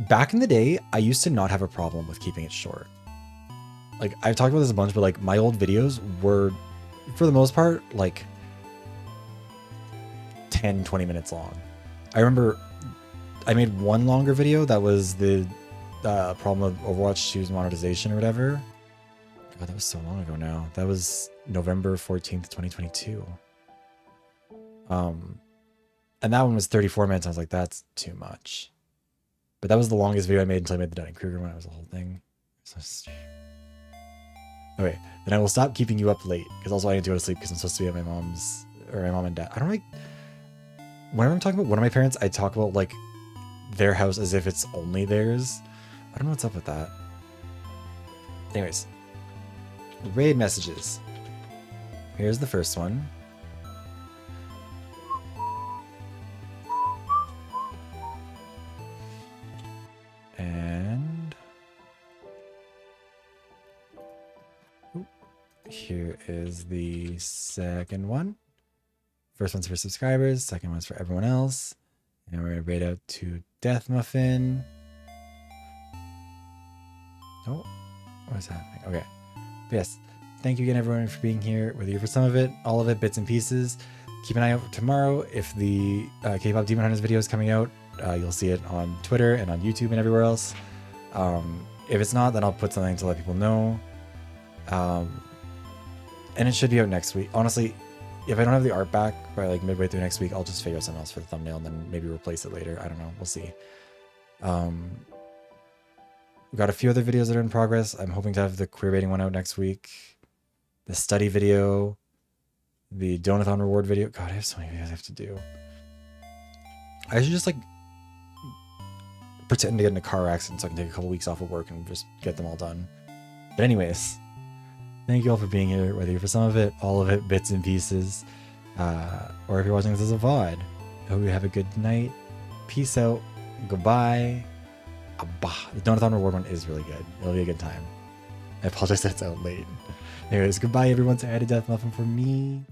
back in the day, I used to not have a problem with keeping it short. Like, I've talked about this a bunch, but like my old videos were, for the most part, like 10, 20 minutes long. I remember I made one longer video that was the problem of Overwatch 2's monetization or whatever. God, that was so long ago now. That was November 14th, 2022. And that one was 34 minutes. I was like, that's too much. But that was the longest video I made until I made the Dunning-Kruger one. It was the whole thing. Okay, then I will stop keeping you up late, because also I need to go to sleep because I'm supposed to be at my mom's, or my mom and dad. I don't like, whenever I'm talking about one of my parents, I talk about like their house as if it's only theirs. I don't know what's up with that. Anyways, raid messages. Here's the first one. And here is the second one. First one's for subscribers, second one's for everyone else. And we're gonna raid out to Death Muffin. Oh, what is happening? Okay. But yes, thank you again everyone for being here, whether you're for some of it, all of it, bits and pieces. Keep an eye out for tomorrow. If the K-pop Demon Hunters video is coming out, you'll see it on Twitter and on YouTube and everywhere else. If it's not, then I'll put something to let people know. And it should be out next week. Honestly, if I don't have the art back by like midway through next week, I'll just figure out something else for the thumbnail and then maybe replace it later. I don't know. We'll see. We've got a few other videos that are in progress. I'm hoping to have the queer baiting one out next week. The study video. The Donathon reward video. God, I have so many videos I have to do. I should just like pretend to get in a car accident so I can take a couple weeks off of work and just get them all done. But anyways, thank you all for being here, whether you're for some of it, all of it, bits and pieces, or if you're watching this as a VoD. I hope you have a good night. Peace out. Goodbye. The Donathon reward one is really good. It'll be a good time. I apologize that it's out late. Anyways, goodbye everyone. Say hi to Death Muffin for me.